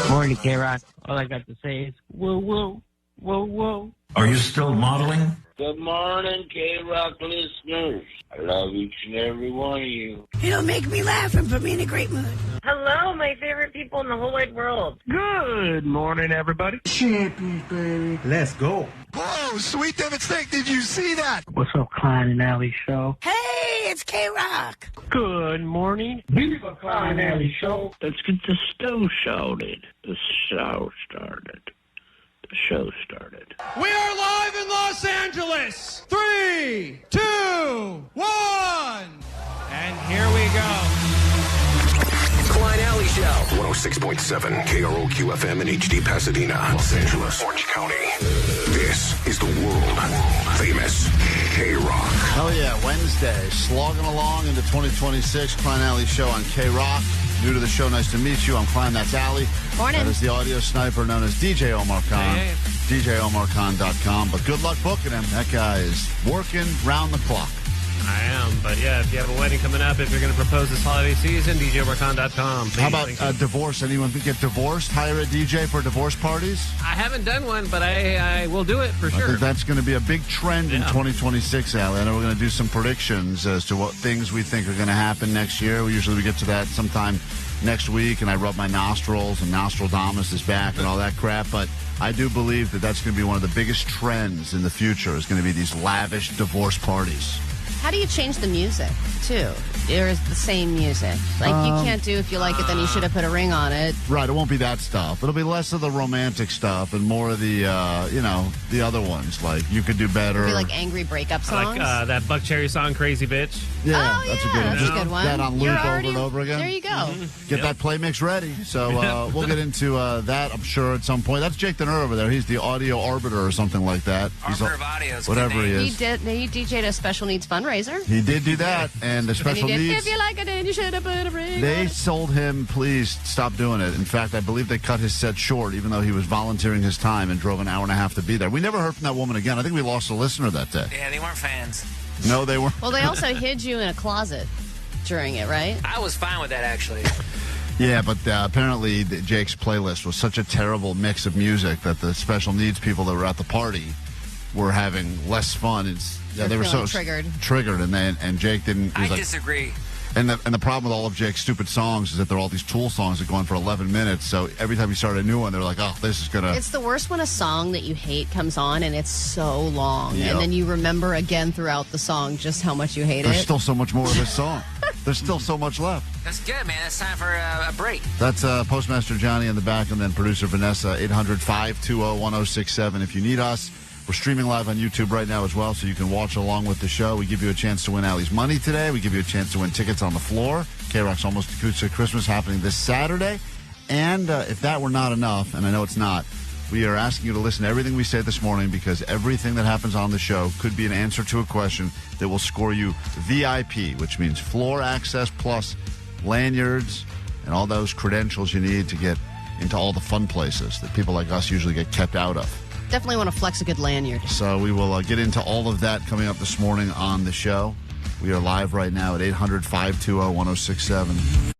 Morning, KROQ. All I got to say is, whoa, whoa, whoa, whoa. Are you still modeling? Good morning, KROQ listeners. I love each and every one of you. It'll make me laugh and put me in a great mood. Hello, my favorite people in the whole wide world. Good morning, everybody. Champions, baby. Let's go. Whoa, sweet David Steak, did you see that? What's up, Klein and Alley Show? Hey, it's KROQ. Good morning. Viva Klein Alley Show. Let's get the show started. The show started. The show started. We are live in Los Angeles. 3, 2, 1. And here we go. Klein Alley Show. 106.7 KROQ FM in HD Pasadena, Los Angeles, Orange County. This is the world famous KROQ. Oh yeah, Wednesday. Slogging along into 2026. Klein Alley Show on KROQ. New to the show, nice to meet you. I'm Klein, that's Alley. Morning. That is the audio sniper known as DJ Omar Khan. Hey. DJOmarKhan.com. But good luck booking him. That guy is working round the clock. I am, but yeah, if you have a wedding coming up, if you're going to propose this holiday season, DJOmarKhan.com. How about divorce? Anyone get divorced? Hire a DJ for divorce parties? I haven't done one, but I will do it for I sure. think that's going to be a big trend in 2026, Allie. I know we're going to do some predictions as to what things we think are going to happen next year. We get to that sometime next week, and I rub my nostrils, and Nostradamus is back and all that crap. But I do believe that that's going to be one of the biggest trends in the future is going to be these lavish divorce parties. How do you change the music, too? Or is it the same music? Like, you can't do if you like it, then you should have put a ring on it. Right, it won't be that stuff. It'll be less of the romantic stuff and more of the, the other ones. Like, You Could Do Better. It'll be like angry breakup songs. Like that Buck Cherry song, Crazy Bitch. Yeah, Oh, that's yeah, a good one. that's Just a good one. that on You're loop already- over and over again. There you go. Mm-hmm. Get that play mix ready. So we'll get into that, I'm sure, at some point. That's Jake the Nerd over there. He's the audio arbiter or something like that. Arbiter of audios. Whatever he is. He DJ'd a special needs fundraiser. He did do that, and the special And he did, needs. if you like it, then you should have put a ring They on it. told him, please stop doing it. In fact, I believe they cut his set short, even though he was volunteering his time and drove an hour and a half to be there. We never heard from that woman again. I think we lost a listener that day. Yeah, they weren't fans. No, they weren't. Well, they also hid you in a closet during it, right? I was fine with that, actually. Yeah, but apparently Jake's playlist was such a terrible mix of music that the special needs people that were at the party were having less fun. They were so triggered, and Jake didn't. I disagree. And the problem with all of Jake's stupid songs is that they're all these Tool songs that go on for 11 minutes. So every time you start a new one, they're like, oh, this is going to... It's the worst when a song that you hate comes on and it's so long. Yep. And then you remember again throughout the song just how much you hate There's it. still so much more of this song. There's still so much left. That's good, man. It's time for a break. That's Postmaster Johnny in the back and then producer Vanessa, 800-520-1067 if you need us. We're streaming live on YouTube right now as well, so you can watch along with the show. We give you a chance to win Allie's money today. We give you a chance to win tickets on the floor. KROQ's Almost Acoustic Christmas happening this Saturday. And if that were not enough, and I know it's not, we are asking you to listen to everything we say this morning because everything that happens on the show could be an answer to a question that will score you VIP, which means floor access plus lanyards and all those credentials you need to get into all the fun places that people like us usually get kept out of. Definitely want to flex a good lanyard. So we will get into all of that coming up this morning on the show. We are live right now at 800-520-1067.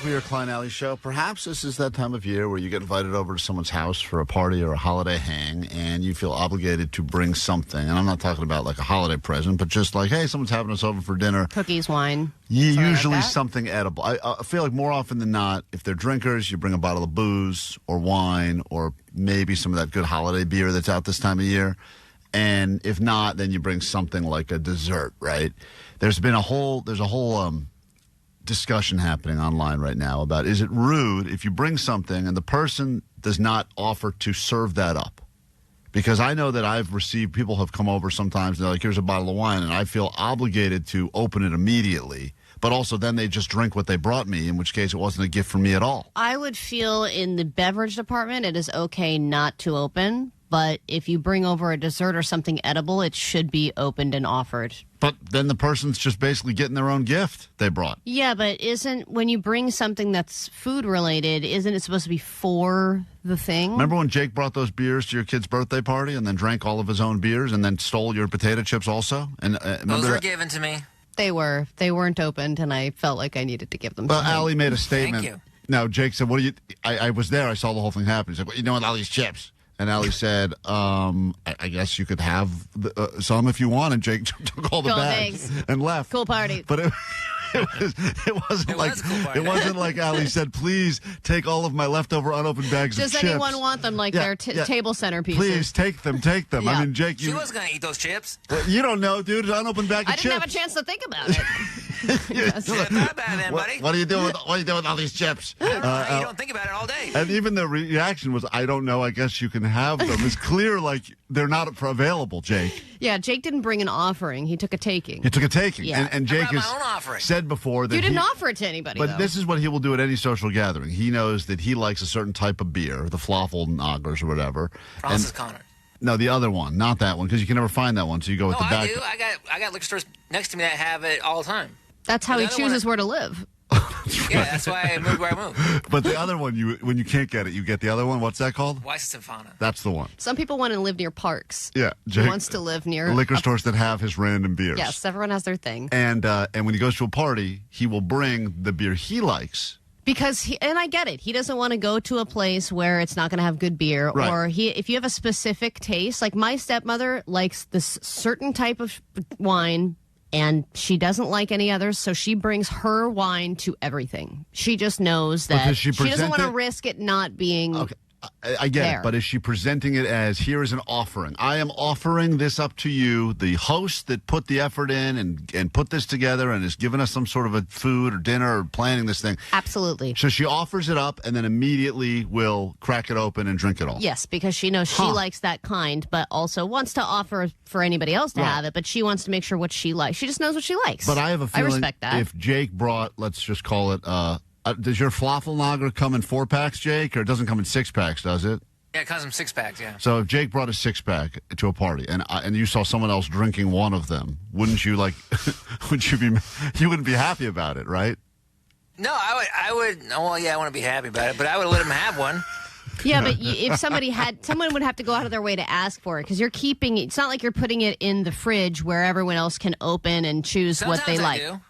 K-Rock, we are Klein Alley Show. Perhaps this is that time of year where you get invited over to someone's house for a party or a holiday hang, and you feel obligated to bring something. And I'm not talking about like a holiday present, but just like, hey, someone's having us over for dinner. Cookies, wine. Usually like something edible. I feel like more often than not, if they're drinkers, you bring a bottle of booze or wine or maybe some of that good holiday beer that's out this time of year. And if not, then you bring something like a dessert, right? There's a whole discussion happening online right now about, is it rude if you bring something and the person does not offer to serve that up? Because I know that I've received, people have come over sometimes and they're like, here's a bottle of wine, and I feel obligated to open it immediately. But also then they just drink what they brought me, in which case it wasn't a gift for me at all. I would feel in the beverage department it is okay not to open. But if you bring over a dessert or something edible, it should be opened and offered. But then the person's just basically getting their own gift they brought. Yeah, but when you bring something that's food related, isn't it supposed to be for the thing? Remember when Jake brought those beers to your kid's birthday party and then drank all of his own beers and then stole your potato chips also? And those were given to me. They were. They weren't opened, and I felt like I needed to give them Well, something. Allie made a statement. Thank you. No, Jake said, what do you... I was there. I saw the whole thing happen. He's like, what are you doing with all these chips? And Allie said, I guess you could have some if you want. And Jake took all the bags and left. Cool party. But it wasn't like Allie said, please take all of my leftover unopened bags of chips. Does anyone want them like their table centerpieces? Please take them. Yeah. I mean, Jake, She was going to eat those chips. You don't know, dude. An unopened bag of I chips. didn't have a chance to think about it. Not bad then, buddy. What are you doing with all these chips? You don't think about it all day. And even the reaction was, I don't know, I guess you can have them. It's clear like they're not available, Jake. Yeah, Jake didn't bring an offering. He took a taking. He took a taking. Yeah. And Jake I brought has my own offering. said before that You didn't offer it to anybody, But though. this is what he will do at any social gathering. He knows that he likes a certain type of beer, the Floffelnagers or whatever. Francis Connor. No, the other one, not that one, because you can never find that one, so you go with the back. I do. I got liquor stores next to me that have it all the time. That's how he chooses where to live. Yeah, that's why I moved where I moved. But the other one, when you can't get it, you get the other one. What's that called? Weiss Symphona. That's the one. Some people want to live near parks. Yeah, He wants to live near liquor stores that have his random beers. Yes, everyone has their thing. And when he goes to a party, he will bring the beer he likes. Because and I get it. He doesn't want to go to a place where it's not going to have good beer. Right. Or if you have a specific taste, like my stepmother likes this certain type of wine, and she doesn't like any others, so she brings her wine to everything. She just knows that she doesn't want to risk it not being Okay. I get there. it, but is she presenting it as, here is an offering? I am offering this up to you, the host that put the effort in and put this together and has given us some sort of a food or dinner or planning this thing. Absolutely. So she offers it up and then immediately will crack it open and drink it all. Yes, because she knows she likes that kind, but also wants to offer for anybody else to have it, but she wants to make sure what she likes. She just knows what she likes. But I have a feeling I respect that. If Jake brought, let's just call it, does your Floffelnager come in 4-packs, Jake, or it doesn't come in 6-packs, does it? Yeah, it comes in 6-packs, yeah. So if Jake brought a 6-pack to a party and you saw someone else drinking one of them, wouldn't you you wouldn't be happy about it, right? No, I would. Well, yeah, I want to be happy about it, but I would let him have one. Yeah, but if someone would have to go out of their way to ask for it, because you're keeping it. It's not like you're putting it in the fridge where everyone else can open and choose what they like. Do.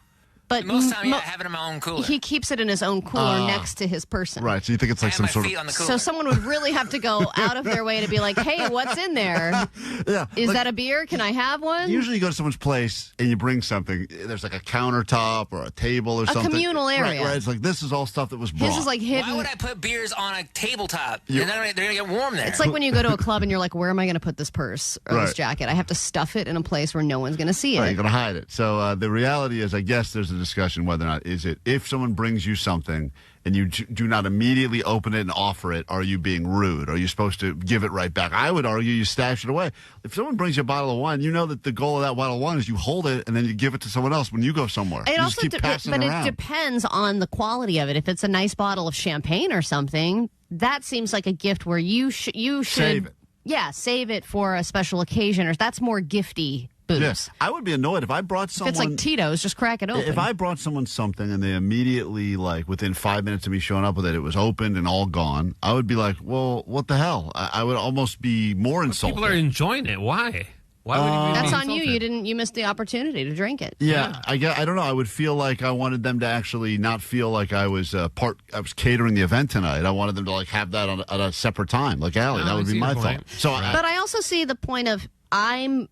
But most of the time, I have it in my own cooler. He keeps it in his own cooler next to his person. Right, so you think it's like some sort of... So someone would really have to go out of their way to be like, hey, what's in there? Yeah, Is that a beer? Can I have one? Usually you go to someone's place and you bring something. There's like a countertop or a table or something. A communal area. Right, it's like, this is all stuff that was brought. His is like hidden. Why would I put beers on a tabletop? They're going to get warm there. It's like when you go to a club and you're like, where am I going to put this purse or this jacket? I have to stuff it in a place where no one's going to see it. Right, you're going to hide it. So the reality is, I guess there's a discussion whether or not is it, if someone brings you something and you do not immediately open it and offer it, are you being rude? Are you supposed to give it right back? I would argue you stash it away. If someone brings you a bottle of wine, you know that the goal of that bottle of wine is you hold it and then you give it to someone else when you go somewhere. It you also just keep passing but it around. It depends on the quality of it. If it's a nice bottle of champagne or something, that seems like a gift where you should save it. Yeah, save it for a special occasion, or that's more gifty booze. Yes, I would be annoyed if I brought someone... If it's like Tito's, just crack it open. If I brought someone something and they immediately, like, within 5 minutes of me showing up with it, it was opened and all gone, I would be like, well, what the hell? I would almost be more insulted. People are enjoying it. Why? Why would you be That's on insulted? you. You missed the opportunity to drink it. Yeah, I don't know. I would feel like I wanted them to actually not feel like I was catering the event tonight. I wanted them to have that at a separate time, like Allie. That would be my thought. So, but I also see the point of I'm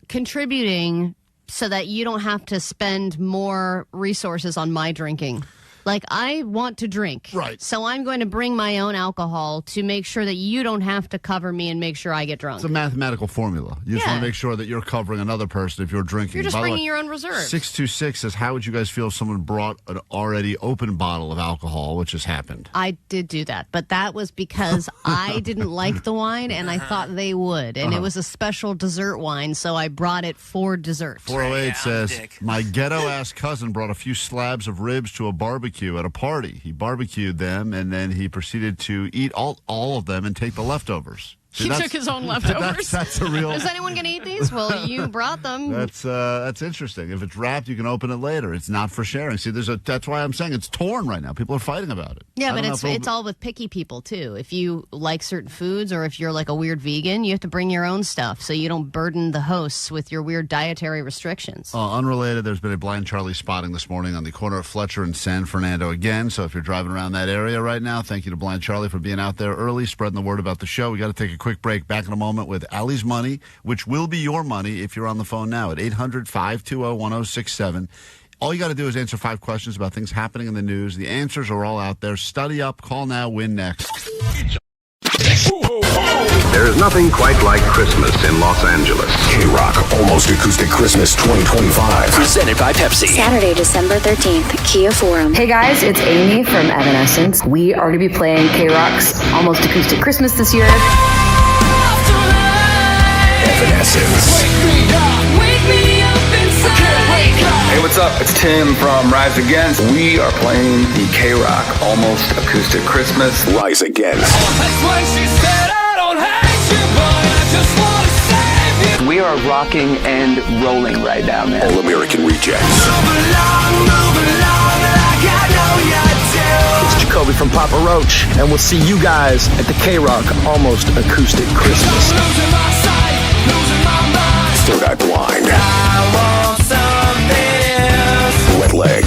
contributing so that you don't have to spend more resources on my drinking. Like, I want to drink. Right. So I'm going to bring my own alcohol to make sure that you don't have to cover me and make sure I get drunk. It's a mathematical formula. You just want to make sure that you're covering another person if you're drinking. You're just bringing your own reserve. 626 says, how would you guys feel if someone brought an already open bottle of alcohol, which has happened? I did do that, but that was because I didn't like the wine, and I thought they would. And it was a special dessert wine, so I brought it for dessert. 408 says, my ghetto-ass cousin brought a few slabs of ribs to a barbecue at a party. He barbecued them, and then he proceeded to eat all of them and take the leftovers. He took his own leftovers. That's a real. Is anyone going to eat these? Well, you brought them. That's interesting. If it's wrapped, you can open it later. It's not for sharing. See, that's why I'm saying it's torn right now. People are fighting about it. Yeah, but it's all with picky people too. If you like certain foods, or if you're like a weird vegan, you have to bring your own stuff so you don't burden the hosts with your weird dietary restrictions. Unrelated, there's been a blind Charlie spotting this morning on the corner of Fletcher and San Fernando again. So if you're driving around that area right now, thank you to Blind Charlie for being out there early, spreading the word about the show. We got to take a quick break. Back in a moment with Allie's Money, which will be your money if you're on the phone now at 800-520-1067. All you got to do is answer 5 questions about things happening in the news. The answers are all out there. Study up, call now, win next. There is nothing quite like Christmas in Los Angeles. KROQ Almost Acoustic Christmas 2025. Presented by Pepsi. Saturday, December 13th, Kia Forum. Hey guys, it's Amy from Evanescence. We are going to be playing KROQ's Almost Acoustic Christmas this year. Evanescence. Wake me up inside. Hey, what's up? It's Tim from Rise Against. We are playing the KROQ Almost Acoustic Christmas. Rise Against. That's when she said, I don't hate you, but I just want to save you. We are rocking and rolling right now, man. All American Rejects. Move along like I know you do. It's Jacoby from Papa Roach, and we'll see you guys at the KROQ Almost Acoustic Christmas. Losing my sight, losing my mind. Third Eye Blind. I want something else. Wet Leg.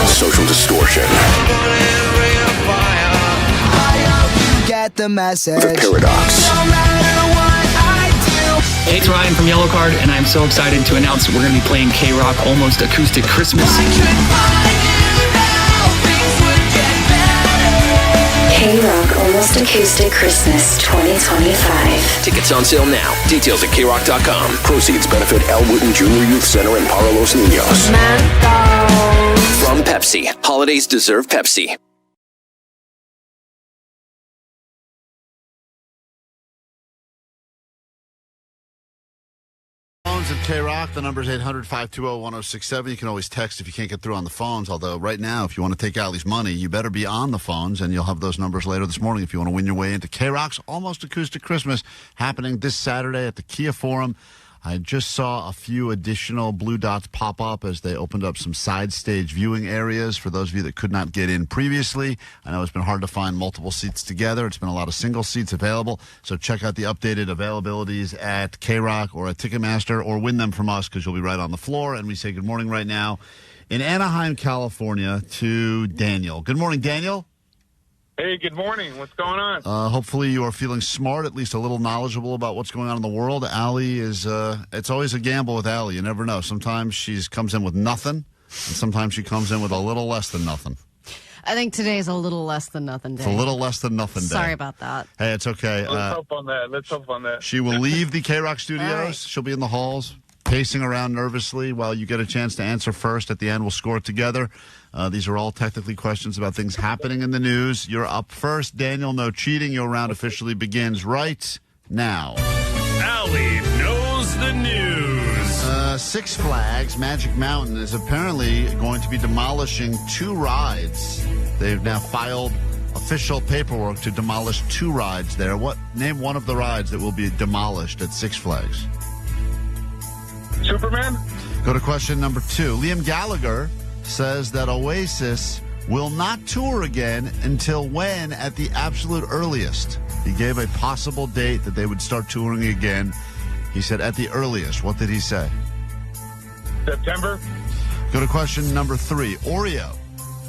Social Distortion. Get the message. The Paradox. No matter what I do. Hey, it's Ryan from Yellow Card, and I'm so excited to announce that we're going to be playing KROQ Almost Acoustic Christmas. KROQ Almost Acoustic Christmas 2025. Tickets on sale now. Details at KROQ.com. Proceeds benefit Al Wooten Jr. Youth Center in Para Los Niños. From Pepsi. Holidays deserve Pepsi. Phones at KROQ. The number is 800-520-1067. You can always text if you can't get through on the phones. Although right now, if you want to take Allie's money, you better be on the phones, and you'll have those numbers later this morning if you want to win your way into KROQ's Almost Acoustic Christmas happening this Saturday at the Kia Forum. I just saw a few additional blue dots pop up as they opened up some side stage viewing areas for those of you that could not get in previously. I know it's been hard to find multiple seats together. It's been a lot of single seats available. So check out the updated availabilities at KROQ or at Ticketmaster, or win them from us because you'll be right on the floor. And we say good morning right now in Anaheim, California to Daniel. Good morning, Daniel. Hey, good morning. What's going on? Hopefully you are feeling smart, at least a little knowledgeable about what's going on in the world. Allie is, it's always a gamble with Allie. You never know. Sometimes she comes in with nothing, and sometimes she comes in with a little less than nothing. I think today is a little less than nothing day. It's a little less than nothing day. Sorry about that. Hey, it's okay. Let's hope on that. Let's hope on that. She will leave the KROQ studios. Right. She'll be in the halls, pacing around nervously while you get a chance to answer first. At the end, we'll score it together. These are all technically questions about things happening in the news. You're up first, Daniel. No cheating. Your round officially begins right now. Allie knows the news. Six Flags Magic Mountain is apparently going to be demolishing 2 rides. They've now filed official paperwork to demolish 2 rides there. Name one of the rides that will be demolished at Six Flags. Superman? Go to question number 2. Liam Gallagher says that Oasis will not tour again until when at the absolute earliest? He gave a possible date that they would start touring again. He said at the earliest. What did he say? September. Go to question number 3. Oreo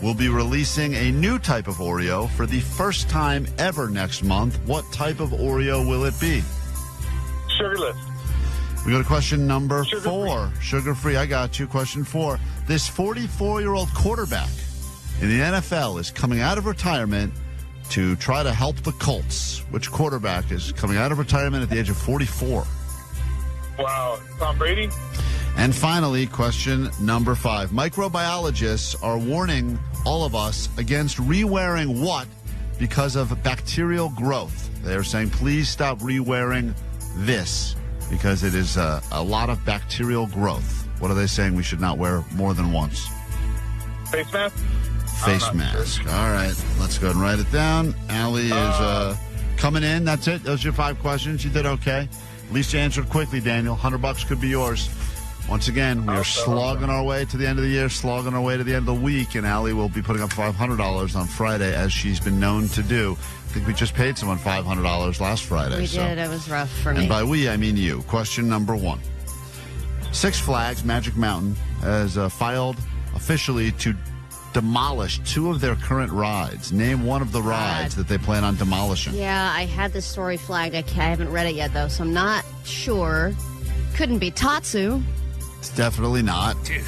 will be releasing a new type of Oreo for the first time ever next month. What type of Oreo will it be? Sugarless. We go to question number 4. Sugar-free. I got you. Question 4. This 44-year-old quarterback in the NFL is coming out of retirement to try to help the Colts. Which quarterback is coming out of retirement at the age of 44? Wow. Tom Brady? And finally, question number 5. Microbiologists are warning all of us against re-wearing what because of bacterial growth. They are saying, please stop re-wearing this because it is a lot of bacterial growth. What are they saying we should not wear more than once? Face mask? Face mask. Sure. All right. Let's go and write it down. Allie is coming in. That's it. Those are your 5 questions. You did okay. At least you answered quickly, Daniel. $100 could be yours. Once again, we are slogging our way to the end of the year, slogging our way to the end of the week, and Allie will be putting up $500 on Friday, as she's been known to do. I think we just paid someone $500 last Friday. We did. It was rough for me. And by we, I mean you. Question number 1. Six Flags Magic Mountain has filed officially to demolish 2 of their current rides. Name one of the rides that they plan on demolishing. Yeah, I had this story flagged. I haven't read it yet, though, so I'm not sure. Couldn't be Tatsu. It's definitely not. Dude.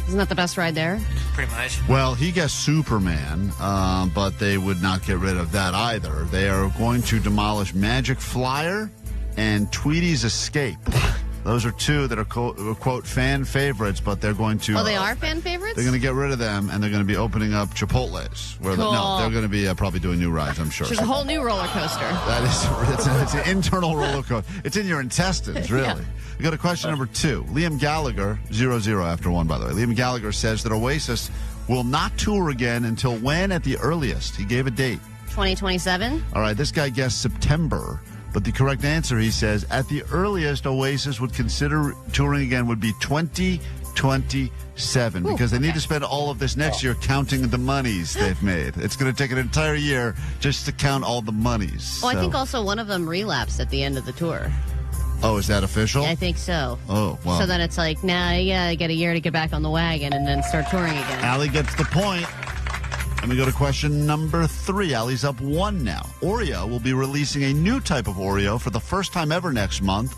Isn't that the best ride there? Pretty much. Well, he guessed Superman, but they would not get rid of that either. They are going to demolish Magic Flyer and Tweety's Escape. Those are 2 that are, quote, fan favorites, but they're going to... Oh, they are fan favorites? They're going to get rid of them, and they're going to be opening up Chipotle's. Where cool. No, they're going to be probably doing new rides, I'm sure. There's a whole new roller coaster. That is, it's an internal roller coaster. It's in your intestines, really. Yeah. We go to question number 2. Liam Gallagher, 0-0 after 1, by the way. Liam Gallagher says that Oasis will not tour again until when at the earliest? He gave a date. 2027? All right, this guy guessed September. But the correct answer, he says, at the earliest Oasis would consider touring again would be 2027 because they need to spend all of this next year counting the monies they've made. It's going to take an entire year just to count all the monies. Well, I think also one of them relapsed at the end of the tour. Oh, is that official? Yeah, I think so. Oh, wow. So then it's like, nah, I get a year to get back on the wagon and then start touring again. Allie gets the point. And we go to question number 3. Allie's up 1 now. Oreo will be releasing a new type of Oreo for the first time ever next month.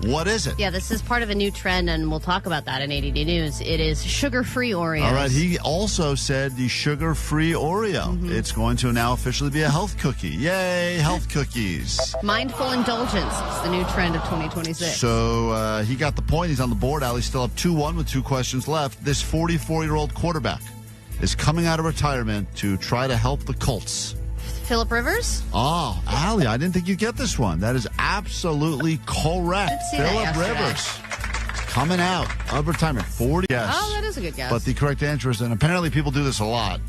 What is it? Yeah, this is part of a new trend, and we'll talk about that in ADD News. It is sugar-free Oreos. All right, he also said the sugar-free Oreo. Mm-hmm. It's going to now officially be a health cookie. Yay, health cookies. Mindful Indulgence is the new trend of 2026. So he got the point. He's on the board. Allie's still up 2-1 with 2 questions left. This 44-year-old quarterback is coming out of retirement to try to help the Colts. Phillip Rivers? Oh, Allie, I didn't think you'd get this one. That is absolutely correct. Phillip Rivers coming out of retirement. 40. Yes. Oh, that is a good guess. But the correct answer is, and apparently people do this a lot,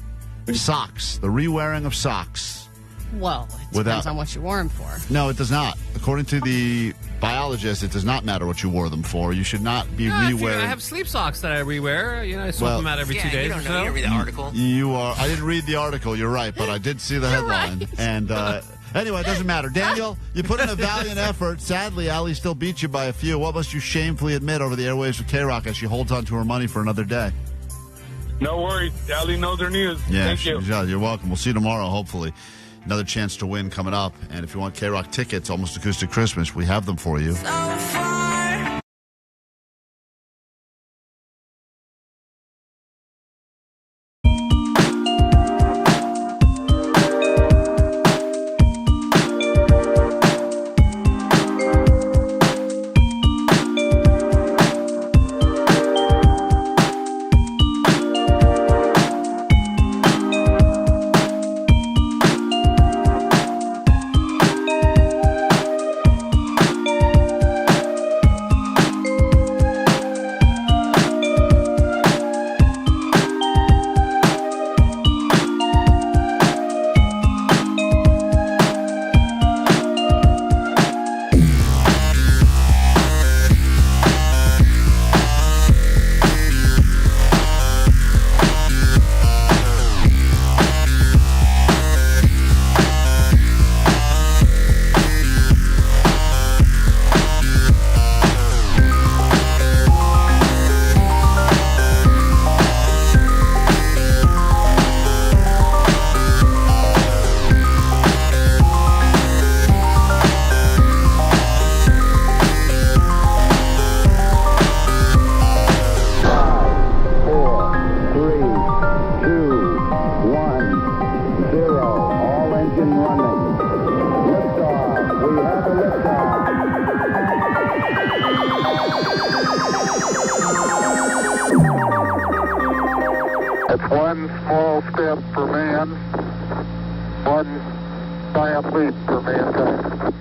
socks. The re-wearing of socks. Well, it depends on what you wore them for. No, it does not. According to the biologist, it does not matter what you wore them for. You should not be re-wearing. I have sleep socks that I re-wear. I swap them out every 2 days. You don't know. You didn't read the article. I didn't read the article. You're right, but I did see the headline. Right. And anyway, it doesn't matter. Daniel, you put in a valiant effort. Sadly, Allie still beat you by a few. What must you shamefully admit over the airwaves of KROQ as she holds on to her money for another day? No worries. Allie knows her news. Yeah, Thank you. You're welcome. We'll see you tomorrow, hopefully. Another chance to win coming up. And if you want KROQ tickets, Almost Acoustic Christmas, we have them for you. It's one small step for man, one giant leap for mankind.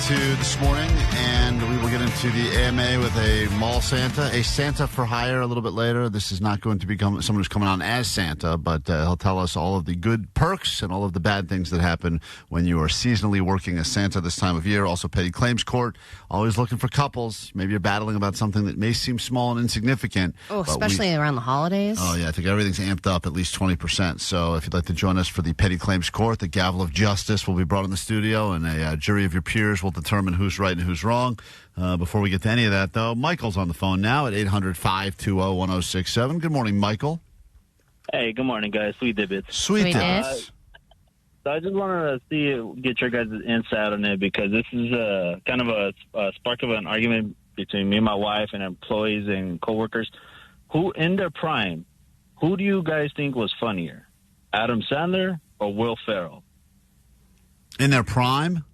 This morning, and we will get into the AMA with a mall Santa, a Santa for hire a little bit later. This is not going to become someone who's coming on as Santa, but he'll tell us all of the good perks and all of the bad things that happen when you are seasonally working as Santa this time of year. Also, petty claims court, always looking for couples. Maybe you're battling about something that may seem small and insignificant. Oh, especially around the holidays. Oh, yeah, I think everything's amped up at least 20%. So if you'd like to join us for the petty claims court, the gavel of justice will be brought in the studio, and a jury of your peers will determine who's right and who's wrong. Before we get to any of that, though, Michael's on the phone now at 800-520-1067. Good morning, Michael. Hey, good morning, guys. Sweet Dibbits. Sweet Dibbits. So I just wanted to get your guys' insight on it, because this is kind of a spark of an argument between me and my wife and employees and coworkers. Who, in their prime, who do you guys think was funnier, Adam Sandler or Will Ferrell? In their prime?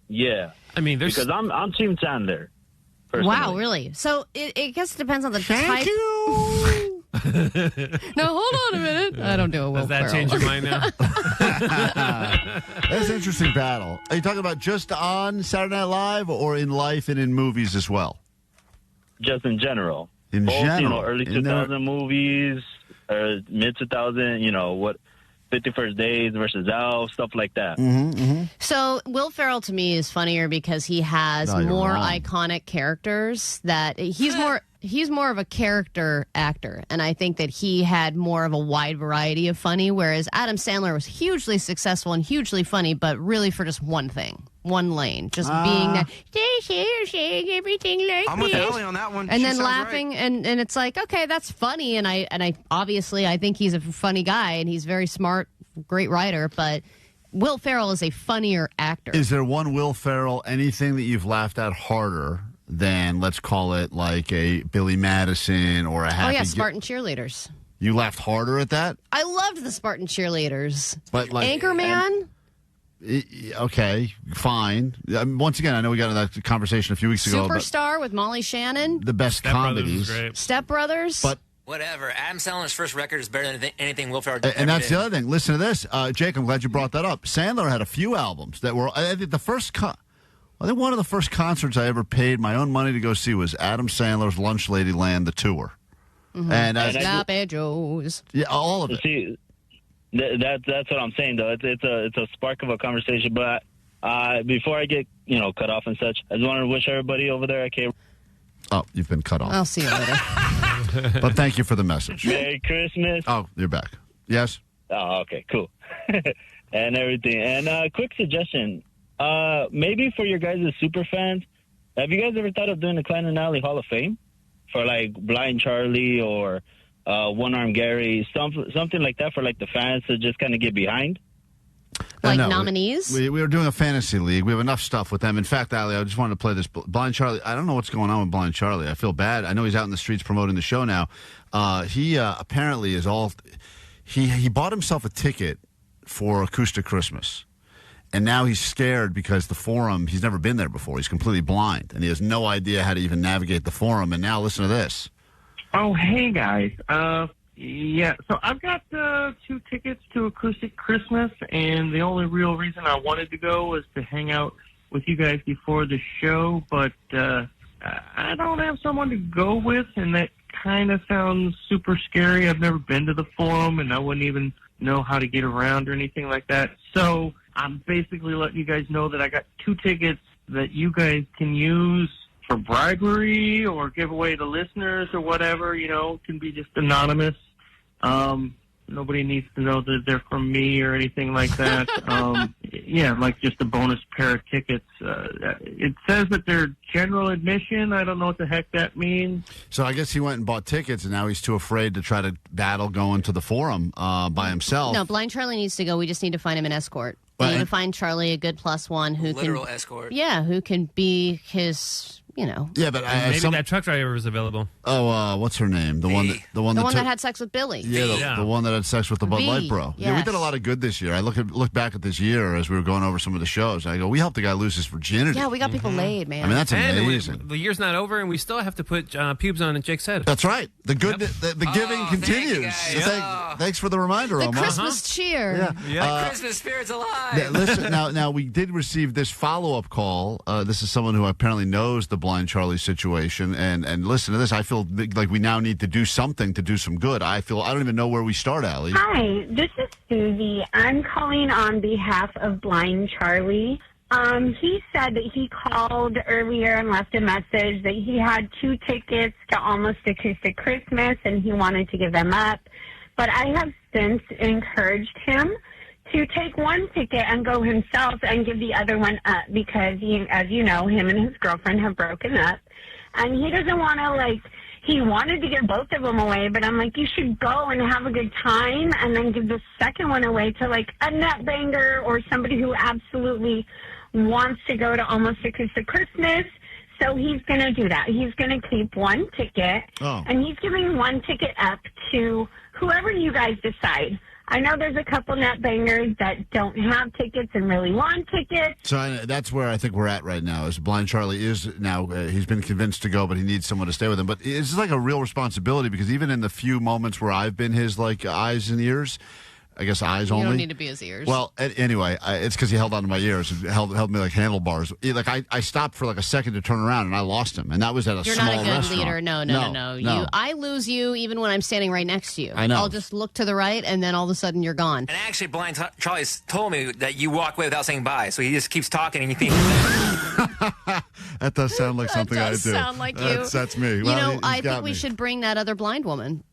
Yeah. I mean, because I'm Team Sandler. Personally. Wow, really? So it guess it depends on the type. Thank you. No, hold on a minute. I don't do a Will Does that Ferrell. change your mind now? That's an interesting battle. Are you talking about just on Saturday Night Live or in life and in movies as well? Just in general. In both, general. Early 2000 movies, or mid 2000, what 51st Days versus Al, stuff like that. So Will Ferrell to me is funnier because he has more iconic characters that he's more of a character actor, and I think that he had more of a wide variety of funny, whereas Adam Sandler was hugely successful and hugely funny, but really for just one thing, one lane, just being that saying everything like I'm with Allie on that one. and She then sounds laughing, right. and it's like, okay, that's funny, and I obviously I think he's a funny guy and he's very smart, great writer, but Will Ferrell is a funnier actor. Is there one Will Ferrell, anything that you've laughed at harder than, let's call it, like a Billy Madison or a Happy... Spartan Cheerleaders. You laughed harder at that? I loved the Spartan Cheerleaders. But like Anchorman? Okay, fine. Once again, I know we got into that conversation a few weeks ago. Superstar with Molly Shannon. The best Step Brothers comedies. was great. Step Brothers. But Whatever. Adam Sandler's first record is better than anything Will Ferrell did. and that's the other thing. Listen to this. Jake, I'm glad you brought that up. Sandler had a few albums that were... I think one of the first concerts I ever paid my own money to go see was Adam Sandler's Lunch Lady Land, the tour. And Sloppy Joe's. Yeah, all of it. See, that's what I'm saying, though. It's a spark of a conversation. But before I get cut off and such, I just want to wish everybody over there at KROQ. Oh, you've been cut off. I'll see you later. But thank you for the message. Merry Christmas. Oh, you're back. Yes? Oh, okay, cool. And everything. And quick suggestion. Maybe for your guys' super fans, Have you guys ever thought of doing a Klein and Alley Hall of Fame for like Blind Charlie or One Arm Gary, something like that for like the fans to just kind of get behind? Like nominees? We were doing a fantasy league. We have enough stuff with them. In fact, Ali, I just wanted to play this. Blind Charlie, I don't know what's going on with Blind Charlie. I feel bad. I know he's out in the streets promoting the show now. He apparently is all... He bought himself a ticket for Acoustic Christmas. And now he's scared because the forum, he's never been there before. He's completely blind. And he has no idea how to even navigate the forum. And now listen to this. Oh, hey, guys. Yeah, so I've got 2 tickets to Acoustic Christmas, and the only real reason I wanted to go was to hang out with you guys before the show, but I don't have someone to go with, and that kind of sounds super scary. I've never been to the forum, and I wouldn't even know how to get around or anything like that. So I'm basically letting you guys know that I got 2 tickets that you guys can use for bribery or give away to listeners or whatever, can be just anonymous. Nobody needs to know that they're from me or anything like that. Yeah, like just a bonus pair of tickets. It says that they're general admission. I don't know what the heck that means. So I guess he went and bought tickets, and now he's too afraid to try to battle going to the forum by himself. No, Blind Charlie needs to go. We just need to find him an escort. We need to find Charlie a good +1 who Literal can... escort. Yeah, who can be his... Yeah, but maybe that truck driver was available. Oh, what's her name? The one that had sex with Billy. Yeah, the one that had sex with the Bud Light bro. Yes. Yeah, we did a lot of good this year. I look back at this year as we were going over some of the shows. I go, we helped the guy lose his virginity. Yeah, we got people laid, man. I mean, that's amazing. The year's not over, and we still have to put pubes on in Jake's head. That's right. The good, the giving continues. Thanks for the reminder, The Omar. Christmas cheer. Yeah. Christmas spirit's alive. Listen, now we did receive this follow-up call. This is someone who apparently knows the Blind Charlie situation. And listen to this. I feel like we now need to do something to do some good. I don't even know where we start, Allie. Hi, this is Susie. I'm calling on behalf of Blind Charlie. He said that he called earlier and left a message that he had 2 tickets to Almost Acoustic Christmas and he wanted to give them up. But I have since encouraged him to take 1 ticket and go himself and give the other one up because, as you know, him and his girlfriend have broken up. And he doesn't want to, he wanted to give both of them away, but I'm like, you should go and have a good time and then give the second one away to, a nut banger or somebody who absolutely wants to go to Almost Acoustic Christmas. So he's going to do that. He's going to keep 1 ticket, and he's giving 1 ticket up to whoever you guys decide. I know there's a couple net bangers that don't have tickets and really want tickets. So that's where I think we're at right now. Is Blind Charlie is now he's been convinced to go, but he needs someone to stay with him. But it's a real responsibility because even in the few moments where I've been his eyes and ears. I guess eyes only. You don't need to be his ears. Well, anyway, it's because he held onto my ears, held me like handlebars. I stopped for a second to turn around, and I lost him, and that was at a small restaurant. You're not a good leader. No. I lose you even when I'm standing right next to you. I know. I'll just look to the right, and then all of a sudden you're gone. And actually, Blind Charlie's told me that you walk away without saying bye, so he just keeps talking, and you think... That does sound like something I do. That does sound like you. That's me. I think we should bring that other blind woman.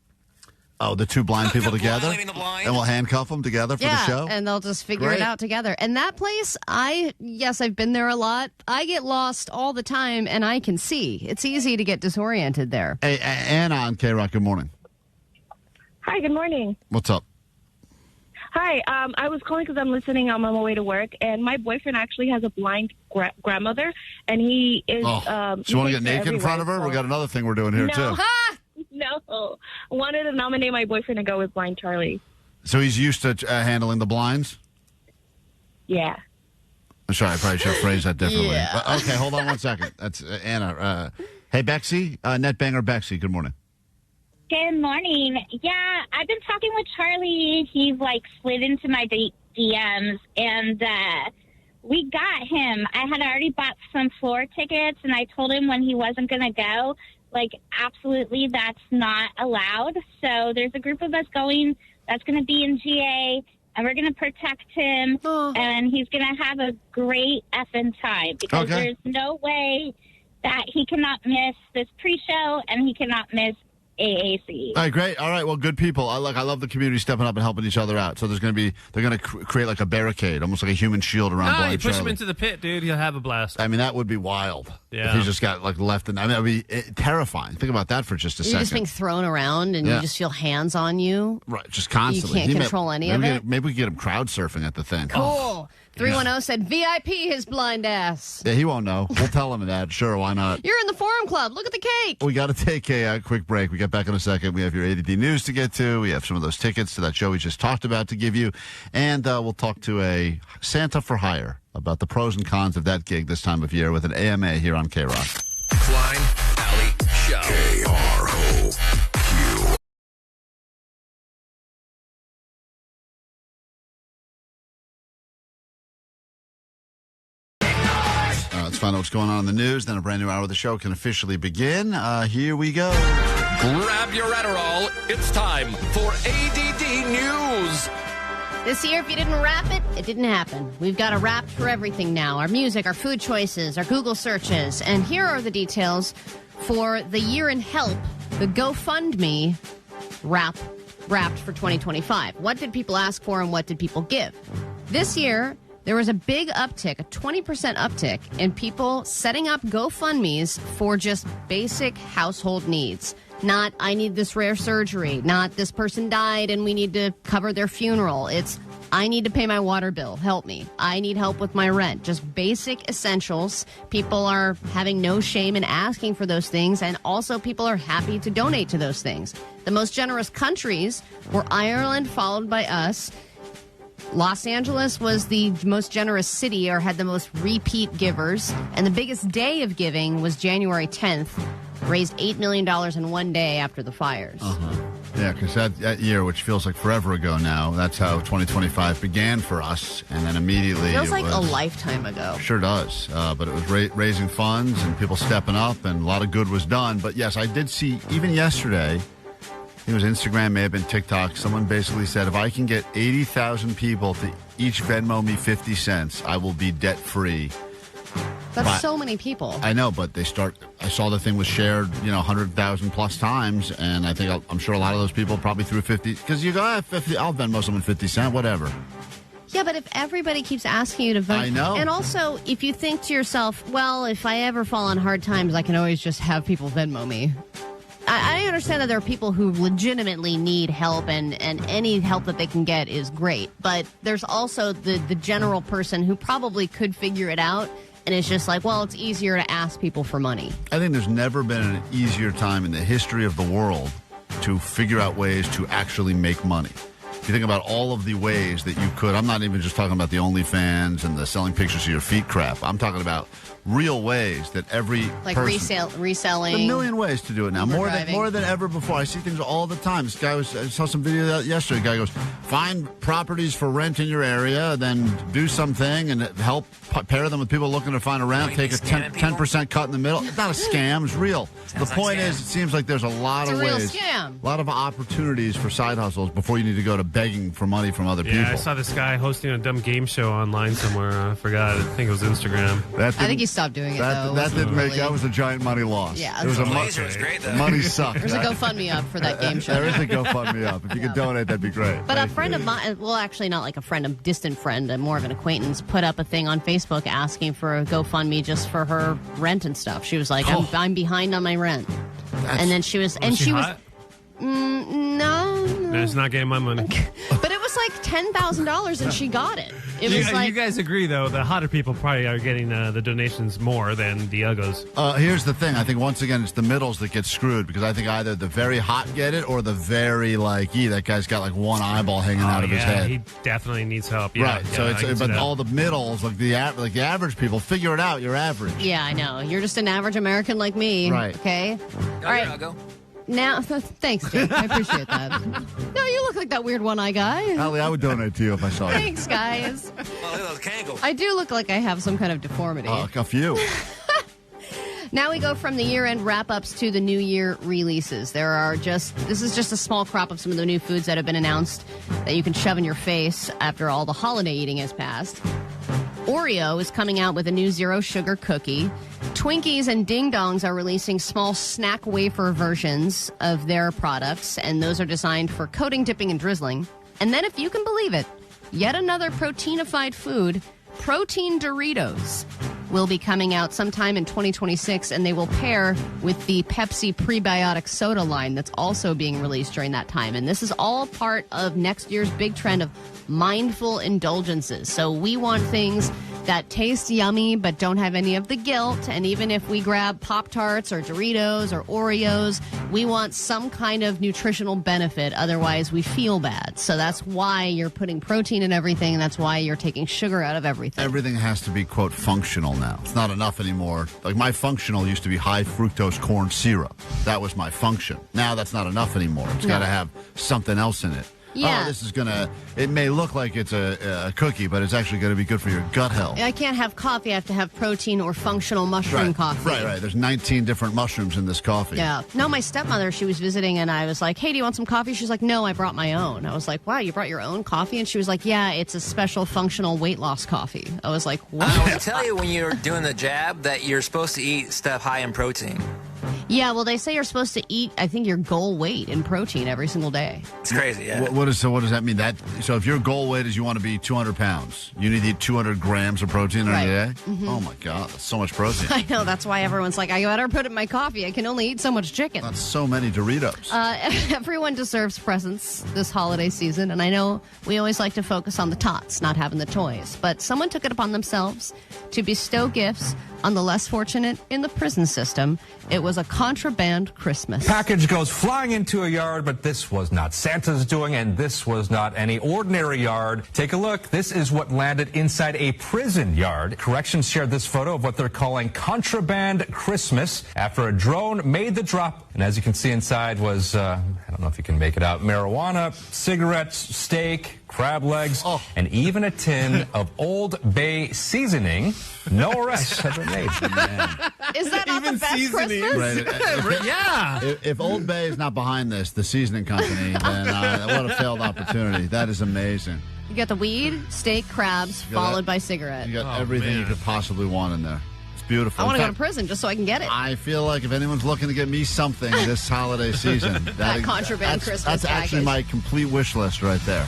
Oh, the 2 blind people together? And we'll handcuff them together for the show? And they'll just figure it out together. And that place, I've been there a lot. I get lost all the time, and I can see. It's easy to get disoriented there. Hey, Anna on KROQ, good morning. Hi, good morning. What's up? Hi, I was calling because I'm listening on my way to work, and my boyfriend actually has a blind grandmother, and he is... so you want to get naked in front of her? So... We got another thing we're doing here, too. No. I wanted to nominate my boyfriend to go with Blind Charlie. So he's used to handling the blinds? Yeah. I'm sorry, I probably should have phrased that differently. Yeah. But, okay, hold on one second. That's Anna. Hey, Bexy, Netbanger Bexy, good morning. Good morning. Yeah, I've been talking with Charlie. He's slid into my DMs, and we got him. I had already bought some floor tickets, and I told him when he wasn't going to go, absolutely that's not allowed. So there's a group of us going that's going to be in GA, and we're going to protect him, and he's going to have a great effing time because there's no way that he cannot miss this pre-show, and he cannot miss AAC. All right, great. All right, well, good people. I love the community stepping up and helping each other out. So they're going to create like a barricade, almost like a human shield around No, Blind you push Charlie. him into the pit, dude. He'll have a blast. I mean, that would be wild. Yeah. If he just got like left, that would be terrifying. Think about that for just a You're second. just being thrown around, and you just feel hands on you. Right, just constantly. You can't control any of it. Maybe we could get him crowd surfing at the thing. Cool. 310 said VIP his blind ass. Yeah, he won't know. We'll tell him that. Sure, why not? You're in the Forum Club. Look at the cake. We got to take a quick break. We get back in a second. We have your ADD news to get to. We have some of those tickets to that show we just talked about to give you. And we'll talk to a Santa for Hire about the pros and cons of that gig this time of year with an AMA here on KROQ. Klein, Alley Show. KROQ. Let's find out what's going on in the news. Then a brand new hour of the show can officially begin. Here we go. Grab your Adderall. It's time for ADD News. This year, if you didn't rap it, it didn't happen. We've got a rap for everything now. Our music, our food choices, our Google searches. And here are the details for the Year in Help, the GoFundMe wrapped for 2025. What did people ask for and what did people give? This year, there was a big uptick, a 20% uptick in people setting up GoFundMes for just basic household needs. Not, I need this rare surgery. Not, this person died and we need to cover their funeral. It's, I need to pay my water bill. Help me. I need help with my rent. Just basic essentials. People are having no shame in asking for those things, and also people are happy to donate to those things. The most generous countries were Ireland, followed by us. Los Angeles was the most generous city, or had the most repeat givers. And the biggest day of giving was January 10th. Raised $8 million in one day after the fires. Yeah, because that year, which feels like forever ago now, that's how 2025 began for us. And then immediately... Feels like a lifetime ago. Sure does. But it was raising funds and people stepping up, and a lot of good was done. But yes, I did see, even yesterday... It was Instagram, may have been TikTok. Someone basically said, if I can get 80,000 people to each Venmo me 50 cents, I will be debt-free. That's so many people. I know, but I saw the thing was shared, 100,000 plus times, and I'm sure a lot of those people probably threw 50, because you go, 50, I'll Venmo someone 50 cents, whatever. Yeah, but if everybody keeps asking you to vote. I know. And also, if you think to yourself, well, if I ever fall on hard times, I can always just have people Venmo me. I understand that there are people who legitimately need help, and any help that they can get is great. But there's also the general person who probably could figure it out, and it's just like, well, it's easier to ask people for money. I think there's never been an easier time in the history of the world to figure out ways to actually make money. If you think about all of the ways that you could, I'm not even just talking about the OnlyFans and the selling pictures of your feet crap. I'm talking about real ways that every person, reselling. a million ways to do it now, more than ever before. I see things all the time. This guy I saw some video yesterday. The guy goes, find properties for rent in your area, then do something and help pair them with people looking to find a rent. Take a 10% cut in the middle. It's not a scam. It's real. The point is, it seems like there's a lot of ways, a lot of opportunities for side hustles before you need to go to begging for money from other people. Yeah, I saw this guy hosting a dumb game show online somewhere. I forgot. I think it was Instagram. I think he stopped doing it, though. That didn't make. That was a giant money loss. Yeah, it was Laser was great, though. Money sucked. There's a GoFundMe up for that game show. There is a GoFundMe up. If you could donate, that'd be great. But a friend of mine, well, actually not like a friend, a distant friend, more of an acquaintance, put up a thing on Facebook asking for a GoFundMe just for her rent and stuff. She was like, I'm behind on my rent. And then she was hot? No, it's not getting my money. But it was like $10,000 and she got it. It was you guys agree, though, the hotter people probably are getting the donations more than the uggos. Here's the thing. I think, once again, it's the middles that get screwed, because I think either the very hot get it or the very, that guy's got, one eyeball hanging out of his head. He definitely needs help. Yeah, right. So but all the middles, the average people, figure it out. You're average. Yeah, I know. You're just an average American like me. Right. Okay? All right. I'll go. Now, thanks, Jake. I appreciate that. No, you look like that weird one-eye guy. Allie, I would donate to you if I saw you. Thanks, guys. Well, look at those Kangol. I do look like I have some kind of deformity. A few. Now we go from the year-end wrap-ups to the New Year releases. This is just a small crop of some of the new foods that have been announced that you can shove in your face after all the holiday eating has passed. Oreo is coming out with a new zero-sugar cookie. Twinkies and Ding Dongs are releasing small snack wafer versions of their products, and those are designed for coating, dipping, and drizzling. And then, if you can believe it, yet another proteinified food, protein Doritos, will be coming out sometime in 2026, and they will pair with the Pepsi prebiotic soda line that's also being released during that time. And this is all part of next year's big trend of mindful indulgences. So we want things that taste yummy but don't have any of the guilt. And even if we grab Pop-Tarts or Doritos or Oreos, we want some kind of nutritional benefit. Otherwise, we feel bad. So that's why you're putting protein in everything, and that's why you're taking sugar out of everything. Everything has to be, quote, functional now. It's not enough anymore. Like, my functional used to be high fructose corn syrup. That was my function. Now that's not enough anymore. It's got to have something else in it. Yeah. Oh, this is it may look like it's a cookie, but it's actually going to be good for your gut health. I can't have coffee. I have to have protein or functional mushroom coffee. Right. There's 19 different mushrooms in this coffee. Yeah. No, my stepmother, she was visiting, and I was like, hey, do you want some coffee? She's like, no, I brought my own. I was like, wow, you brought your own coffee? And she was like, yeah, it's a special functional weight loss coffee. I was like, what? I tell you when you're doing the jab that you're supposed to eat stuff high in protein. Yeah, well, they say you're supposed to eat, I think, your goal weight in protein every single day. It's crazy, yeah. What does that mean? So if your goal weight is you want to be 200 pounds, you need to eat 200 grams of protein in a day? Mm-hmm. Oh, my God. That's so much protein. I know. That's why everyone's like, I better put it in my coffee. I can only eat so much chicken. That's so many Doritos. Everyone deserves presents this holiday season, and I know we always like to focus on the tots, not having the toys. But someone took it upon themselves to bestow gifts on the less fortunate in the prison system. It was a contraband Christmas. Package goes flying into a yard, but this was not Santa's doing, and this was not any ordinary yard. Take a look. This is what landed inside a prison yard. Corrections shared this photo of what they're calling Contraband Christmas after a drone made the drop. And as you can see inside was, I don't know if you can make it out, marijuana, cigarettes, steak, crab legs, and even a tin of Old Bay seasoning. No arrests have been made. Is that not the best Christmas? Right. Yeah. If Old Bay is not behind this, the seasoning company, then what a failed opportunity. That is amazing. You got the weed, steak, crabs, followed by cigarette. You got everything you could possibly want in there. It's beautiful. I want to go to prison just so I can get it. I feel like if anyone's looking to get me something this holiday season, that contraband Christmas That's actually my complete wish list right there.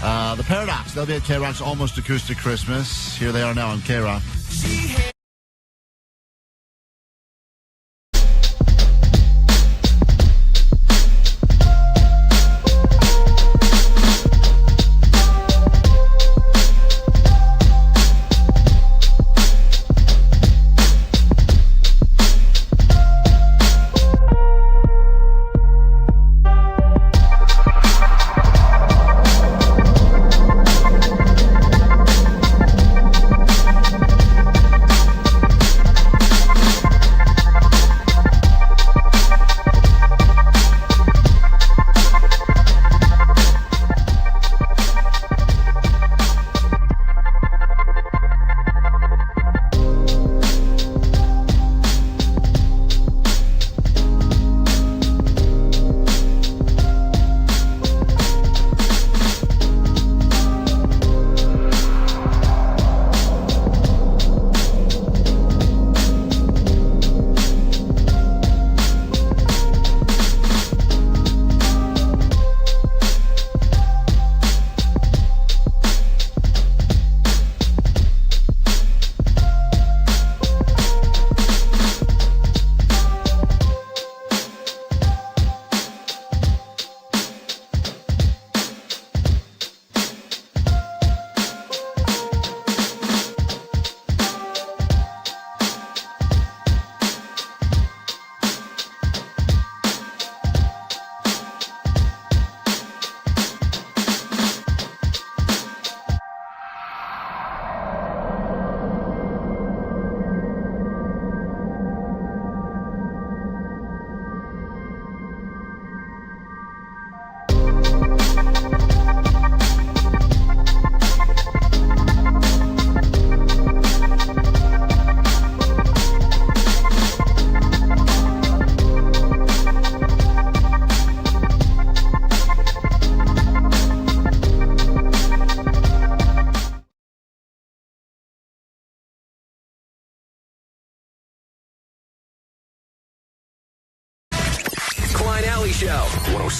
The Paradox, they'll be at KROQ's Almost Acoustic Christmas. Here they are now on KROQ.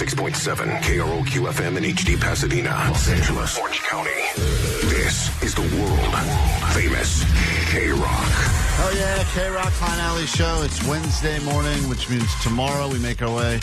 106.7 KROQ FM in HD Pasadena, Los Angeles, Orange County. This is the world famous K-Rock. Oh yeah, K-Rock Klein Alley Show. It's Wednesday morning, which means tomorrow we make our way,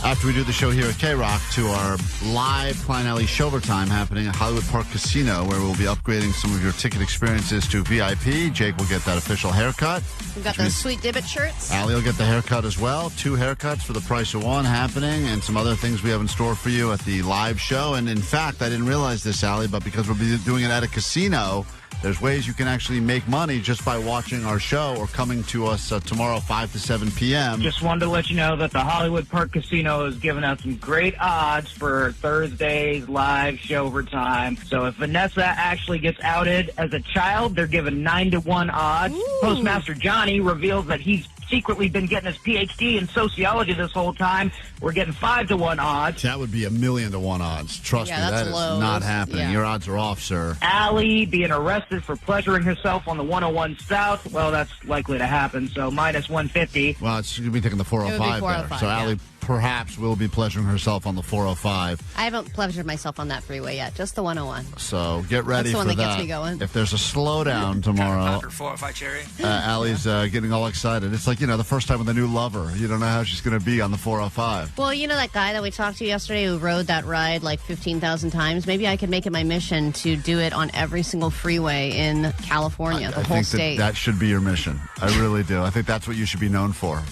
after we do the show here at K-Rock, to our live Klein Alley Showtime happening at Hollywood Park Casino, where we'll be upgrading some of your ticket experiences to VIP. Jake will get that official haircut. We've got those sweet Dibbit shirts. Allie will get the haircut as well. 2 haircuts for the price of 1 happening, and some other things we have in store for you at the live show. And in fact, I didn't realize this, Allie, but because we'll be doing it at a casino, there's ways you can actually make money just by watching our show or coming to us tomorrow 5 to 7 p.m. Just wanted to let you know that the Hollywood Park Casino is giving out some great odds for Thursday's live show overtime. So if Vanessa actually gets outed as a child, they're giving 9-1 odds. Ooh. Postmaster Johnny reveals that he's secretly been getting his PhD in sociology this whole time. We're getting 5-1 odds. That would be 1,000,000 to 1 odds. Trust me, that is not happening. Yeah. Your odds are off, sir. Allie being arrested for pleasuring herself on the 101 South. Well, that's likely to happen, so minus 150. Well, it's going to be taking the 405 there. So Allie perhaps will be pleasuring herself on the 405. I haven't pleasured myself on that freeway yet, just the 101. So get ready That's the for one that that. gets me going. If there's a slowdown tomorrow, 405 Cherry. Allie's getting all excited. It's like, the first time with a new lover. You don't know how she's going to be on the 405. Well, you know that guy that we talked to yesterday who rode that ride like 15,000 times? Maybe I could make it my mission to do it on every single freeway in California, the whole state. That should be your mission. I really do. I think that's what you should be known for.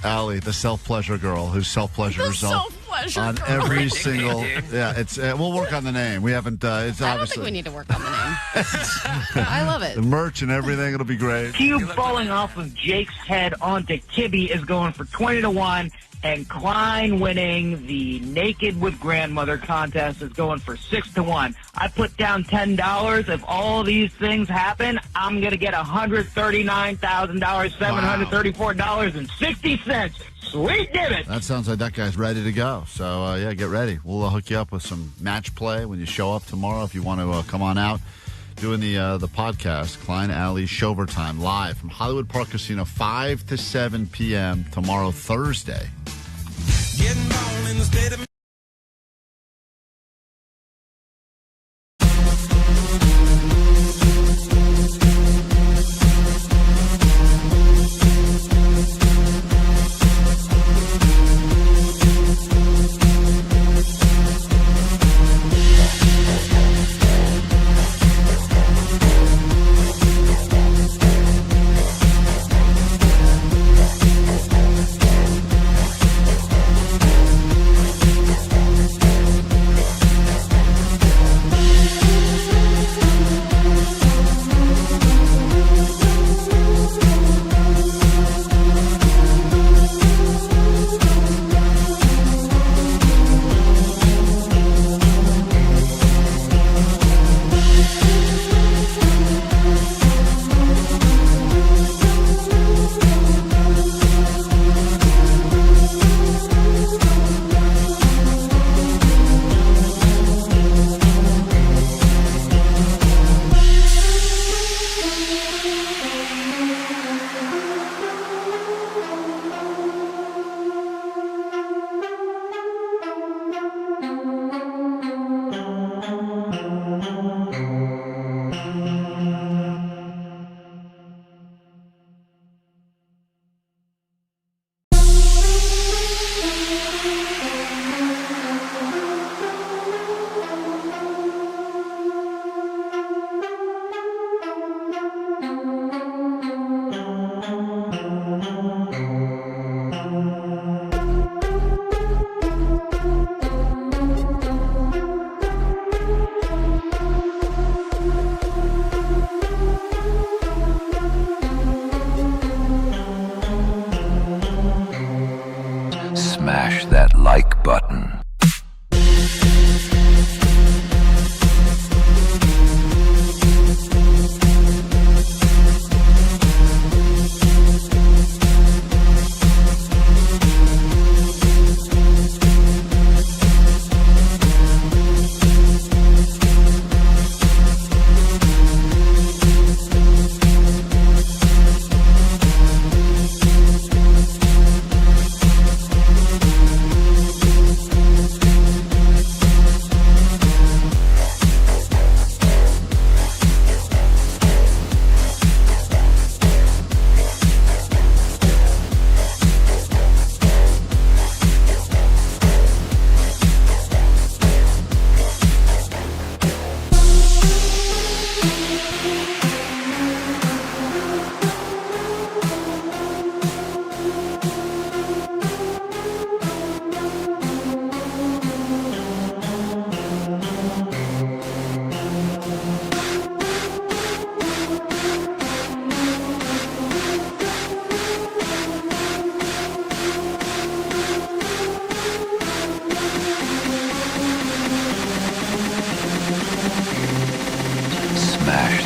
Allie, the self-pleasure girl who self-pleasures herself on every single... Yeah, it's we'll work on the name. We haven't... It's I don't obviously... think we need to work on the name. I love it. The merch and everything, it'll be great. Cube falling off of Jake's head onto Kibby is going for 20-1, and Klein winning the Naked with Grandmother contest is going for 6-1. I put down $10. If all these things happen, I'm going to get $139,000, $734.60. Sweet divot. That sounds like that guy's ready to go. So, yeah, get ready. We'll hook you up with some match play when you show up tomorrow if you want to come on out. Doing the podcast, Klein Alley Showtime, live from Hollywood Park Casino, 5 to 7 p.m. tomorrow, Thursday. Getting born in the state of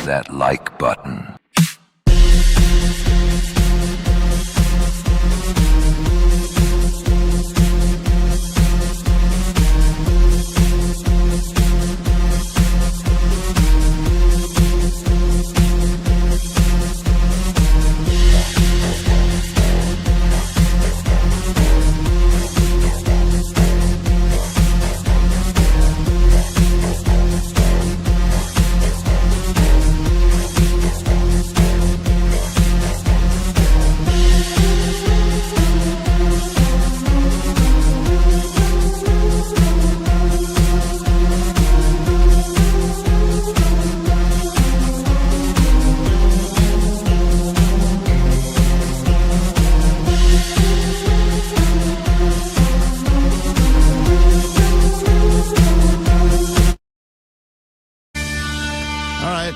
that like button.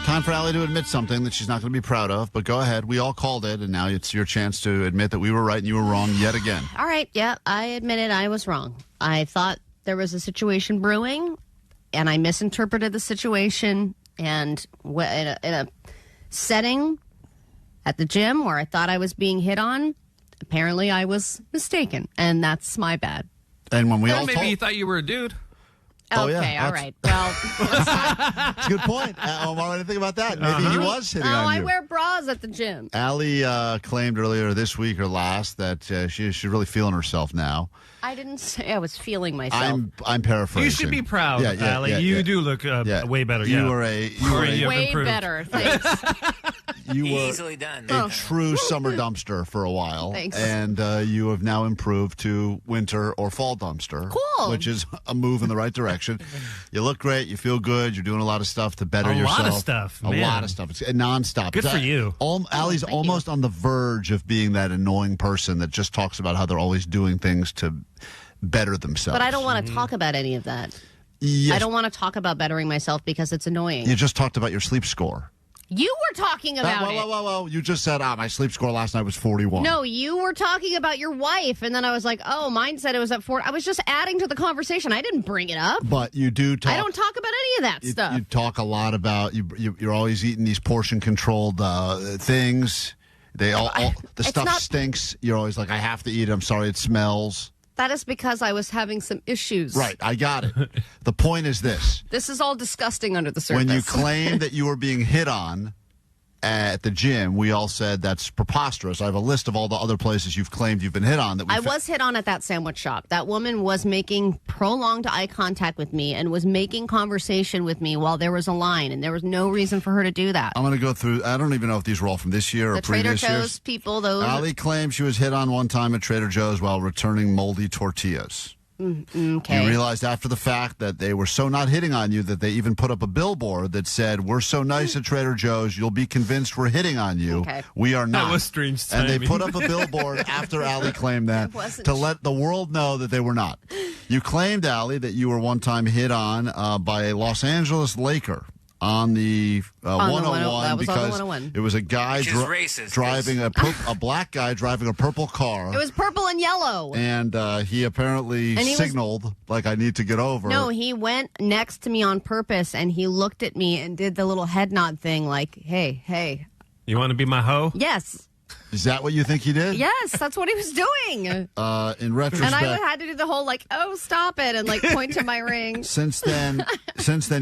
Time for Allie to admit something that she's not going to be proud of, but go ahead. We all called it, and now it's your chance to admit that we were right and you were wrong yet again. All right, yeah, I admitted I was wrong. I thought there was a situation brewing, and I misinterpreted the situation, and in a setting at the gym where I thought I was being hit on, apparently I was mistaken, and that's my bad. And when we Or all maybe you thought you were a dude. Oh, Okay, yeah, all right. Well, That's a good point. Omar, what do you think about that? Maybe he was hitting on I you. wear bras at the gym. Allie claimed earlier this week or last that she's really feeling herself now. I didn't say I was feeling myself. I'm paraphrasing. You should be proud, Allie. You do look way better. You yeah. were way better. Thanks. You were easily done. a true summer dumpster for a while. Thanks. And you have now improved to winter or fall dumpster. Cool. Which is a move in the right direction. You look great. You feel good. You're doing a lot of stuff to better yourself. A lot of stuff, A man. lot of stuff. It's nonstop. Good for you. Allie's almost on the verge of being that annoying person that just talks about how they're always doing things to better themselves. But I don't want to talk about any of that. Yes. I don't want to talk about bettering myself because it's annoying. You just talked about your sleep score. You were talking about it. Whoa. You just said, my sleep score last night was 41. No, you were talking about your wife, and then I was like, oh, mine said it was at 40. I was just adding to the conversation. I didn't bring it up. But you do talk. I don't talk about any of that stuff. You talk a lot about, you're always eating these portion-controlled things. The stuff stinks. You're always like, I have to eat it. I'm sorry, it smells. That is because I was having some issues. Right, I got it. The point is this. This is all disgusting under the surface. When you claim that you were being hit on at the gym, we all said that's preposterous. I have a list of all the other places you've claimed you've been hit on. I was hit on at that sandwich shop. That woman was making prolonged eye contact with me and was making conversation with me while there was a line, and there was no reason for her to do that. I'm going to go through, I don't even know if these were all from this year or previous years. The Trader Joe's people, those. Allie claims she was hit on one time at Trader Joe's while returning moldy tortillas. Okay. You realized after the fact that they were so not hitting on you that they even put up a billboard that said, we're so nice at Trader Joe's, you'll be convinced we're hitting on you. Okay. We are not. That was strange And timing. they put up a billboard after Allie claimed that to let the world know that they were not. You claimed, Allie, that you were one time hit on by a Los Angeles Laker on the 101 because it was a guy driving a black guy driving a purple car. It was purple and yellow. And he apparently signaled, like, I need to get over. No, he went next to me on purpose, and he looked at me and did the little head nod thing, like, hey. You want to be my hoe? Yes. Is that what you think he did? Yes, that's what he was doing. In retrospect. And I had to do the whole, like, oh, stop it, and, like, point to my ring. Since then,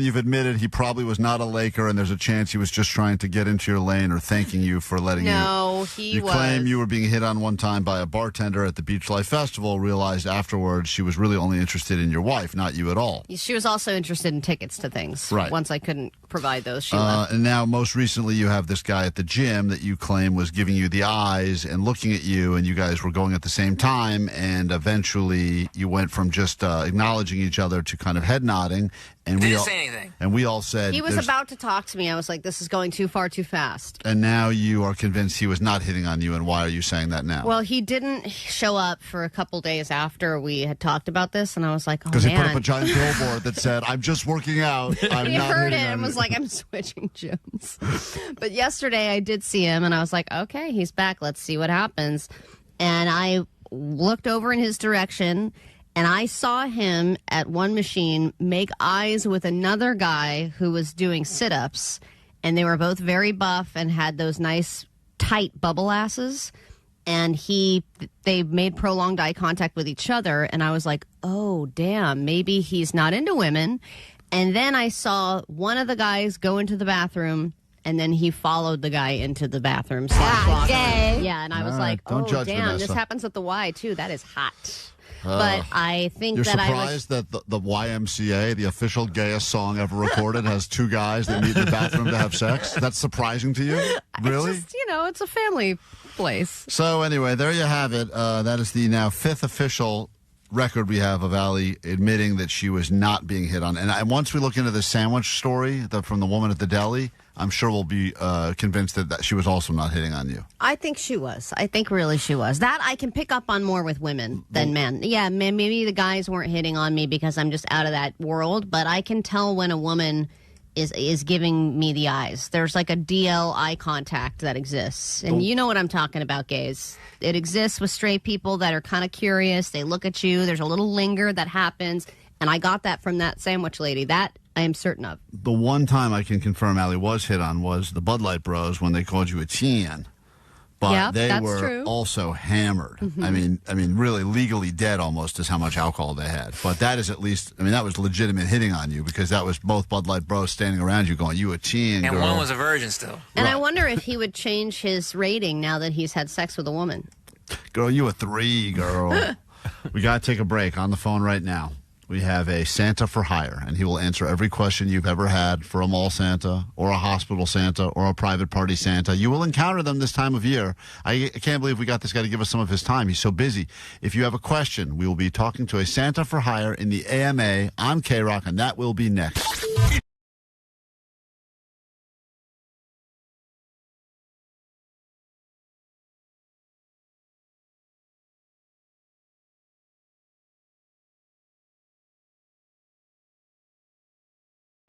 you've admitted he probably was not a Laker, and there's a chance he was just trying to get into your lane or thanking you for letting you. No, he was. You claim you were being hit on one time by a bartender at the Beach Life Festival, realized afterwards she was really only interested in your wife, not you at all. She was also interested in tickets to things. Right. Once I couldn't provide those, she left. And now, most recently, you have this guy at the gym that you claim was giving you the eyes and looking at you, and you guys were going at the same time, and eventually you went from just acknowledging each other to kind of head nodding. And Didn't say anything. And we all said he was about to talk to me. I was like, this is going too far too fast. And now you are convinced he was not hitting on you, and why are you saying that now? Well, he didn't show up for a couple days after we had talked about this, and I was like, oh, man. Because he put up a giant billboard that said, I'm just working out. I'm he not heard it hitting on and you. was like, I'm switching gyms. But yesterday I did see him, and I was like, okay, he's back. Let's see what happens. And I looked over in his direction, and I saw him at one machine make eyes with another guy who was doing sit-ups. and they were both very buff and had those nice, tight bubble asses. And they made prolonged eye contact with each other, and I was like, oh, damn, maybe he's not into women. And then I saw one of the guys go into the bathroom, and then he followed the guy into the bathroom. Gay. Yeah, and I was like, don't oh, judge damn, Vanessa. this happens at the Y, too. That is hot. But I think You're that surprised that the YMCA, the official gayest song ever recorded, has two guys that meet in the bathroom to have sex? That's surprising to you? Really? It's just, it's a family place. So anyway, there you have it. That is the now 5th official record we have of Allie admitting that she was not being hit on. And once we look into the sandwich story from the woman at the deli, I'm sure we'll be convinced that she was also not hitting on you. I think she was. I think really she was. That I can pick up on more with women than men. Yeah, maybe the guys weren't hitting on me because I'm just out of that world, but I can tell when a woman is giving me the eyes. There's like a DL eye contact that exists. And you know what I'm talking about, gays. It exists with straight people that are kind of curious. They look at you. There's a little linger that happens. And I got that from that sandwich lady. That I am certain of. The one time I can confirm Allie was hit on was the Bud Light Bros when they called you a teen. But Yep, they that's were true. also hammered. Mhm. I mean, really legally dead almost is how much alcohol they had. But that is at least, that was legitimate hitting on you because that was both Bud Light Bros standing around you going, you a teen, And girl. one was a virgin still. And I wonder if he would change his rating now that he's had sex with a woman. Girl, you a 3, girl. We got to take a break. On the phone right now, we have a Santa for hire, and he will answer every question you've ever had for a mall Santa or a hospital Santa or a private party Santa. You will encounter them this time of year. I can't believe we got this guy to give us some of his time. He's so busy. If you have a question, we will be talking to a Santa for hire in the AMA on KROQ, and that will be next.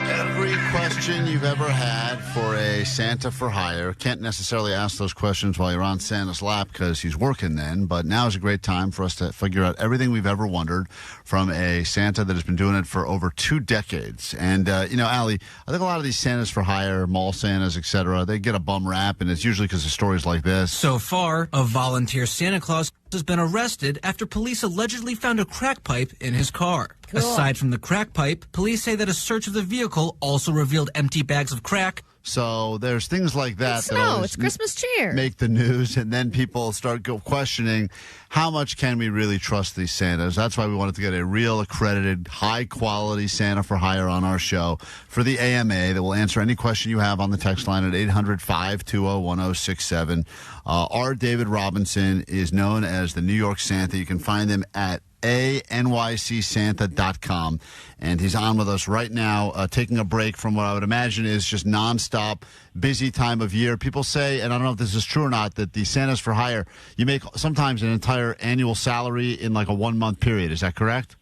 Every question you've ever had for a Santa for hire. Can't necessarily ask those questions while you're on Santa's lap because he's working then, but now is a great time for us to figure out everything we've ever wondered from a Santa that has been doing it for over 2 decades. And, Allie, I think a lot of these Santas for hire, mall Santas, etc., they get a bum rap, and it's usually because of stories like this. So far, a volunteer Santa Claus has been arrested after police allegedly found a crack pipe in his car. Cool. Aside from the crack pipe, police say that a search of the vehicle also revealed empty bags of crack. So there's things like that. It's that snow. always It's Christmas cheer. Make the news, and then people start questioning how much can we really trust these Santas. That's why we wanted to get a real accredited, high-quality Santa for hire on our show for the AMA that will answer any question you have on the text line at 800-520-1067. R. David Robinson is known as the New York Santa. You can find him at anycsanta.com, and he's on with us right now, taking a break from what I would imagine is just nonstop busy time of year. People say, and I don't know if this is true or not, that the Santas for hire, you make sometimes an entire annual salary in like a 1-month period. Is that correct?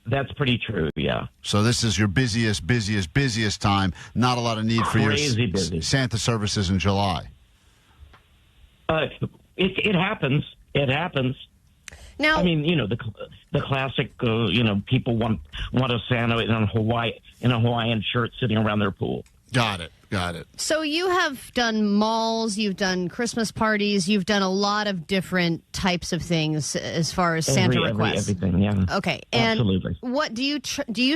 That's pretty true, yeah. So this is your busiest time. Not a lot of need for your busy. Santa services in July. It happens. It happens. Now, I mean, the classic. People want a Santa in a Hawaiian shirt sitting around their pool. Got it. So you have done malls, you've done Christmas parties, you've done a lot of different types of things as far as Santa requests. Everything, yeah. Okay, and absolutely. What do you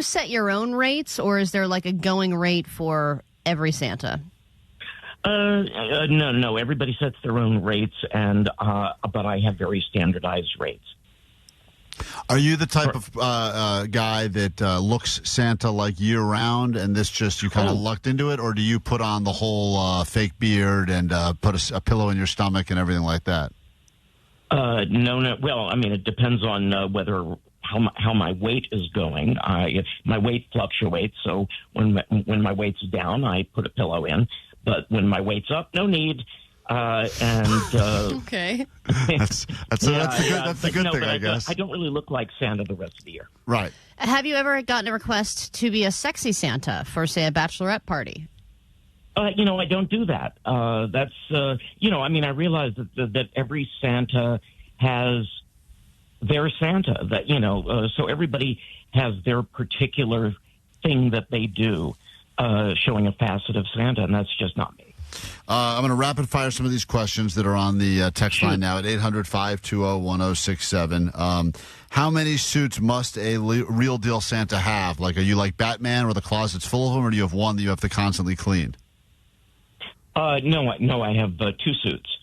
set your own rates, or is there like a going rate for every Santa? No. Everybody sets their own rates, but I have very standardized rates. Are you the type of guy that looks Santa like year round, and this just you kind of lucked into it, or do you put on the whole fake beard and put a pillow in your stomach and everything like that? No. Well, I mean, it depends on how my weight is going. If my weight fluctuates, so when my weight's down, I put a pillow in. But when my weight's up, no need. Okay. That's the good thing, I guess. I don't really look like Santa the rest of the year. Right. Have you ever gotten a request to be a sexy Santa for, say, a bachelorette party? I don't do that. I realize that every Santa has their Santa. So everybody has their particular thing that they do. showing a facet of Santa, and that's just not me. I'm going to rapid fire some of these questions that are on the text line now at 800-520-1067. How many suits must a real deal Santa have? Like, are you like Batman where the closet's full of them, or do you have one that you have to constantly clean? No, I have 2 suits.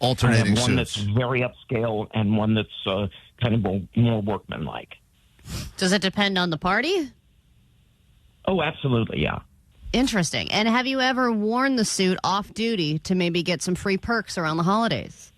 Alternating I have one suits. that's very upscale and one that's kind of more workmanlike. Does it depend on the party? Oh, absolutely, yeah. Interesting. And have you ever worn the suit off duty to maybe get some free perks around the holidays?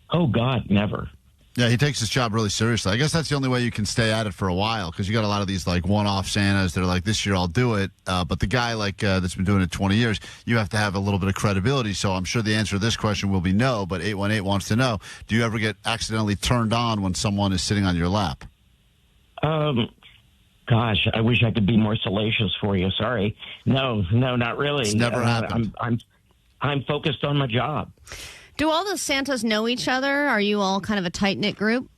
Oh, God, never. Yeah, he takes his job really seriously. I guess that's the only way you can stay at it for a while, because you got a lot of these like one-off Santas that are like, this year I'll do it. But the guy that's been doing it 20 years, you have to have a little bit of credibility. So I'm sure the answer to this question will be no, but 818 wants to know, do you ever get accidentally turned on when someone is sitting on your lap? Gosh, I wish I could be more salacious for you. Sorry. No, not really. It's never happened. I'm focused on my job. Do all the Santas know each other? Are you all kind of a tight-knit group?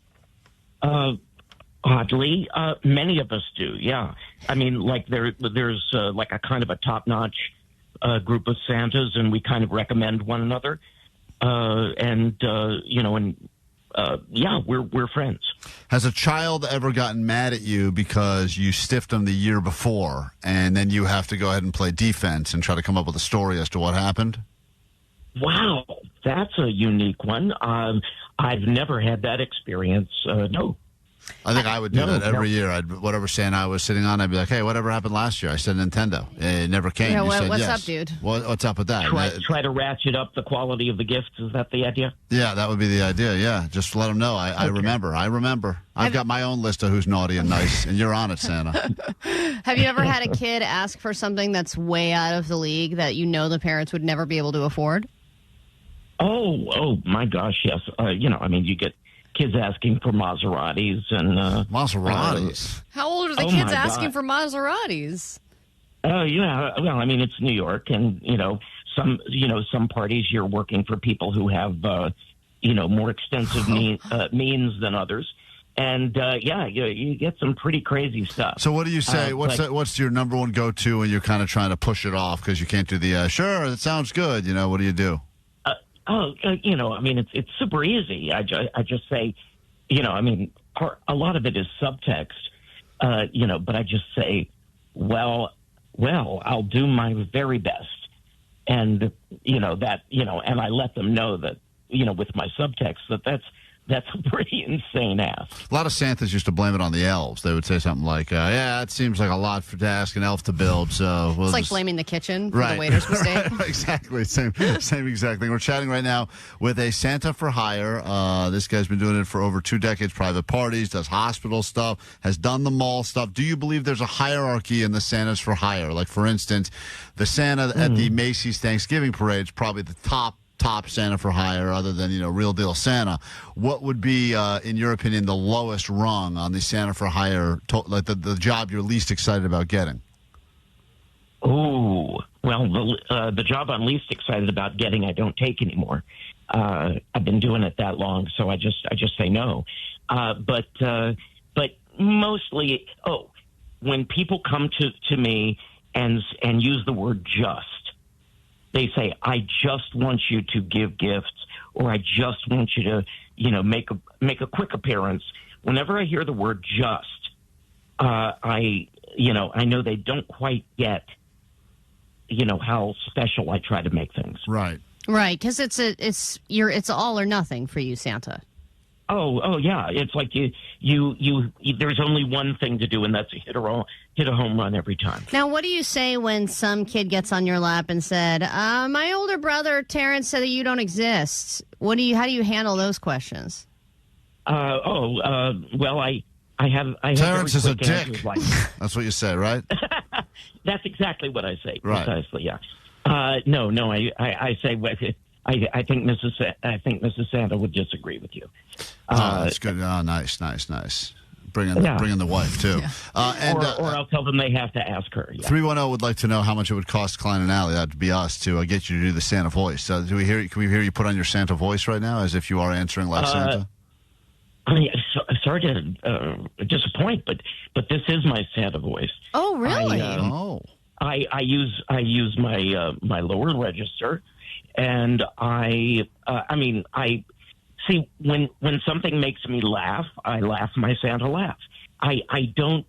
Oddly, many of us do, yeah. I mean, like there's like a kind of a top-notch group of Santas, and we kind of recommend one another. Yeah, we're friends. Has a child ever gotten mad at you because you stiffed them the year before, and then you have to go ahead and play defense and try to come up with a story as to what happened? Wow, that's a unique one. I've never had that experience. No. I think I would do that every year. Whatever Santa I was sitting on, I'd be like, hey, whatever happened last year? I said Nintendo. It never came. Yeah, you said what's yes. up, dude? What's up with that? Try to ratchet up the quality of the gifts. Is that the idea? Yeah, that would be the idea, yeah. Just let them know. I remember. I've got my own list of who's naughty and nice, and you're on it, Santa. Have you ever had a kid ask for something that's way out of the league that you know the parents would never be able to afford? Oh, my gosh, yes. You get kids asking for Maseratis and Maseratis. How old are the kids asking for Maseratis? Oh, yeah. Well, I mean, it's New York, and some parties you're working for people who have more extensive means than others. And you get some pretty crazy stuff. So what do you say? What's your number one go-to when you're kind of trying to push it off because you can't do the sure, that sounds good? What do you do? It's super easy. I just say, a lot of it is subtext, but I just say, well, I'll do my very best. And, and I let them know that, with my subtext that's a pretty insane ask. A lot of Santas used to blame it on the elves. They would say something like, it seems like a lot to ask an elf to build, so it's like blaming the kitchen for the waiter's mistake. Exactly. Same exact thing. We're chatting right now with a Santa for hire. This guy's been doing it for over 2 decades, private parties, does hospital stuff, has done the mall stuff. Do you believe there's a hierarchy in the Santas for hire? Like, for instance, the Santa at the Macy's Thanksgiving Parade is probably the top Santa for hire, other than real deal Santa. What would be, in your opinion, the lowest rung on the Santa for hire, like the job you're least excited about getting? Oh, well, the job I'm least excited about getting, I don't take anymore. I've been doing it that long, so I just say no. But mostly, when people come to me and use the word just. They say, I just want you to give gifts, or I just want you to, make a quick appearance. Whenever I hear the word just, I know they don't quite get, how special I try to make things. Right. Right, because it's all or nothing for you, Santa. Oh yeah. It's like you there's only one thing to do, and that's hit a home run every time. Now, what do you say when some kid gets on your lap and said, my older brother Terrence said that you don't exist? How do you handle those questions? Well, I have Terrence is a dick. Like, that's what you say, right? That's exactly what I say. Right. Precisely, yeah. No, I say I think Mrs. Santa would disagree with you. That's good. Oh, nice. Bring in the wife too. Yeah. Or I'll tell them they have to ask her. Yeah. 310 would like to know how much it would cost Klein and Alley. That'd be us to get you to do the Santa voice. Can we hear you put on your Santa voice right now, as if you are answering like Santa? Sorry to disappoint, but this is my Santa voice. Oh, really? I use my lower register, and I see when something makes me laugh, I laugh my Santa laugh. I don't,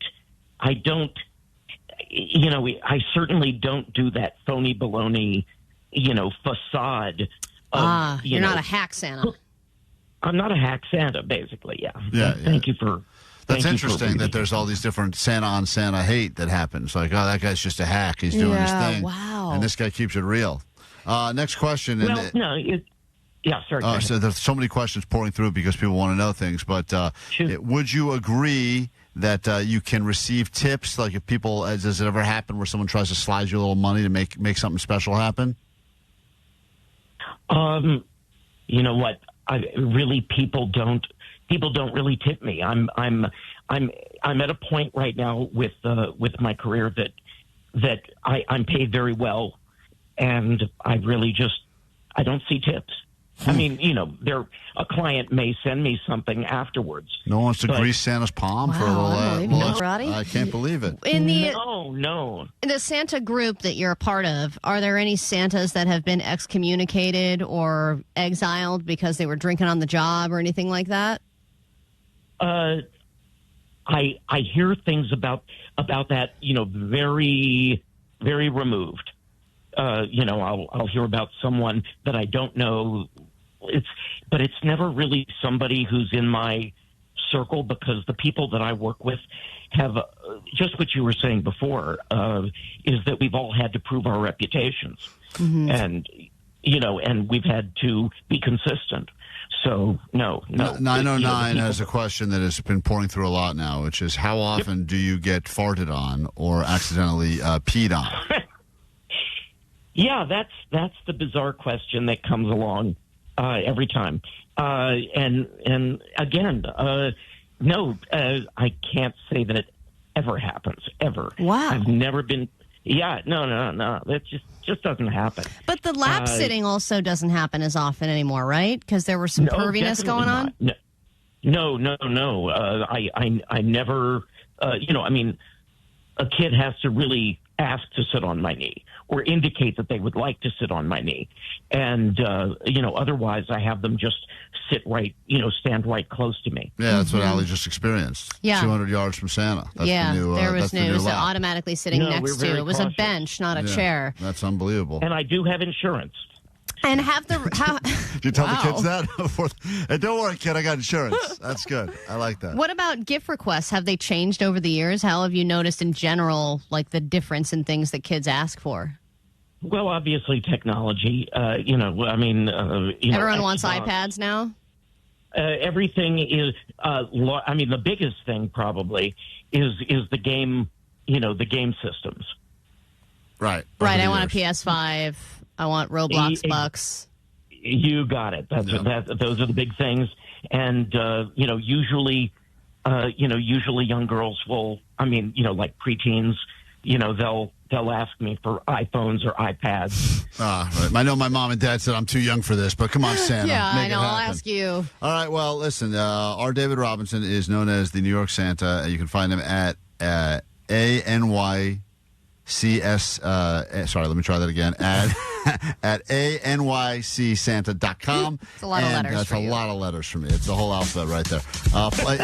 you know, I certainly don't do that phony baloney, you know, facade. You're not a hack Santa. I'm not a hack Santa, basically. Yeah. Yeah. Thank you for. That's interesting that there's all these different Santa on Santa hate that happens. Like, oh, that guy's just a hack. He's doing his thing. Wow. And this guy keeps it real. Next question. Well, yeah, sorry. So there's so many questions pouring through because people want to know things. But would you agree that you can receive tips? Like if people, does it ever happen where someone tries to slide you a little money to make something special happen? You know what? People don't really tip me. I'm at a point right now with my career that I'm paid very well, and I don't see tips. I mean, you know, a client may send me something afterwards. No one wants to grease Santa's palm for a little. I can't believe it. No. In the Santa group that you're a part of, are there any Santas that have been excommunicated or exiled because they were drinking on the job or anything like that? I hear things about that, you know, very, very removed. You know, I'll hear about someone that I don't know. But it's never really somebody who's in my circle, because the people that I work with have just what you were saying before, is that we've all had to prove our reputations. Mm-hmm. And, you know, and we've had to be consistent. So, no. 909 has a question that has been pouring through a lot now, which is how often do you get farted on or accidentally peed on? Yeah, that's the bizarre question that comes along every time. And again, no, I can't say that it ever happens, ever. Wow. I've never been. Yeah, no. That just doesn't happen. But the lap sitting also doesn't happen as often anymore, right? Because there was some perviness going on? No. I never, you know, I mean, a kid has to really ask to sit on my knee or indicate that they would like to sit on my knee. And, you know, otherwise I have them just sit right, you know, stand right close to me. Yeah, that's what Allie just experienced. Yeah. 200 yards from Santa. That's yeah, the new, there was news. automatically sitting next to. It was cautious. a bench, not a chair. That's unbelievable. And I do have insurance. And have the... Did you tell the kids that? Hey, don't worry, kid, I got insurance. That's good. I like that. What about gift requests? Have they changed over the years? How have you noticed in general, like the difference in things that kids ask for? Well, obviously technology, you know, I mean... Everyone wants iPads now? Everything is... I mean, the biggest thing probably is the game, you know, the game systems. Right. Right, I want a PS5. I want Roblox bucks. You got it. Those are the big things. And, you know, usually young girls will, I mean, you know, like preteens, you know, they'll ask me for iPhones or iPads. Right. I know my mom and dad said I'm too young for this, but come on, Santa. Yeah, I know. I'll ask you. All right. Well, listen, our David Robinson is known as the New York Santa. You can find him at ANYCS. Sorry, let me try that again. At anycsanta.com. It's a lot of letters. That's a lot of letters for me. It's the whole alphabet right there.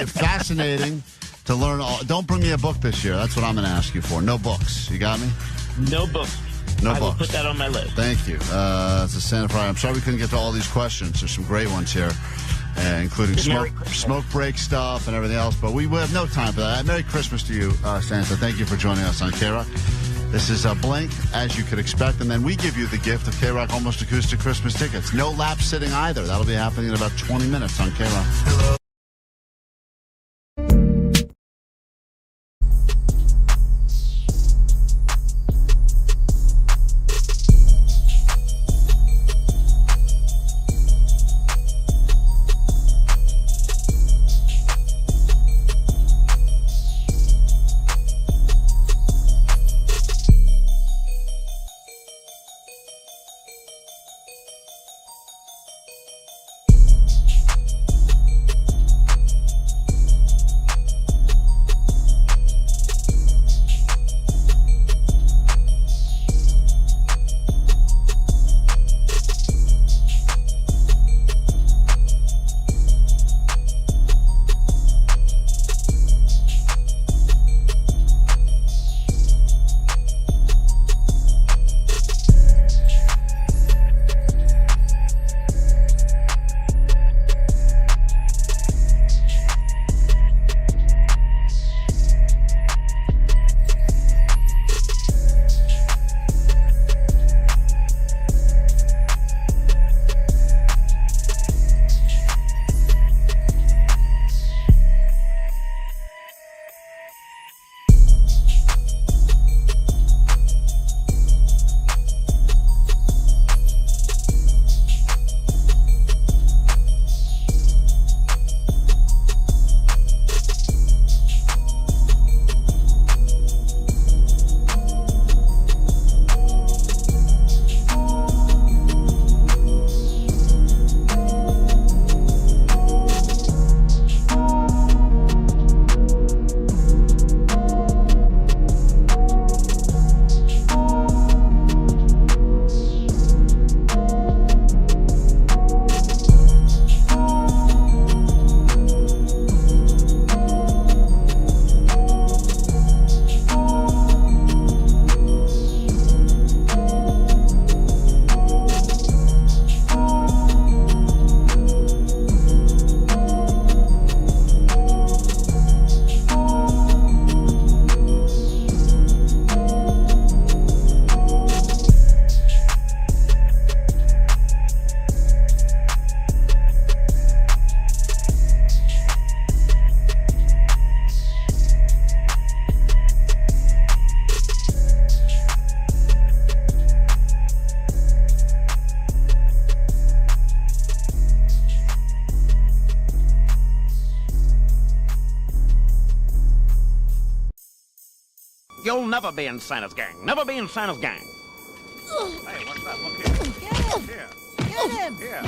Fascinating to learn all. Don't bring me a book this year. That's what I'm going to ask you for. No books. You got me? No books. I will put that on my list. Thank you. It's a Santa Friday. I'm sorry we couldn't get to all these questions. There's some great ones here, including smoke break stuff and everything else. But we have no time for that. Merry Christmas to you, Santa. Thank you for joining us on KROQ. This is Blink, as you could expect, and then we give you the gift of KROQ Almost Acoustic Christmas tickets. No lap sitting either. That'll be happening in about 20 minutes on KROQ. Hello. you'll never be in Santa's gang. Never be in Santa's gang. Hey, what's that? Look here. Here. Get him! Here.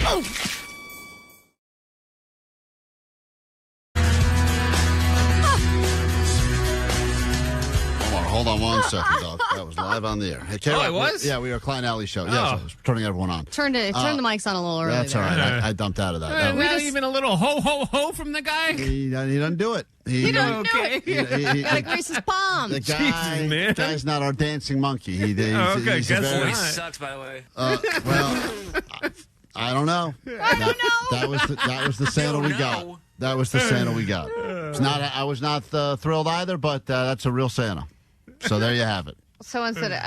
Hold on one second, dog. That was live on the air. Hey, Oh, it was? Yeah, we were Klein Alley Show. Yes, I was turning everyone on. Turn the mics on a little early. That's all right. I dumped out of that. Not even a little ho, ho, ho from the guy? He doesn't do it. He doesn't do it. Gotta grease his palms. The guy, guy's not our dancing monkey. He's Voice very, sucks, by the way. well, I don't know. That was the Santa we got. That was the Santa we got. It's not. I was not thrilled either, but that's a real Santa. So there you have it. Someone said,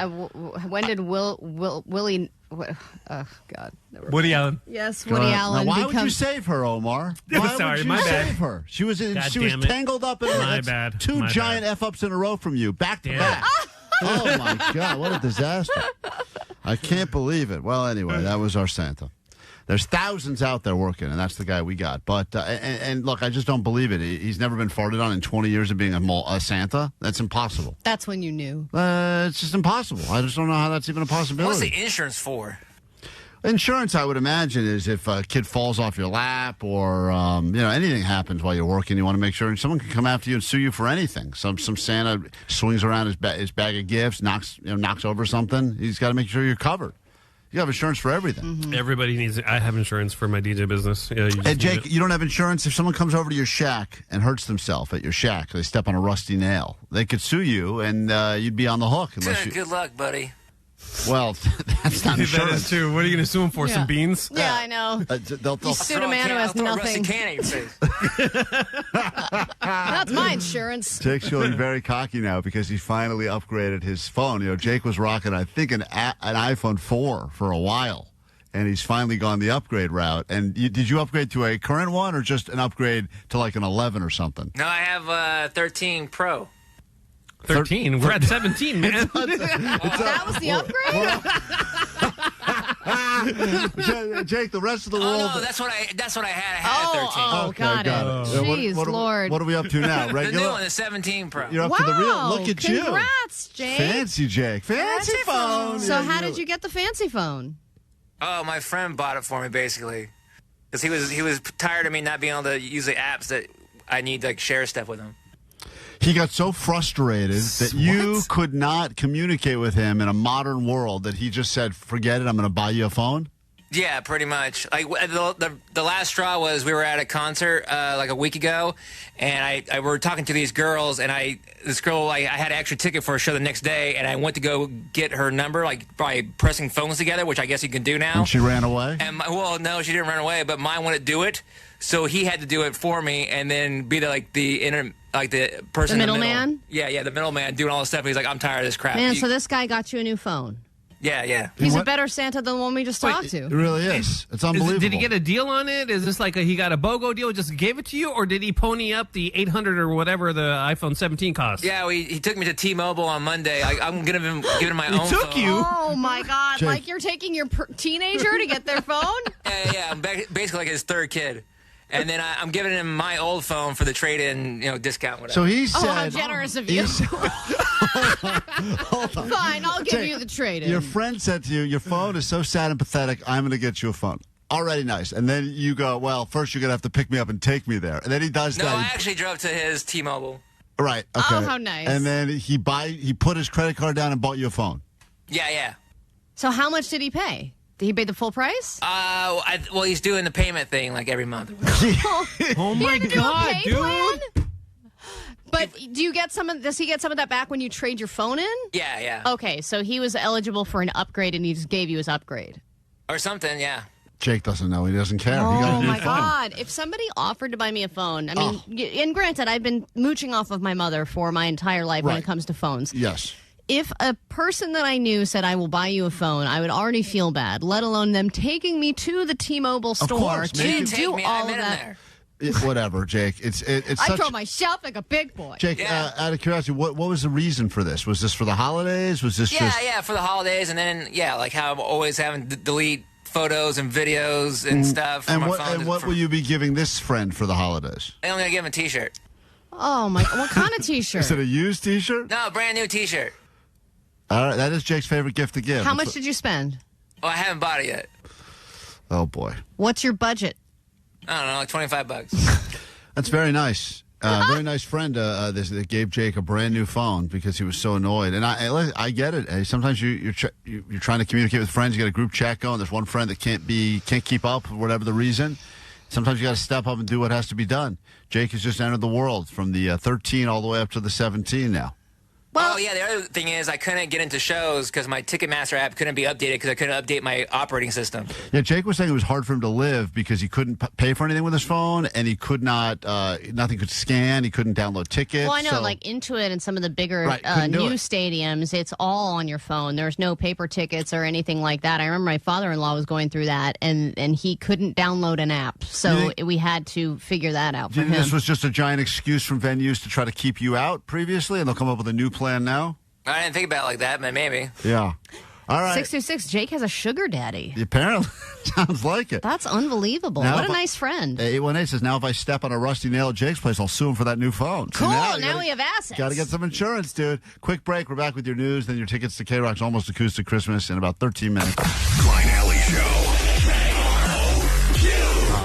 when did Willie... Oh, God. Woody Allen. Yes, Woody Allen. Now, why would you save her, Omar? Why Sorry, would you my bad. save her? She was God damn it. tangled up in My bad. two My giant bad. F-ups in a row from you, back to Damn back. Oh, my God. What a disaster. I can't believe it. Well, anyway, that was our Santa. There's thousands out there working, and that's the guy we got. But, and look, I just don't believe it. He's never been farted on in 20 years of being a Santa. That's impossible. That's when you knew. It's just impossible. I just don't know how that's even a possibility. What's the insurance for? Insurance, I would imagine, is if a kid falls off your lap or anything happens while you're working, you want to make sure someone can come after you and sue you for anything. Some Santa swings around his bag of gifts, knocks over something. He's got to make sure you're covered. You have insurance for everything. Mm-hmm. Everybody needs it. I have insurance for my DJ business. Yeah, and Jake, you don't have insurance? If someone comes over to your shack and hurts themselves at your shack, they step on a rusty nail, they could sue you, and you'd be on the hook. Good luck, buddy. Well, that's not insurance. That is true. What are you going to sue him for? Yeah. Some beans? Yeah, I know. You sued a man who has nothing. That's my insurance. Jake's feeling very cocky now because he finally upgraded his phone. Jake was rocking, I think, an iPhone 4 for a while, and he's finally gone the upgrade route. And did you upgrade to a current one or just an upgrade to like an 11 or something? No, I have 13 Pro. 13? We're at 17, man. That was the upgrade? Jake, the rest of the world. Oh, no, that's what I had. I had 13. Okay, got it. Jeez, Lord. What are we up to now? The Regular? new one, the 17 Pro. You're up to the real. Look at you. Congrats, Jake. Fancy Jake. Fancy phone. So how did you get the fancy phone? Oh, my friend bought it for me, basically. Because he was tired of me not being able to use the apps that I need to share stuff with him. He got so frustrated that you could not communicate with him in a modern world that he just said, forget it, I'm going to buy you a phone? Yeah, pretty much. Like the last straw was we were at a concert like a week ago, and I were talking to these girls, and this girl, I had an extra ticket for a show the next day, and I went to go get her number like by pressing phones together, which I guess you can do now. And she ran away? And well, no, she didn't run away, but mine wouldn't do it, so he had to do it for me, and then be the person, the middleman. Yeah, the middleman doing all this stuff. He's like, I'm tired of this crap. Man, so this guy got you a new phone. Yeah. He's a better Santa than the one we just talked to. It really is. It's unbelievable. Did he get a deal on it? Is this like he got a BOGO deal, just gave it to you? Or did he pony up the $800 or whatever the iPhone 17 cost? Yeah, he took me to T-Mobile on Monday. I'm going to give him my own phone. He took you? Oh, my God. Jake. Like you're taking your teenager to get their phone? Yeah. I'm basically like his third kid. And then I'm giving him my old phone for the trade-in, discount, whatever. So he said... Oh, how generous of you. Hold on. Fine, I'll give you the trade-in. Your friend said to you, your phone is so sad and pathetic, I'm going to get you a phone. Already nice. And then you go, well, first you're going to have to pick me up and take me there. And then he does No, that. I actually drove to his T-Mobile. Right, okay. Oh, how nice. And then he put his credit card down and bought you a phone. Yeah. So how much did he pay? Did he pay the full price? Well, he's doing the payment thing like every month. Oh my God, dude! But does he get some of that back when you trade your phone in? Yeah. Okay, so he was eligible for an upgrade, and he just gave you his upgrade. Or something, yeah. Jake doesn't know. He doesn't care. Oh, he got a new my phone. God. If somebody offered to buy me a phone, I mean, and granted, I've been mooching off of my mother for my entire life when it comes to phones. Yes. If a person that I knew said, I will buy you a phone, I would already feel bad, let alone them taking me to the T-Mobile store to do all of that. Whatever, Jake. It's I drove myself like a big boy. Jake, out of curiosity, what was the reason for this? Was this for the holidays? Was this Yeah, for the holidays, and then, like how I'm always having to delete photos and videos and stuff from my phone. And what will you be giving this friend for the holidays? I'm going to give him a T-shirt. Oh, my. What kind of T-shirt? Is it a used T-shirt? No, brand new T-shirt. All right, that is Jake's favorite gift to give. How much did you spend? Oh, I haven't bought it yet. Oh, boy. What's your budget? I don't know, like $25. That's very nice. Very nice friend that gave Jake a brand new phone because he was so annoyed. And I get it. Hey, sometimes you're trying to communicate with friends. You got a group chat going. There's one friend that can't keep up for whatever the reason. Sometimes you got to step up and do what has to be done. Jake has just entered the world from the 13 all the way up to the 17 now. Well, yeah, the other thing is I couldn't get into shows because my Ticketmaster app couldn't be updated because I couldn't update my operating system. Yeah, Jake was saying it was hard for him to live because he couldn't pay for anything with his phone, and he could not, nothing could scan. He couldn't download tickets. Well, I know, like Intuit and some of the bigger new stadiums, it's all on your phone. There's no paper tickets or anything like that. I remember my father-in-law was going through that, and he couldn't download an app, so we had to figure that out for him. This was just a giant excuse from venues to try to keep you out previously, and they'll come up with a new plan now? I didn't think about it like that, but maybe. Yeah. All right. 626, Jake has a sugar daddy. Apparently. Sounds like it. That's unbelievable. Now what a nice friend. 818 says, now if I step on a rusty nail at Jake's place, I'll sue him for that new phone. Cool. Now we have assets. Got to get some insurance, dude. Quick break. We're back with your news, then your tickets to KROQ's Almost Acoustic Christmas in about 13 minutes. Klein Alley Show.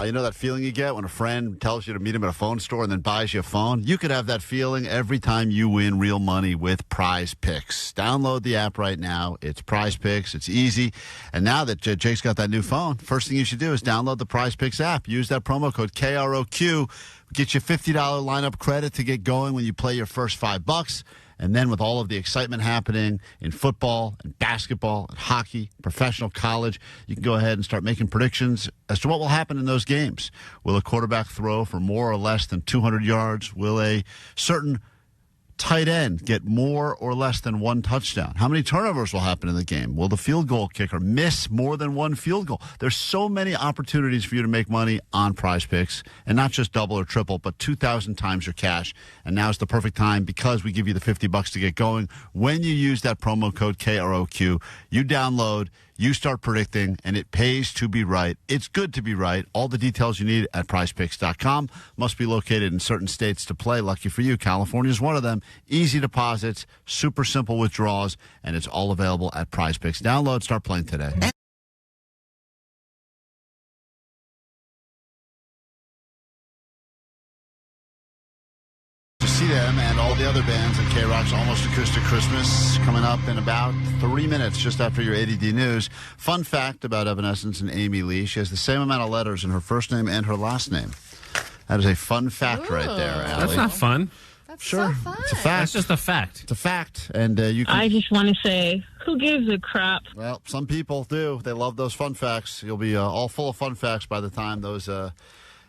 You know that feeling you get when a friend tells you to meet him at a phone store and then buys you a phone? You could have that feeling every time you win real money with Prize Picks. Download the app right now. It's Prize Picks. It's easy. And now that Jake's got that new phone, first thing you should do is download the Prize Picks app. Use that promo code KROQ. Get you $50 lineup credit to get going when you play your first $5. And then with all of the excitement happening in football and basketball and hockey, professional college, you can go ahead and start making predictions as to what will happen in those games. Will a quarterback throw for more or less than 200 yards? Will a certain tight end get more or less than one touchdown? How many turnovers will happen in the game? Will the field goal kicker miss more than one field goal? There's so many opportunities for you to make money on Prize Picks, and not just double or triple, but 2,000 times your cash. And now's the perfect time because we give you the $50 to get going. When you use that promo code KROQ, you download, you start predicting, and it pays to be right. It's good to be right. All the details you need at prizepicks.com. Must be located in certain states to play. Lucky for you, California is one of them. Easy deposits, super simple withdrawals, and it's all available at Prize Picks. Download, start playing today. See them and all the other bands at KROQ's Almost Acoustic Christmas coming up in about 3 minutes just after your ADD news. Fun fact about Evanescence and Amy Lee, she has the same amount of letters in her first name and her last name. That is a fun fact right there, Allie. That's not fun. That's sure. so fun. It's a fact. That's just a fact. It's a fact. And you can... I just want to say, who gives a crap? Well, some people do. They love those fun facts. You'll be all full of fun facts by the time those...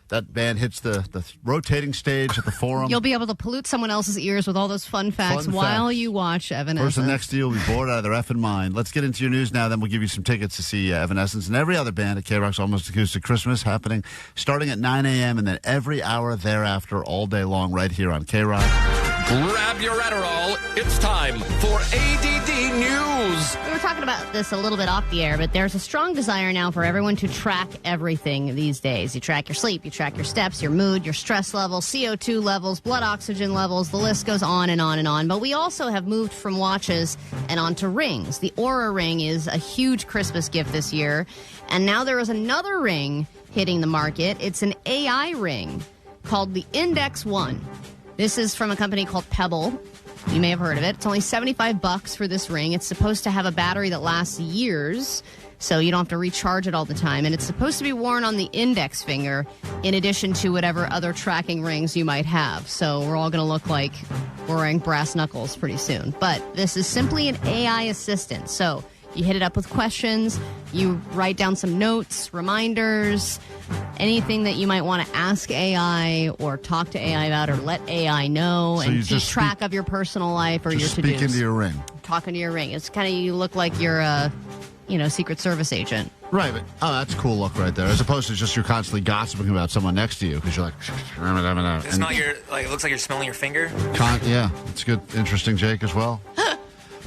that band hits the rotating stage at the Forum. You'll be able to pollute someone else's ears with all those fun facts while you watch Evanescence. Person next to you will be bored out of their effing mind. Let's get into your news now, then we'll give you some tickets to see Evanescence and every other band at KROQ's Almost Acoustic Christmas happening starting at 9 a.m. and then every hour thereafter all day long right here on KROQ. Grab your Adderall. It's time for ADD News. We were talking about this a little bit off the air, but there's a strong desire now for everyone to track everything these days. You track your sleep, you track your steps, your mood, your stress levels, CO2 levels, blood oxygen levels. The list goes on and on and on. But we also have moved from watches and onto rings. The Oura Ring is a huge Christmas gift this year. And now there is another ring hitting the market. It's an AI ring called the Index One. This is from a company called Pebble. You may have heard of it. It's only $75 for this ring. It's supposed to have a battery that lasts years, so you don't have to recharge it all the time. And it's supposed to be worn on the index finger in addition to whatever other tracking rings you might have. So we're all going to look like we're wearing brass knuckles pretty soon. But this is simply an AI assistant. So you hit it up with questions, you write down some notes, reminders, anything that you might want to ask AI or talk to AI about or let AI know, So and you keep just track of your personal life or your Just to-dos. speak into your ring. Talking to your ring. It's kind of, you look like you're a, Secret Service agent. Right, but that's a cool look right there, as opposed to just you're constantly gossiping about someone next to you because you're like, Smell your, it looks like you're smelling your finger. Yeah, it's good, interesting, Jake, as well.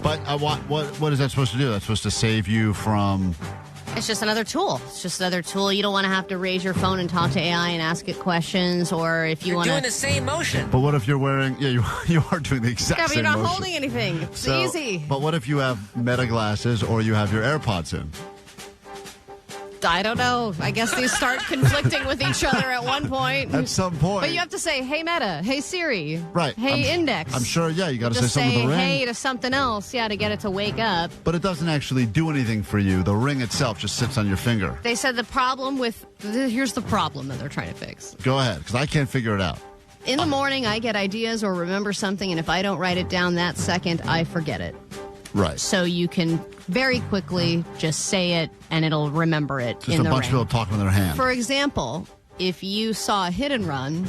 But what is that supposed to do? That's supposed to save you from It's just another tool. It's just another tool. You don't want to have to raise your phone and talk to AI and ask it questions, or if you want to... You're doing the same motion. But what if you're wearing... Yeah, you are doing the exact but same you're not motion. holding anything. It's easy. But what if you have Meta glasses or you have your AirPods in? I don't know. I guess they start conflicting with each other at one point. At some point. But you have to say, hey, Meta. Hey, Siri. Right. Hey, Index. I'm sure, you got to say Just something say with the ring. hey to something else, to get it to wake up. But it doesn't actually do anything for you. The ring itself just sits on your finger. They said the problem with... Here's the problem that they're trying to fix. Go ahead, because I can't figure it out. In the morning, I get ideas or remember something, and if I don't write it down that second, I forget it. Right. So you can very quickly just say it, and it'll remember it Just in a the bunch ring. of people talking with their hand. For example, if you saw a hit and run,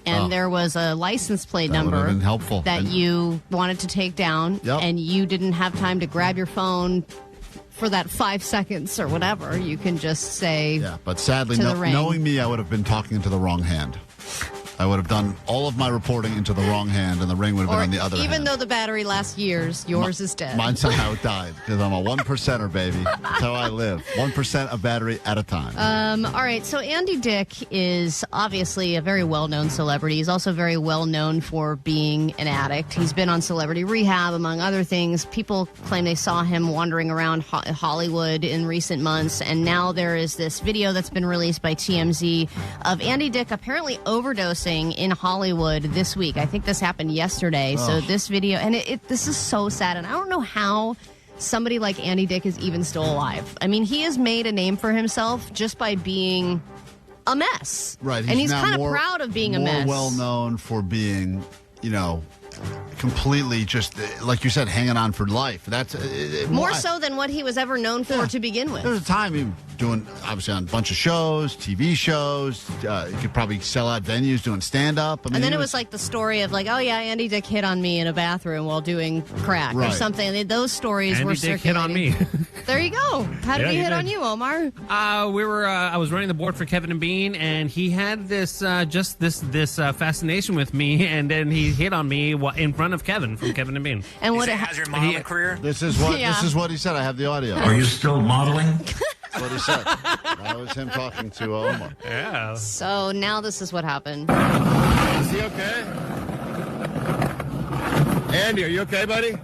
and there was a license plate That would number have been helpful. that you wanted to take down, and you didn't have time to grab your phone for that 5 seconds or whatever, you can just say... Yeah, but sadly, to the ring. knowing me, I would have been talking into the wrong hand. I would have done all of my reporting into the wrong hand, and the ring would have been on the other hand. Even though the battery lasts years, yours is dead. Mine somehow died, because I'm a 1%er, baby. That's how I live. 1% of battery at a time. All right, so Andy Dick is obviously a very well-known celebrity. He's also very well-known for being an addict. He's been on Celebrity Rehab, among other things. People claim they saw him wandering around Hollywood in recent months, and now there is this video that's been released by TMZ of Andy Dick apparently overdosing in Hollywood this week. I think this happened yesterday. So this video, and this is so sad, and I don't know how somebody like Andy Dick is even still alive. I mean, he has made a name for himself just by being a mess. Right. And he's now kind of proud of being a mess. More well known for being, completely just, like you said, hanging on for life. That's more so than what he was ever known for to begin with. There was a time he was doing, obviously, on a bunch of shows, TV shows. You could probably sell out venues doing stand-up. And then it was like the story of like, oh yeah, Andy Dick hit on me in a bathroom while doing crack or something. Those stories were circulating. Andy Dick hit on me. There you go. How did he hit on you, Omar? I was running the board for Kevin and Bean, and he had this fascination with me, and then he hit on me in front of Kevin from Kevin and Bean. And what has your modeling career? This is what he said. I have the audio. Are you still modeling? That's what he said. That was him talking to Omar. Yeah. So now this is what happened. Is he okay? Andy, are you okay, buddy?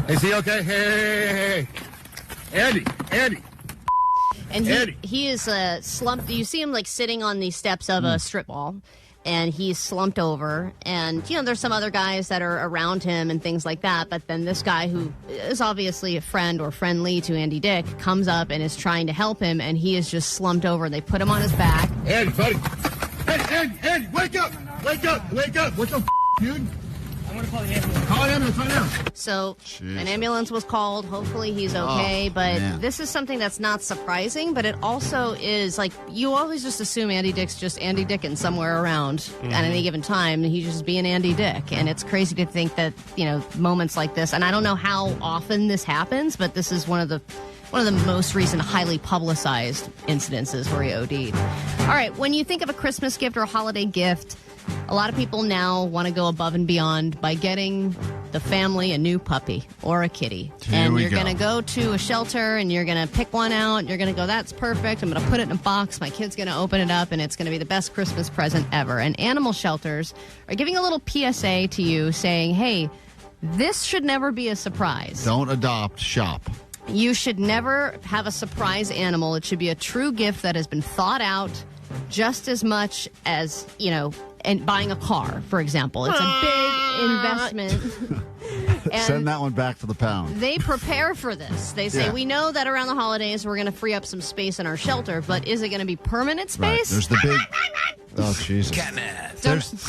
Is he okay? Hey. Andy. And he is slumped. You see him like sitting on the steps of a strip mall, and he's slumped over. And, there's some other guys that are around him and things like that. But then this guy, who is obviously a friend or friendly to Andy Dick, comes up and is trying to help him, and he is just slumped over. They put him on his back. Andy, buddy. Hey, Andy, wake up. What the dude? I want to call the ambulance. Call an ambulance right now. So an ambulance was called. Hopefully he's okay. But this is something that's not surprising, but it also is like you always just assume Andy Dick's just Andy Dickin somewhere around at any given time. He's just being Andy Dick. And it's crazy to think that, moments like this, and I don't know how often this happens, but this is one of the most recent highly publicized incidences where he OD'd. All right, when you think of a Christmas gift or a holiday gift, a lot of people now want to go above and beyond by getting the family a new puppy or a kitty. And you're going to go to a shelter and you're going to pick one out. And you're going to go, that's perfect. I'm going to put it in a box. My kid's going to open it up and it's going to be the best Christmas present ever. And animal shelters are giving a little PSA to you saying, hey, this should never be a surprise. Don't adopt, shop. You should never have a surprise animal. It should be a true gift that has been thought out just as much as, and buying a car, for example. It's a big investment. And send that one back to the pound. They prepare for this. They say, we know that around the holidays we're going to free up some space in our shelter, but is it going to be permanent space? Right. There's the big... Oh, Jesus.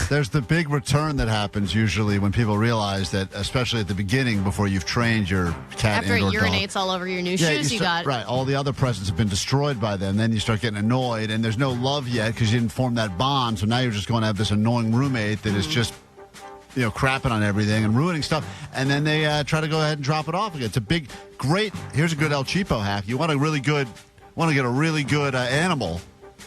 There's the big return that happens usually when people realize that, especially at the beginning, before you've trained your cat after it and/or urinates dog, all over your new shoes you got. Right. All the other presents have been destroyed by them. Then you start getting annoyed, and there's no love yet because you didn't form that bond. So now you're just going to have this annoying roommate that is just, crapping on everything and ruining stuff. And then they try to go ahead and drop it off again. It's a great. Here's a good El Cheapo hack. You want to get a really good animal.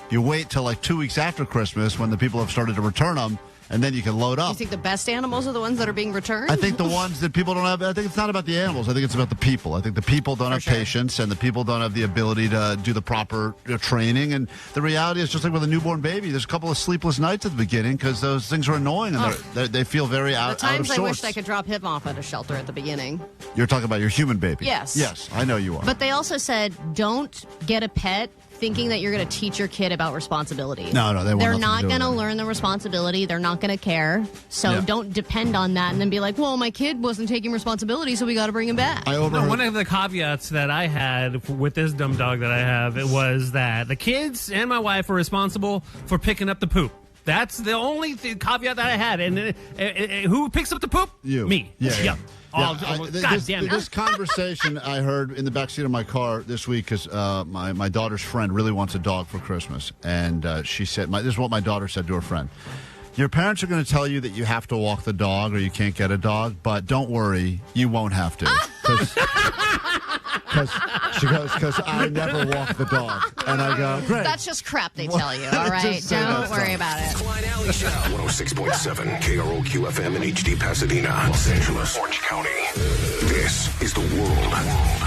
You wait till like 2 weeks after Christmas when the people have started to return them, and then you can load You up. think the best animals are the ones that are being returned? I think the ones that people don't have, I think it's not about the animals. I think it's about the people. I think the people don't have patience, and the people don't have the ability to do the proper training. And the reality is, just like with a newborn baby, there's a couple of sleepless nights at the beginning because those things are annoying, and they feel very out of sorts. The times I wished I could drop him off at a shelter at the beginning. You're talking about your human baby. Yes. Yes, I know you are. But they also said, don't get a pet thinking that you're going to teach your kid about responsibility. No, they won't. They're not going to learn the responsibility. They're not going to care. So don't depend on that and then be like, well, my kid wasn't taking responsibility, so we got to bring him back. One of the caveats that I had with this dumb dog that I have, it was that the kids and my wife are responsible for picking up the poop. That's the only caveat that I had. And who picks up the poop? You. Me. Yeah. God damn it. This conversation I heard in the backseat of my car this week because my daughter's friend really wants a dog for Christmas. And she said, this is what my daughter said to her friend. Your parents are going to tell you that you have to walk the dog or you can't get a dog, but don't worry, you won't have to. Because I never walk the dog. And I go, great. That's just crap they tell you, all right? Don't worry about it. Klein Alley Show. 106.7 KROQ FM in HD Pasadena, Los Angeles, Orange County. This is the world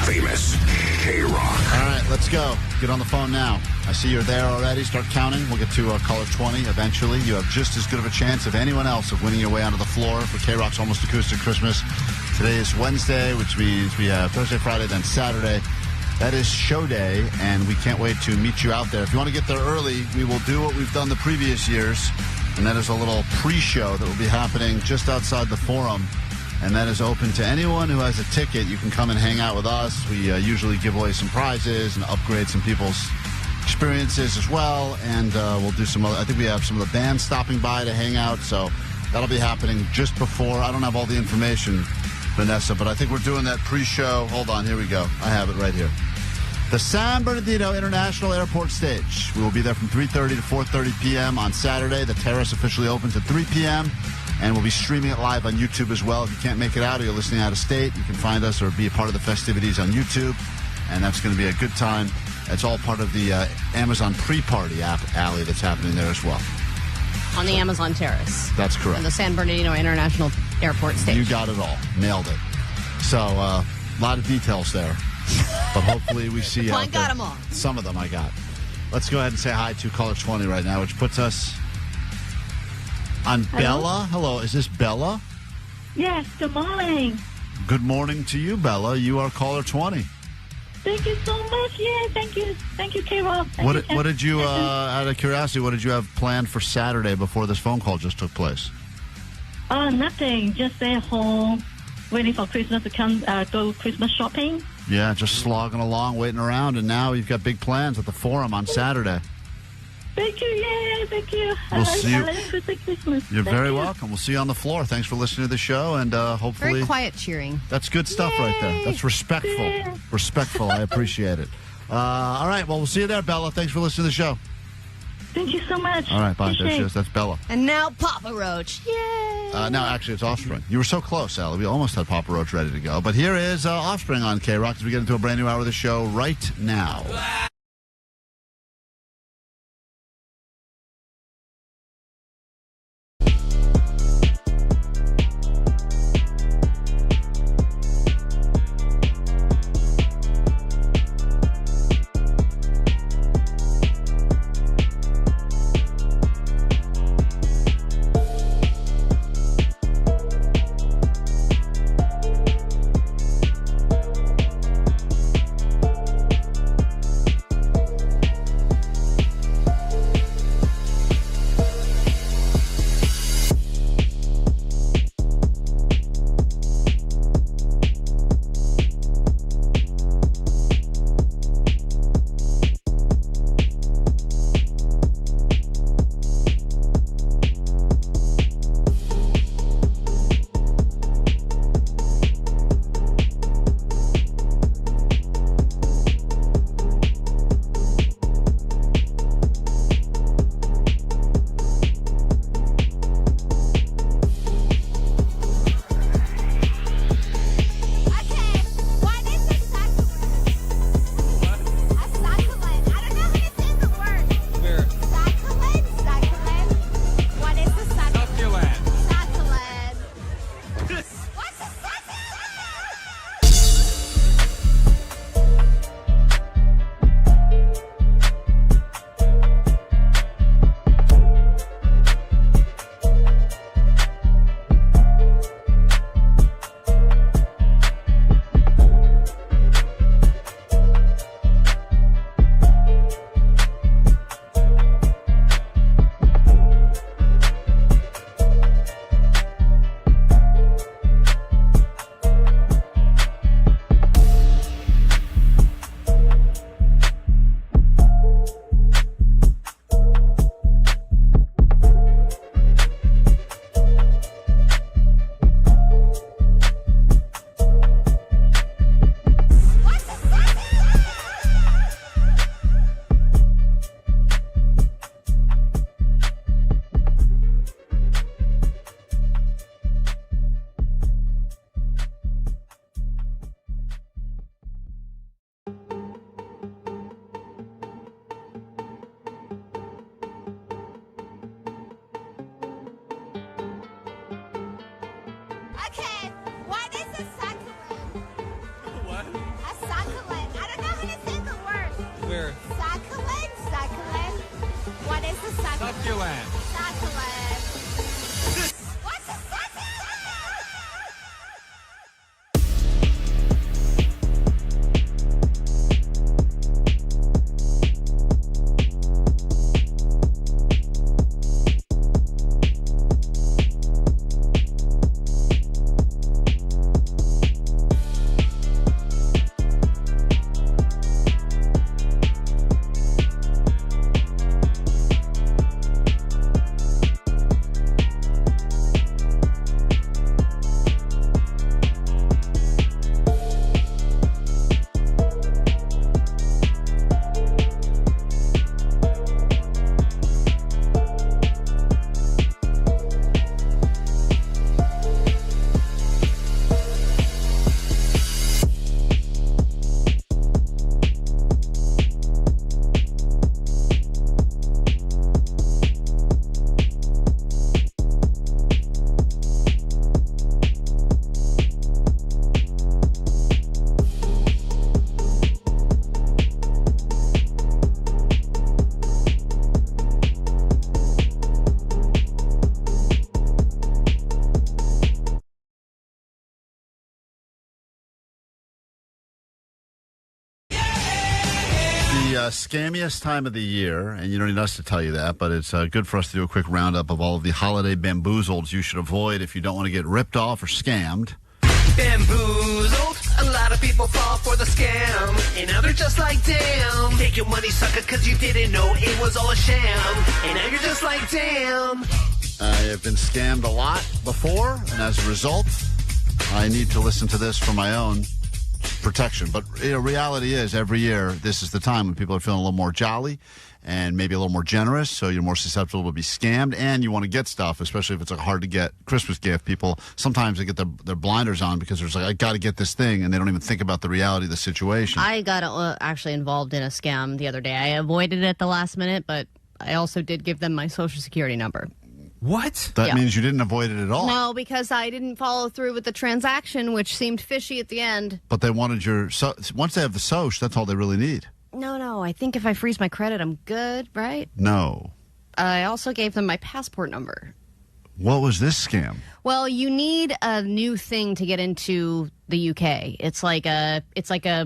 famous KROQ. All right, let's go. Get on the phone now. I see you're there already. Start counting. We'll get to caller 20 eventually. You have just as good of a chance of anyone else of winning your way onto the floor for KROQ's Almost Acoustic Christmas. Today is Wednesday, which means we have Thursday, Friday, then Saturday. That is show day, and we can't wait to meet you out there. If you want to get there early, we will do what we've done the previous years, and that is a little pre-show that will be happening just outside the Forum, and that is open to anyone who has a ticket. You can come and hang out with us. We usually give away some prizes and upgrade some people's experiences as well, and we'll do some other. I think we have some of the bands stopping by to hang out, so that'll be happening just before. I don't have all the information, Vanessa, but I think we're doing that pre-show. Hold on, here we go. I have it right here. The San Bernardino International Airport Stage. We will be there from 3:30 to 4:30 p.m. on Saturday. The terrace officially opens at 3 p.m., and we'll be streaming it live on YouTube as well. If you can't make it out or you're listening out of state, you can find us or be a part of the festivities on YouTube, and that's going to be a good time. It's all part of the Amazon pre-party alley that's happening there as well. On the Amazon Terrace. That's correct. On the San Bernardino International Airport Stage. You got it all. Nailed it. So, a lot of details there. But hopefully we see Klein got them all. Some of them I got. Let's go ahead and say hi to caller 20 right now, which puts us on Bella. Hello, is this Bella? Yes, good morning. Good morning to you, Bella. You are caller 20. Thank you so much. Yeah, thank you. Thank you, KROQ. What did you, out of curiosity, what did you have planned for Saturday before this phone call just took place? Nothing. Just stay home, waiting for Christmas to come, go Christmas shopping. Yeah, just slogging along, waiting around, and now you've got big plans at the Forum on Saturday. Thank you. Yeah, thank you. We'll see you. Christmas. You're very welcome. We'll see you on the floor. Thanks for listening to the show, and hopefully... Very quiet cheering. That's good stuff right there. That's respectful. Yeah. Respectful. I appreciate it. All right, well, we'll see you there, Bella. Thanks for listening to the show. Thank you so much. All right, bye. There she is. That's Bella. And now Papa Roach. Yay! No, actually, it's Offspring. You were so close, Allie. We almost had Papa Roach ready to go. But here is Offspring on KROQ as we get into a brand new hour of the show right now. Okay, what is a succulent? What? A succulent. I don't know how to say the word. Where? Succulent? Succulent. What is a succulent? Succulent. Succulent. What's a succulent? Scammiest time of the year, and you don't need us to tell you that, but it's good for us to do a quick roundup of all of the holiday bamboozles you should avoid if you don't want to get ripped off or scammed. Bamboozled. A lot of people fall for the scam. And now they're just like, damn. Take your money, sucker, because you didn't know it was all a sham. And now you're just like, damn. I have been scammed a lot before, and as a result, I need to listen to this for my own protection. But reality is, every year, this is the time when people are feeling a little more jolly and maybe a little more generous, so you're more susceptible to be scammed, and you want to get stuff, especially if it's a hard-to-get Christmas gift. People, sometimes they get their blinders on because there's like, I got to get this thing, and they don't even think about the reality of the situation. I got actually involved in a scam the other day. I avoided it at the last minute, but I also did give them my Social Security number. What? That means you didn't avoid it at all. No, because I didn't follow through with the transaction, which seemed fishy at the end. But they wanted your... once they have the Soch, that's all they really need. No. I think if I freeze my credit, I'm good, right? No. I also gave them my passport number. What was this scam? Well, you need a new thing to get into the UK. It's like a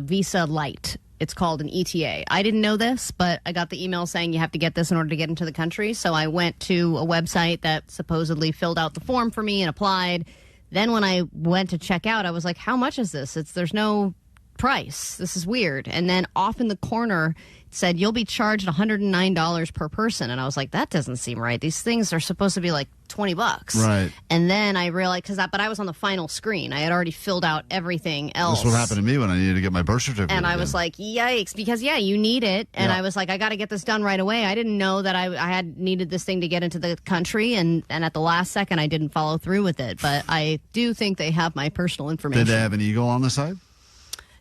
Visa Lite. It's called an ETA. I didn't know this, but I got the email saying you have to get this in order to get into the country. So I went to a website that supposedly filled out the form for me and applied. Then when I went to check out, I was like, how much is this? There's no price. This is weird. And then off in the corner, it said, you'll be charged $109 per person. And I was like, that doesn't seem right. These things are supposed to be like $20. Right. And then I realized, but I was on the final screen. I had already filled out everything else. That's what happened to me when I needed to get my birth certificate. And I was like, yikes, because, you need it. And I was like, I got to get this done right away. I didn't know that I had needed this thing to get into the country. And at the last second, I didn't follow through with it. But I do think they have my personal information. Did they have an eagle on the side?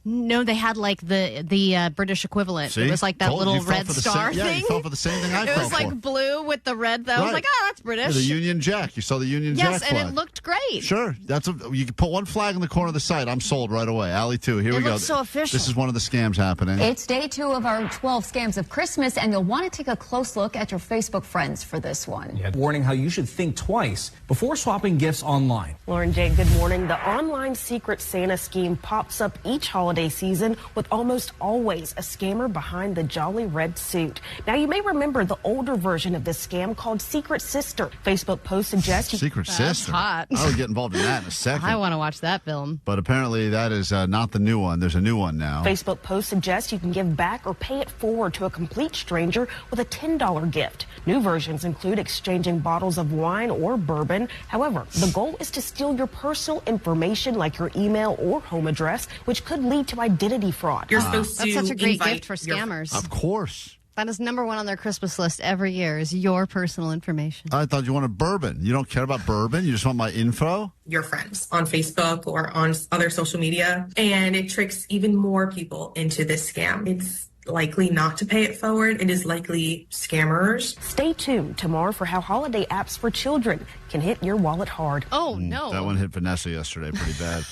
No, they had like the British equivalent. See? It was like that little red star thing. Yeah, you fell for the same thing I fell for. It was like blue with the red. I was like, oh, that's British. Yeah, the Union Jack. You saw the Union Jack flag. Yes, and it looked great. Sure. You can put one flag in the corner of the site. I'm sold right away. Allie, too. Here we go. It looks so official. This is one of the scams happening. It's day 2 of our 12 scams of Christmas, and you'll want to take a close look at your Facebook friends for this one. Yeah, warning how you should think twice before swapping gifts online. Lauren J., good morning. The online Secret Santa scheme pops up each holiday season with almost always a scammer behind the jolly red suit. Now, you may remember the older version of this scam called Secret Sister. Facebook posts suggest... Secret Sister? Hot. I would get involved in that in a second. I want to watch that film. But apparently that is not the new one. There's a new one now. Facebook posts suggest you can give back or pay it forward to a complete stranger with a $10 gift. New versions include exchanging bottles of wine or bourbon. However, the goal is to steal your personal information like your email or home address, which could lead to identity fraud. You're supposed to That's such a great gift for scammers. Of course. That is number 1 on their Christmas list every year is your personal information. I thought you wanted bourbon. You don't care about bourbon? You just want my info? Your friends on Facebook or on other social media. And it tricks even more people into this scam. It's likely not to pay it forward. It is likely scammers. Stay tuned tomorrow for how holiday apps for children can hit your wallet hard. Oh, no. That one hit Vanessa yesterday pretty bad.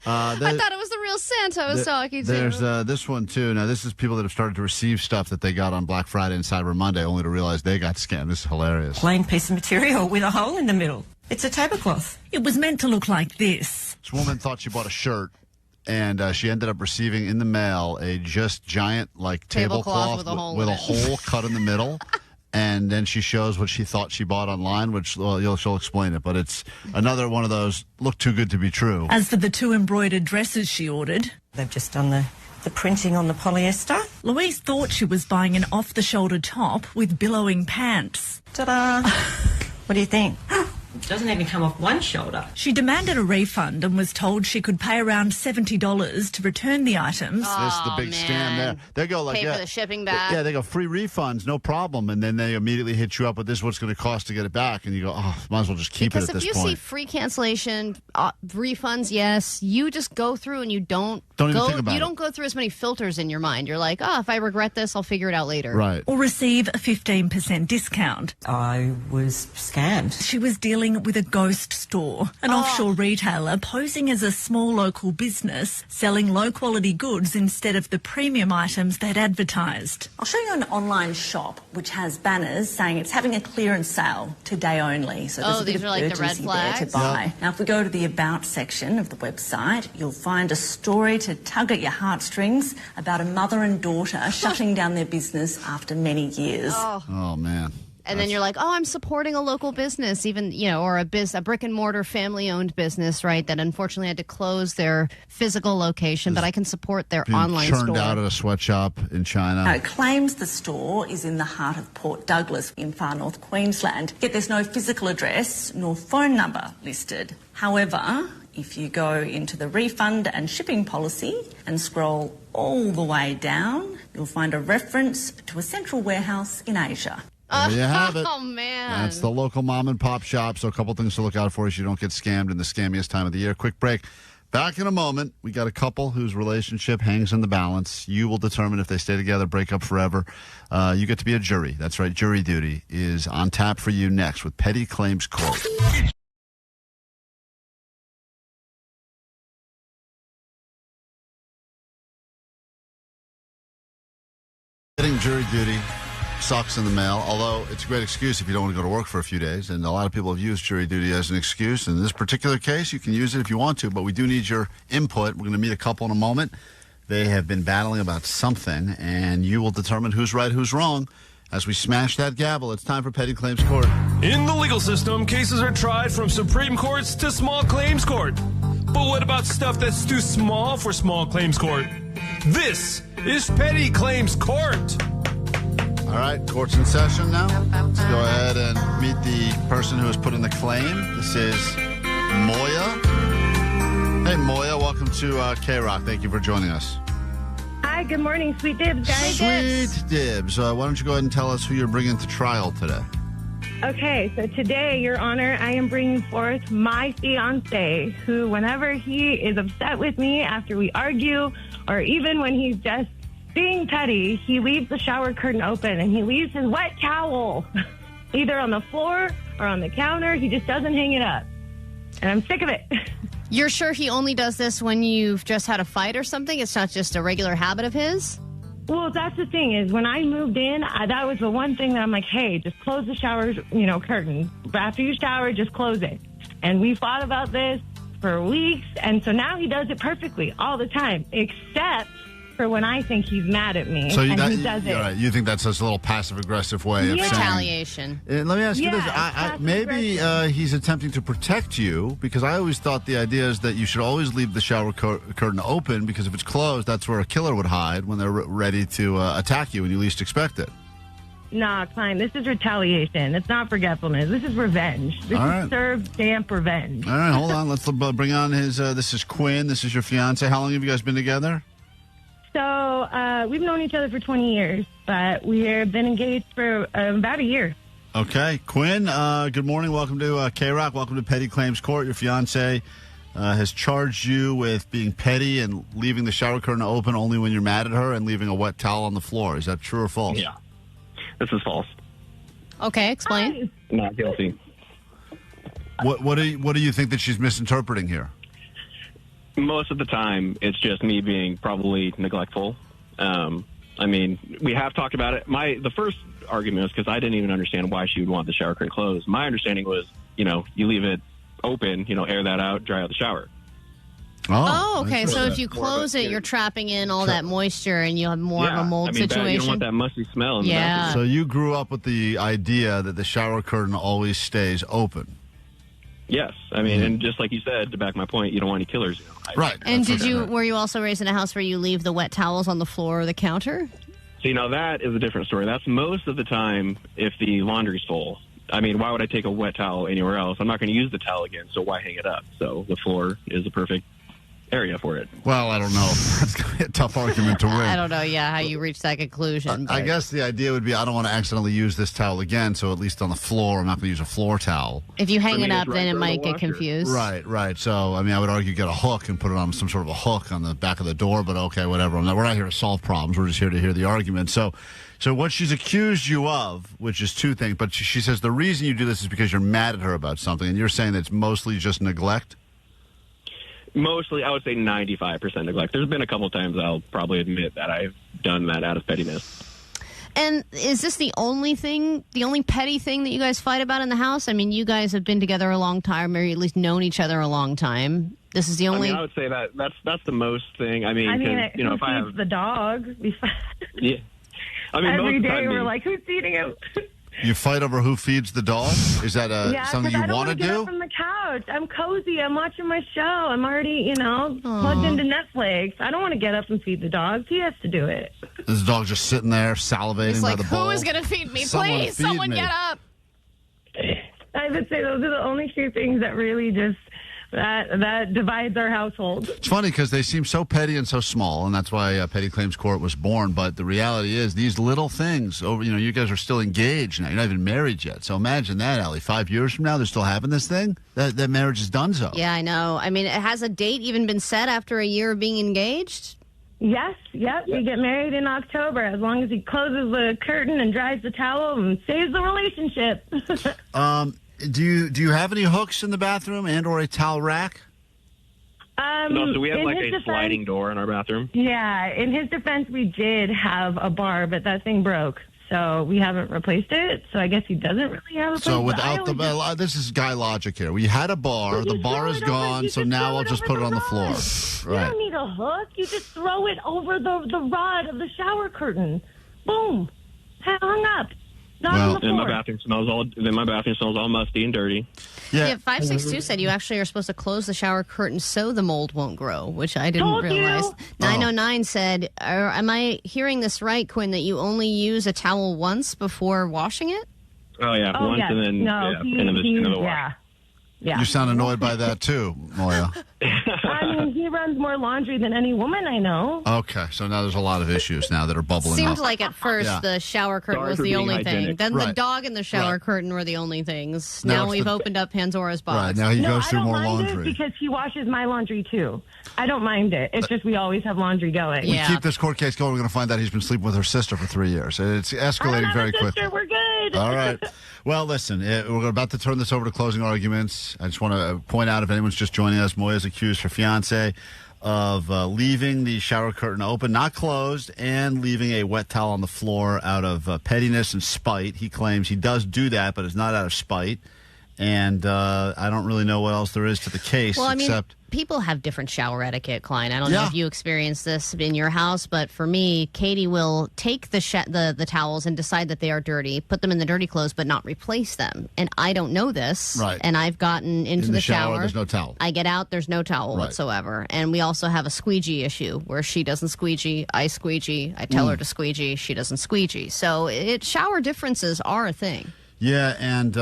I thought it was the real Santa I was talking to. There's this one, too. Now, this is people that have started to receive stuff that they got on Black Friday and Cyber Monday, only to realize they got scammed. This is hilarious. Plain piece of material with a hole in the middle. It's a tablecloth. It was meant to look like this. This woman thought she bought a shirt, and she ended up receiving in the mail a just giant, like, tablecloth with a hole cut in the middle. And then she shows what she thought she bought online, which she'll explain it. But it's another one of those look too good to be true. As for the 2 embroidered dresses she ordered, they've just done the printing on the polyester. Louise thought she was buying an off-the-shoulder top with billowing pants. Ta-da! What do you think? It doesn't even come off one shoulder. She demanded a refund and was told she could pay around $70 to return the items. This is the big scam there. They go like, pay for the shipping back. Yeah, they go free refunds, no problem. And then they immediately hit you up with this is what's going to cost to get it back. And you go, might as well just keep it at this point. Because if you see free cancellation, refunds, yes, you just go through and you don't even think about it. You don't go through as many filters in your mind. You're like, if I regret this, I'll figure it out later. Right. Or receive a 15% discount. I was scammed. She was dealing with a ghost store, an offshore retailer posing as a small local business selling low-quality goods instead of the premium items they'd advertised. I'll show you an online shop which has banners saying it's having a clearance sale today only. So there's a bit these of are like the red urgency there to flags? buy. Yeah. Now, if we go to the About section of the website, you'll find a story to tug at your heartstrings about a mother and daughter shutting down their business after many years. Oh man. And then you're like, I'm supporting a local business, even, or a brick and mortar family owned business, right? That unfortunately had to close their physical location, but I can support their online store. Churned out at a sweatshop in China. It claims the store is in the heart of Port Douglas in far north Queensland. Yet there's no physical address nor phone number listed. However, if you go into the refund and shipping policy and scroll all the way down, you'll find a reference to a central warehouse in Asia. There you have it. Oh, man. That's the local mom and pop shop. So a couple things to look out for so you don't get scammed in the scammiest time of the year. Quick break. Back in a moment. We got a couple whose relationship hangs in the balance. You will determine if they stay together, break up forever. You get to be a jury. That's right. Jury duty is on tap for you next with Petty Claims Court. Getting jury duty sucks in the mail, although it's a great excuse if you don't want to go to work for a few days. And a lot of people have used jury duty as an excuse. In this particular case, you can use it if you want to, but we do need your input. We're going to meet a couple in a moment. They have been battling about something, and you will determine who's right, who's wrong. As we smash that gavel, it's time for Petty Claims Court. In the legal system, cases are tried from Supreme Courts to Small Claims Court. But what about stuff that's too small for Small Claims Court? This is Petty Claims Court. All right, court's in session now. Let's go ahead and meet the person who has put in the claim. This is Moya. Hey, Moya, welcome to KROQ. Thank you for joining us. Hi, good morning. Sweet dibs, guys. Sweet dibs. Why don't you go ahead and tell us who you're bringing to trial today? Okay, so today, Your Honor, I am bringing forth my fiancé, who whenever he is upset with me after we argue, or even when he's just being petty, he leaves the shower curtain open and he leaves his wet towel either on the floor or on the counter. He just doesn't hang it up. And I'm sick of it. You're sure he only does this when you've just had a fight or something? It's not just a regular habit of his? Well, that's the thing is when I moved in, that was the one thing that I'm like, hey, just close the shower, curtain. After you shower, just close it. And we fought about this for weeks. And so now he does it perfectly all the time, except for when I think he's mad at me, So and he does it. Right. You think that's just a little passive-aggressive way of saying... Retaliation. Let me ask you this. Maybe he's attempting to protect you, because I always thought the idea is that you should always leave the shower curtain open, because if it's closed, that's where a killer would hide when they're ready to attack you when you least expect it. Nah, Klein, this is retaliation. It's not forgetfulness. This is revenge. This is served damp revenge. All right, hold on. Let's bring on his... this is Quinn. This is your fiancé. How long have you guys been together? So we've known each other for 20 years, but we've been engaged for about a year. Okay. Quinn, good morning. Welcome to KROQ. Welcome to Petty Claims Court. Your fiancé has charged you with being petty and leaving the shower curtain open only when you're mad at her and leaving a wet towel on the floor. Is that true or false? Yeah. This is false. Okay, explain. Not guilty. What do you think that she's misinterpreting here? Most of the time, it's just me being probably neglectful. I mean, we have talked about it. The first argument was because I didn't even understand why she would want the shower curtain closed. My understanding was, you leave it open, air that out, dry out the shower. Oh, okay. So if you close it, you're trapping in all that moisture, and you'll have more of a mold situation. You don't want that musty smell in the bathroom. So you grew up with the idea that the shower curtain always stays open. Yes. I mean, and just like you said, to back my point, you don't want any killers. Right. And were you also raised in a house where you leave the wet towels on the floor or the counter? See, now that is a different story. That's most of the time if the laundry's full. I mean, why would I take a wet towel anywhere else? I'm not going to use the towel again, so why hang it up? So the floor is the perfect area for it. Well, I don't know. That's going to be a tough argument to win. I don't know, how you reach that conclusion. I guess the idea would be I don't want to accidentally use this towel again, so at least on the floor, I'm not going to use a floor towel. If you hang it up, then it might get confused. Right. So, I mean, I would argue get a hook and put it on some sort of a hook on the back of the door, but okay, whatever. We're not here to solve problems. We're just here to hear the argument. So what she's accused you of, which is two things, but she says the reason you do this is because you're mad at her about something, and you're saying that it's mostly just neglect? Mostly, I would say 95% neglect. There's been a couple times I'll probably admit that I've done that out of pettiness. And is this the only petty thing that you guys fight about in the house? I mean, you guys have been together a long time, or at least known each other a long time. This is the only... I would say that's the most thing. I mean, if I have the dog, yeah. I mean, every most day of the time we're like, who's feeding him? You fight over who feeds the dog? Is that something you want to do? I don't want to get up from the couch. I'm cozy. I'm watching my show. I'm already, plugged into Netflix. I don't want to get up and feed the dog. He has to do it. This dog just sitting there salivating by the bowl. Who is going to feed me? Please, someone get up. I would say those are the only two things that really just... That divides our household. It's funny because they seem so petty and so small, and that's why Petty Claims Court was born. But the reality is, these little things, you guys are still engaged now. You're not even married yet. So imagine that, Allie. 5 years from now, they're still having this thing? That marriage is done so. Yeah, I know. I mean, has a date even been set after a year of being engaged? Yes, yep. We get married in October as long as he closes the curtain and dries the towel and saves the relationship. Do you have any hooks in the bathroom and or a towel rack? No, so we have like a sliding door in our bathroom. Yeah, in his defense, we did have a bar, but that thing broke, so we haven't replaced it. So I guess he doesn't really have a place. So without this is guy logic here. We had a bar, the bar is gone, so now I'll just put it on the floor. Right. You don't need a hook. You just throw it over the rod of the shower curtain. Boom. Hung up. Then my bathroom smells all musty and dirty. Yeah, 562 said you actually are supposed to close the shower curtain so the mold won't grow, which I didn't realize. 909 said, am I hearing this right, Quinn, that you only use a towel once before washing it? Oh, yeah. Once and then into the wash. Yeah. You sound annoyed by that too, Moya. I mean, he runs more laundry than any woman I know. Okay, so now there's a lot of issues now that are bubbling up. Seems like at first the shower curtain was the only thing. Then the dog and the shower curtain were the only things. Now we've opened up Pandora's box. Right, now he goes through more laundry. I don't mind it because he washes my laundry too. I don't mind it. It's just we always have laundry going. We keep this court case going. We're going to find out he's been sleeping with her sister for 3 years. It's escalating very quickly. We're good. All right. Well, listen, we're about to turn this over to closing arguments. I just want to point out, if anyone's just joining us, Moya's accused her fiancé of leaving the shower curtain open, not closed, and leaving a wet towel on the floor out of pettiness and spite. He claims he does do that, but it's not out of spite. And I don't really know what else there is to the case. Well, except people have different shower etiquette, Klein. I don't know if you experience this in your house, but for me, Katie will take the towels and decide that they are dirty, put them in the dirty clothes, but not replace them. And I don't know this. Right. And I've gotten into the shower. There's no towel. I get out. There's no towel whatsoever. And we also have a squeegee issue where she doesn't squeegee. I squeegee. I tell her to squeegee. She doesn't squeegee. So shower differences are a thing. Yeah, and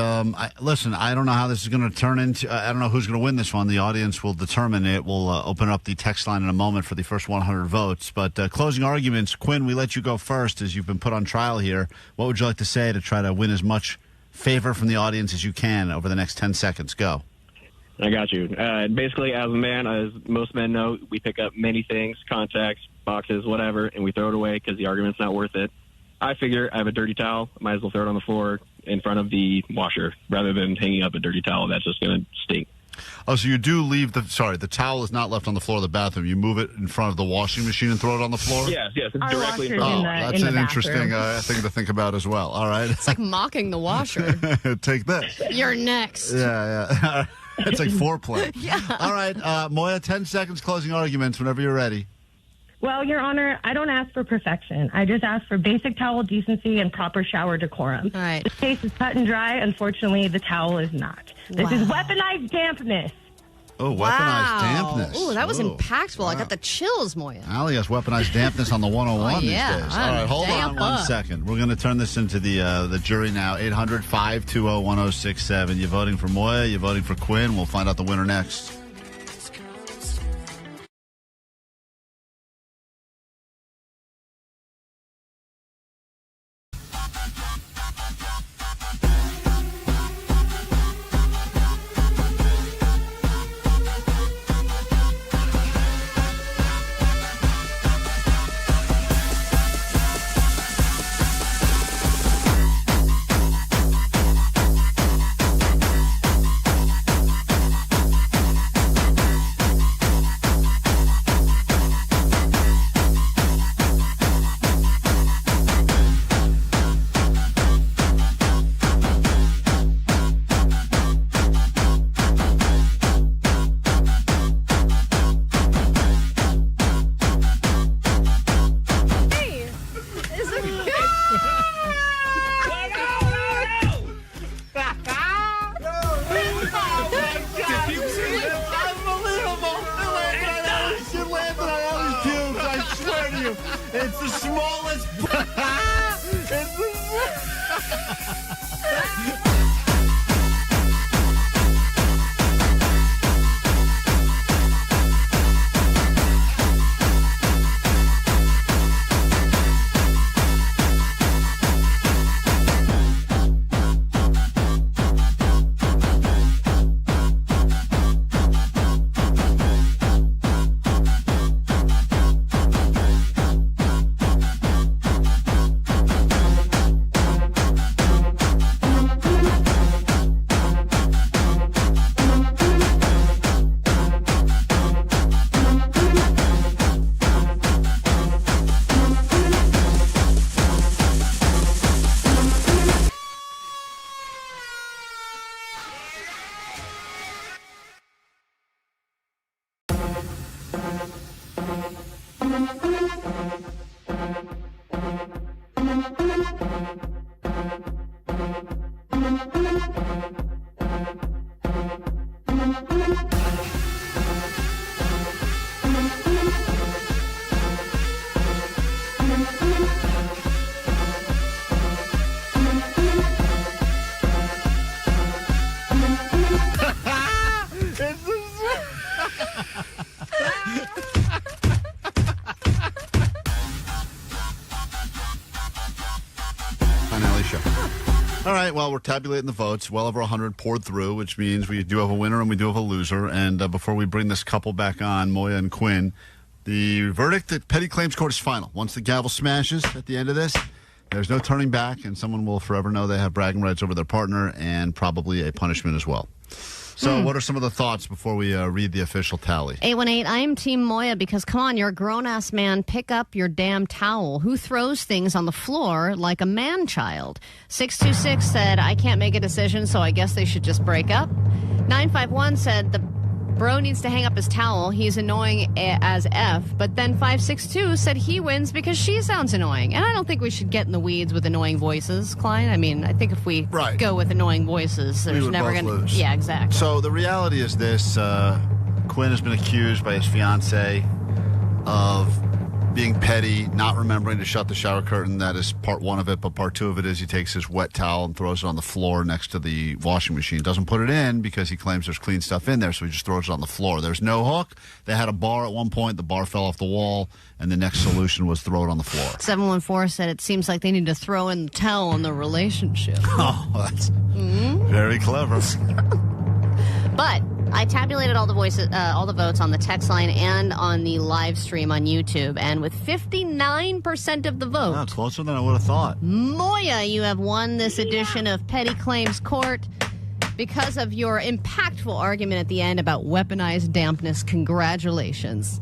listen, I don't know how this is going to turn into. I don't know who's going to win this one. The audience will determine it. We'll open up the text line in a moment for the first 100 votes. But closing arguments, Quinn, we let you go first as you've been put on trial here. What would you like to say to try to win as much favor from the audience as you can over the next 10 seconds? Go. I got you. Basically, as a man, as most men know, we pick up many things, contacts, boxes, whatever, and we throw it away because the argument's not worth it. I figure I have a dirty towel. I might as well throw it on the floor in front of the washer rather than hanging up a dirty towel. That's just going to stink. Oh, so you do leave the towel is not left on the floor of the bathroom. You move it in front of the washing machine and throw it on the floor? Yes, directly in front. front. That's an interesting thing to think about as well. All right. It's like mocking the washer. Take this. You're next. Yeah. It's like foreplay. Yeah. All right, Moya, 10 seconds closing arguments whenever you're ready. Well, Your Honor, I don't ask for perfection. I just ask for basic towel decency and proper shower decorum. All right. This case is cut and dry. Unfortunately, the towel is not. This is weaponized dampness. Oh, weaponized dampness. Oh, that was impactful. I got the chills, Moya. Allie has weaponized dampness on the 101 Oh, yeah. these days. All right, hold on one up. second. We're going to turn this into the jury now. 800-520-1067. You voting for Moya? You voting for Quinn? We'll find out the winner next. It's the smallest. All right, well, we're tabulating the votes. Well over 100 poured through, which means we do have a winner and we do have a loser. And before we bring this couple back on, Moya and Quinn, the verdict at Petty Claims Court is final. Once the gavel smashes at the end of this, there's no turning back, and someone will forever know they have bragging rights over their partner and probably a punishment as well. So what are some of the thoughts before we read the official tally? 818, I am Team Moya because, come on, you're a grown-ass man. Pick up your damn towel. Who throws things on the floor like a man-child? 626 said, I can't make a decision, so I guess they should just break up. 951 said, the bro needs to hang up his towel. He's annoying as F. But then 562 said he wins because she sounds annoying. And I don't think we should get in the weeds with annoying voices, Klein. I mean, I think if we go with annoying voices, there's never going to... Yeah, exactly. So the reality is this. Quinn has been accused by his fiancé of being petty, not remembering to shut the shower curtain. That is part one of it. But part two of it is he takes his wet towel and throws it on the floor next to the washing machine. Doesn't put it in because he claims there's clean stuff in there, so he just throws it on the floor. There's no hook. They had a bar at one point. The bar fell off the wall, and the next solution was throw it on the floor. 714 said it seems like they need to throw in the towel in the relationship. Oh, that's very clever. But I tabulated all the votes on the text line and on the live stream on YouTube, and with 59% of the vote, Oh, closer than I would have thought. Moya, you have won this edition of Petty Claims Court because of your impactful argument at the end about weaponized dampness. Congratulations.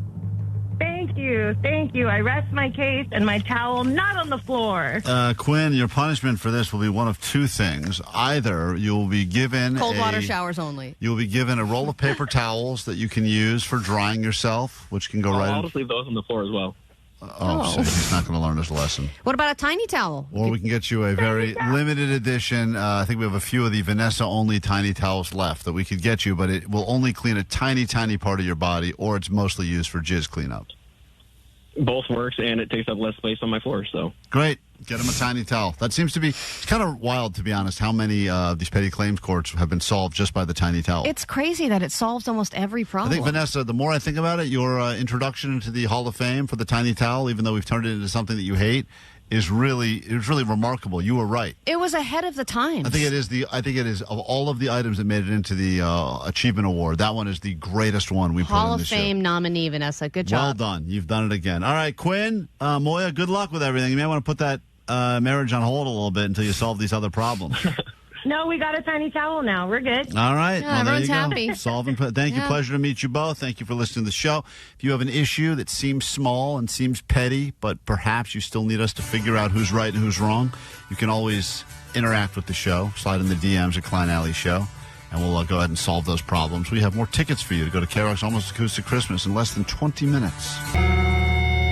Thank you. Thank you. I rest my case and my towel not on the floor. Quinn, your punishment for this will be one of two things. Either you will be given Cold water showers only. You will be given a roll of paper towels that you can use for drying yourself, which can go right. I'll just leave those on the floor as well. So he's not going to learn his lesson. What about a tiny towel? Or we can get you a very limited edition. I think we have a few of the Vanessa-only tiny towels left that we could get you, but it will only clean a tiny, tiny part of your body, or it's mostly used for jizz cleanup. Both works, and it takes up less space on my floor. So great. Get him a tiny towel. That seems to be kind of wild, to be honest, how many of these petty claims courts have been solved just by the tiny towel. It's crazy that it solves almost every problem. I think, Vanessa, the more I think about it, your introduction into the Hall of Fame for the tiny towel, even though we've turned it into something that you hate, is really remarkable. You were right. It was ahead of the times. I think it is of all of the items that made it into the Achievement Award, that one is the greatest one we put in Hall the of show. Fame nominee, Vanessa. Good job. Well done. You've done it again. All right, Quinn, Moya, good luck with everything. You may want to put that marriage on hold a little bit until you solve these other problems. No, we got a tiny towel now. We're good. All right. Yeah, there everyone's you go. happy. Thank you. Yeah. Pleasure to meet you both. Thank you for listening to the show. If you have an issue that seems small and seems petty, but perhaps you still need us to figure out who's right and who's wrong, you can always interact with the show. Slide in the DMs at Klein Alley Show, and we'll go ahead and solve those problems. We have more tickets for you to go to KROQ's Almost Acoustic Christmas in less than 20 minutes.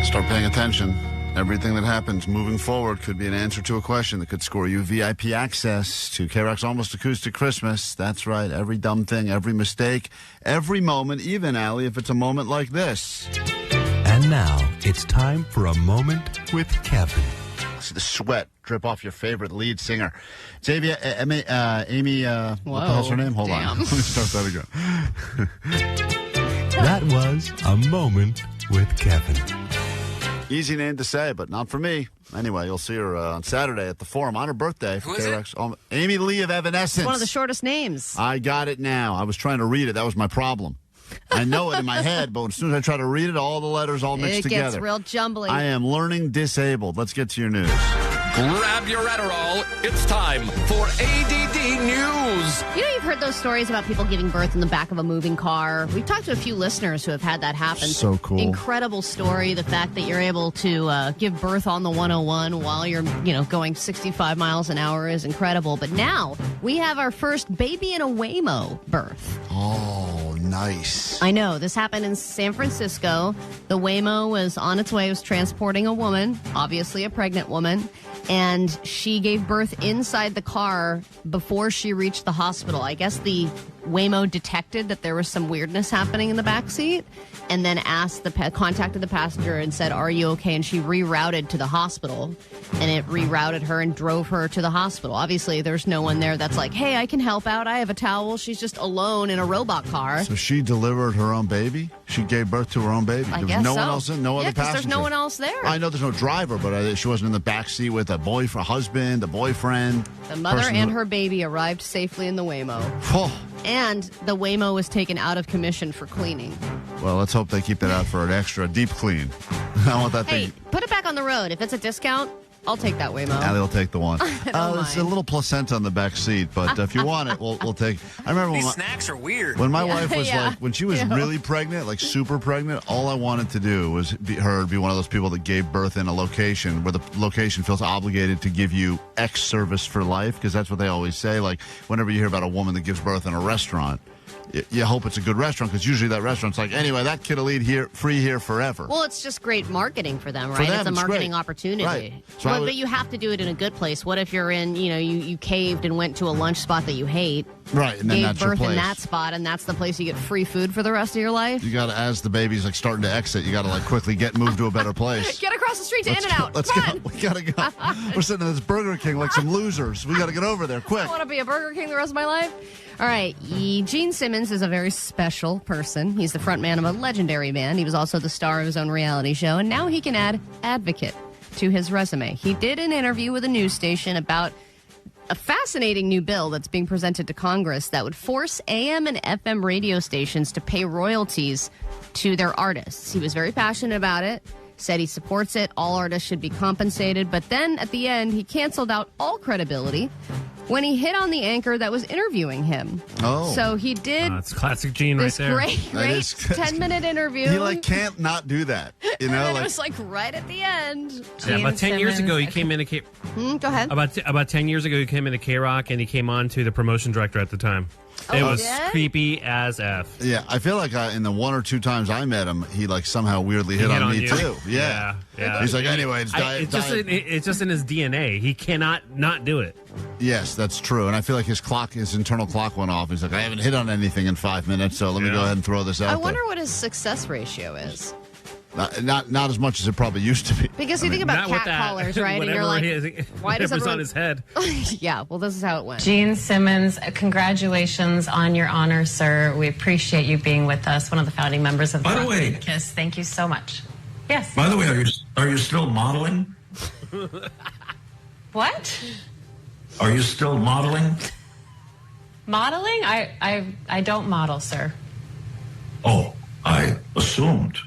Start paying attention. Everything that happens moving forward could be an answer to a question that could score you VIP access to KROQ's Almost Acoustic Christmas. That's right. Every dumb thing, every mistake, every moment, even, Allie, if it's a moment like this. And now it's time for a moment with Kevin. See the sweat drip off your favorite lead singer. Xavier, Amy, what the hell's her name? Hold on. Let me start that again. That was a moment with Kevin. Easy name to say, but not for me. Anyway, you'll see her on Saturday at the Forum on her birthday. Who is it? Amy Lee of Evanescence. One of the shortest names. I got it now. I was trying to read it. That was my problem. I know it in my head, but as soon as I try to read it, all the letters all mixed together. It gets real jumbly. I am learning disabled. Let's get to your news. Grab your Adderall. It's time for ADD News. You know, you've heard those stories about people giving birth in the back of a moving car. We've talked to a few listeners who have had that happen. So cool. Incredible story. The fact that you're able to give birth on the 101 while you're, going 65 miles an hour is incredible. But now we have our first baby in a Waymo birth. Oh, nice. I know. This happened in San Francisco. The Waymo was on its way. It was transporting a woman, obviously a pregnant woman. And she gave birth inside the car before she reached the hospital. I guess the Waymo detected that there was some weirdness happening in the backseat and then contacted the passenger and said, "Are you okay?" And she rerouted to the hospital, and it rerouted her and drove her to the hospital. Obviously, there's no one there that's like, "Hey, I can help out. I have a towel." She's just alone in a robot car. So she delivered her own baby? She gave birth to her own baby? I There was guess no so. one else in? No other passenger? There's no one else there. I know there's no driver, but she wasn't in the back seat with a boyfriend, husband, a boyfriend. The mother person and who- her baby arrived safely in the Waymo. Oh. And the Waymo was taken out of commission for cleaning. Well, let's hope they keep that out for an extra deep clean. I want that Hey, thing. put it back on the road. If it's a discount, I'll take that Waymo. Allie will take the one. don't It's a little placenta on the back seat, but if you want it, we'll take. I remember when These my, snacks are weird. when my wife was Yeah. like, when she was really pregnant, like super pregnant, all I wanted to do was be one of those people that gave birth in a location where the location feels obligated to give you X service for life, because that's what they always say. Like whenever you hear about a woman that gives birth in a restaurant, you hope it's a good restaurant, because usually that restaurant's like, anyway, that kid will eat here, free here forever. Well, it's just great marketing for them, For right? them, it's a it's marketing great. opportunity. Right. So But you have to do it in a good place. What if you're in, you caved and went to a lunch spot that you hate, Right, and then gave that's your birth in place. that spot, and that's the place you get free food for the rest of your life? You got to, as the baby's like starting to exit, you got to like quickly move to a better place. Get across the street to Let's In-N-Out. go. Let's Come go. on. We gotta go. We're sitting in this Burger King like some losers. We gotta get over there quick. I want to be a Burger King the rest of my life. All right, Gene Simmons is a very special person. He's the front man of a legendary band. He was also the star of his own reality show, and now he can add advocate to his resume. He did an interview with a news station about a fascinating new bill that's being presented to Congress that would force AM and FM radio stations to pay royalties to their artists. He was very passionate about it, said he supports it, all artists should be compensated, but then at the end, he canceled out all credibility when he hit on the anchor that was interviewing him. Oh. So he did... It's classic Gene right there. Great 10-minute interview. He, can't not do that. You know, and then it was, right at the end. Yeah, about 10 years ago, he came in to Go ahead. About 10 years ago, he came into KROQ, and he came on to the promotion director at the time. It was creepy as F. Yeah, I feel like in the one or two times I met him, he somehow weirdly hit on me you. too. Yeah. He's like, anyway, it's just in his DNA. He cannot not do it. Yes, that's true. And I feel like his internal clock went off. He's like, I haven't hit on anything in 5 minutes, so let me go ahead and throw this out I wonder what his success ratio is. Not as much as it probably used to be. Because you think about cat collars, right? And you're like, why does everyone... on his head? Yeah, well, this is how it went. Gene Simmons, congratulations on your honor, sir. We appreciate you being with us, one of the founding members of the By the way, Kiss. Thank you so much. Yes. By the way, are you still modeling? What? Are you still modeling? Modeling? I don't model, sir. Oh, I assumed.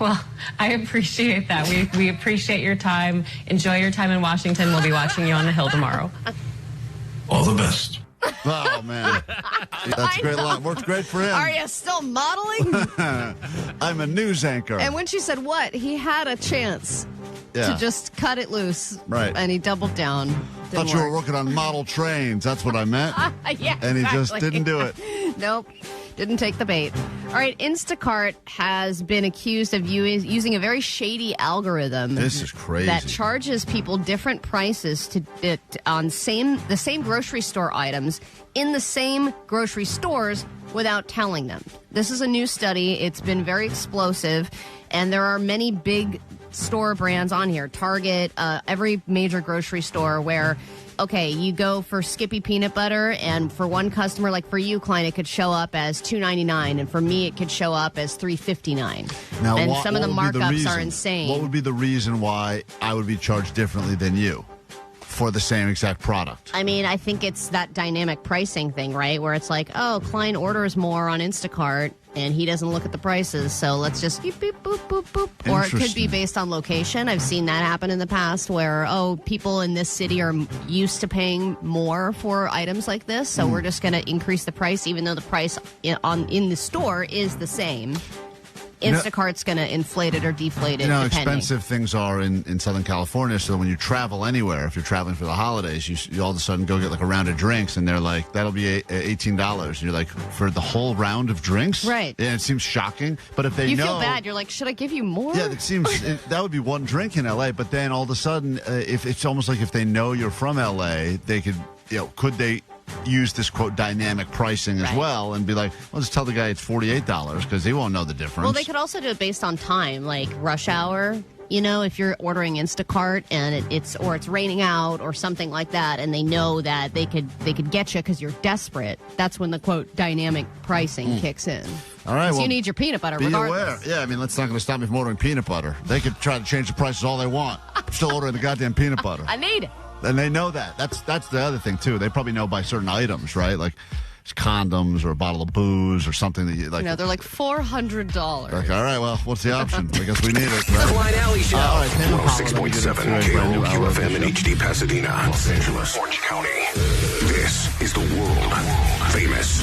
Well, I appreciate that. We appreciate your time. Enjoy your time in Washington. We'll be watching you on the Hill tomorrow. All the best. Oh, man. That's a great line. Worked great for him. Are you still modeling? I'm a news anchor. And when she said what, he had a chance to just cut it loose. Right. And he doubled down. Thought you were working on model trains. That's what I meant. Yeah, and he just didn't do it. Nope. Didn't take the bait. All right, Instacart has been accused of using a very shady algorithm. This is crazy. That charges people different prices on the same grocery store items in the same grocery stores without telling them. This is a new study. It's been very explosive, and there are many big store brands on here. Target, every major grocery store where... Okay, you go for Skippy peanut butter, and for one customer, like for you, Klein, it could show up as $2.99, and for me, it could show up as $3.59. Now, and some of the markups are insane. What would be the reason why I would be charged differently than you for the same exact product? I mean, I think it's that dynamic pricing thing, right? Where it's like, oh, Klein orders more on Instacart, and he doesn't look at the prices, so let's just beep, beep, boop, boop, boop. Or it could be based on location. I've seen that happen in the past where, people in this city are used to paying more for items like this, so we're just going to increase the price even though the price in the store is the same. Instacart's going to inflate it or deflate it. You know how depending. expensive things are in Southern California, so when you travel anywhere, if you're traveling for the holidays, you all of a sudden go get a round of drinks, and they're like, that'll be $18. And you're like, for the whole round of drinks? Right. Yeah, it seems shocking, but if you feel bad. You're like, should I give you more? Yeah, it seems that would be one drink in L.A., but then all of a sudden, if it's almost like if they know you're from L.A., they could they use this, quote, dynamic pricing as well and be like, well, just tell the guy it's $48 because he won't know the difference. Well, they could also do it based on time, like rush hour. You know, if you're ordering Instacart and it's raining out or something like that, and they know that they could get you because you're desperate, that's when the, quote, dynamic pricing kicks in. All right, well, you need your peanut butter regardless. Aware. Yeah, I mean, that's not going to stop me from ordering peanut butter. They could try to change the prices all they want. I'm still ordering the goddamn peanut butter. I need it. And they know that. That's the other thing, too. They probably know by certain items, right? Like condoms or a bottle of booze or something that you like. They're like $400. Like, all right, well, what's the option? I guess we need it. The Klein Alley Show. All right, 106.7 KROQ FM in HD Pasadena, Los Angeles, Orange County. This is the world famous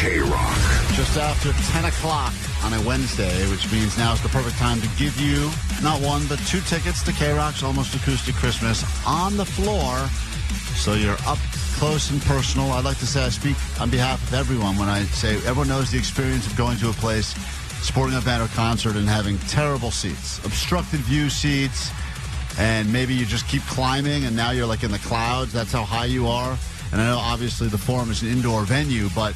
KROQ. Just after 10 o'clock on a Wednesday, which means now is the perfect time to give you not one, but two tickets to KROQ's Almost Acoustic Christmas on the floor. So you're up close and personal. I'd like to say I speak on behalf of everyone when I say everyone knows the experience of going to a place, sporting event or concert, and having terrible seats, obstructed view seats, and maybe you just keep climbing and now you're like in the clouds. That's how high you are. And I know obviously the Forum is an indoor venue, but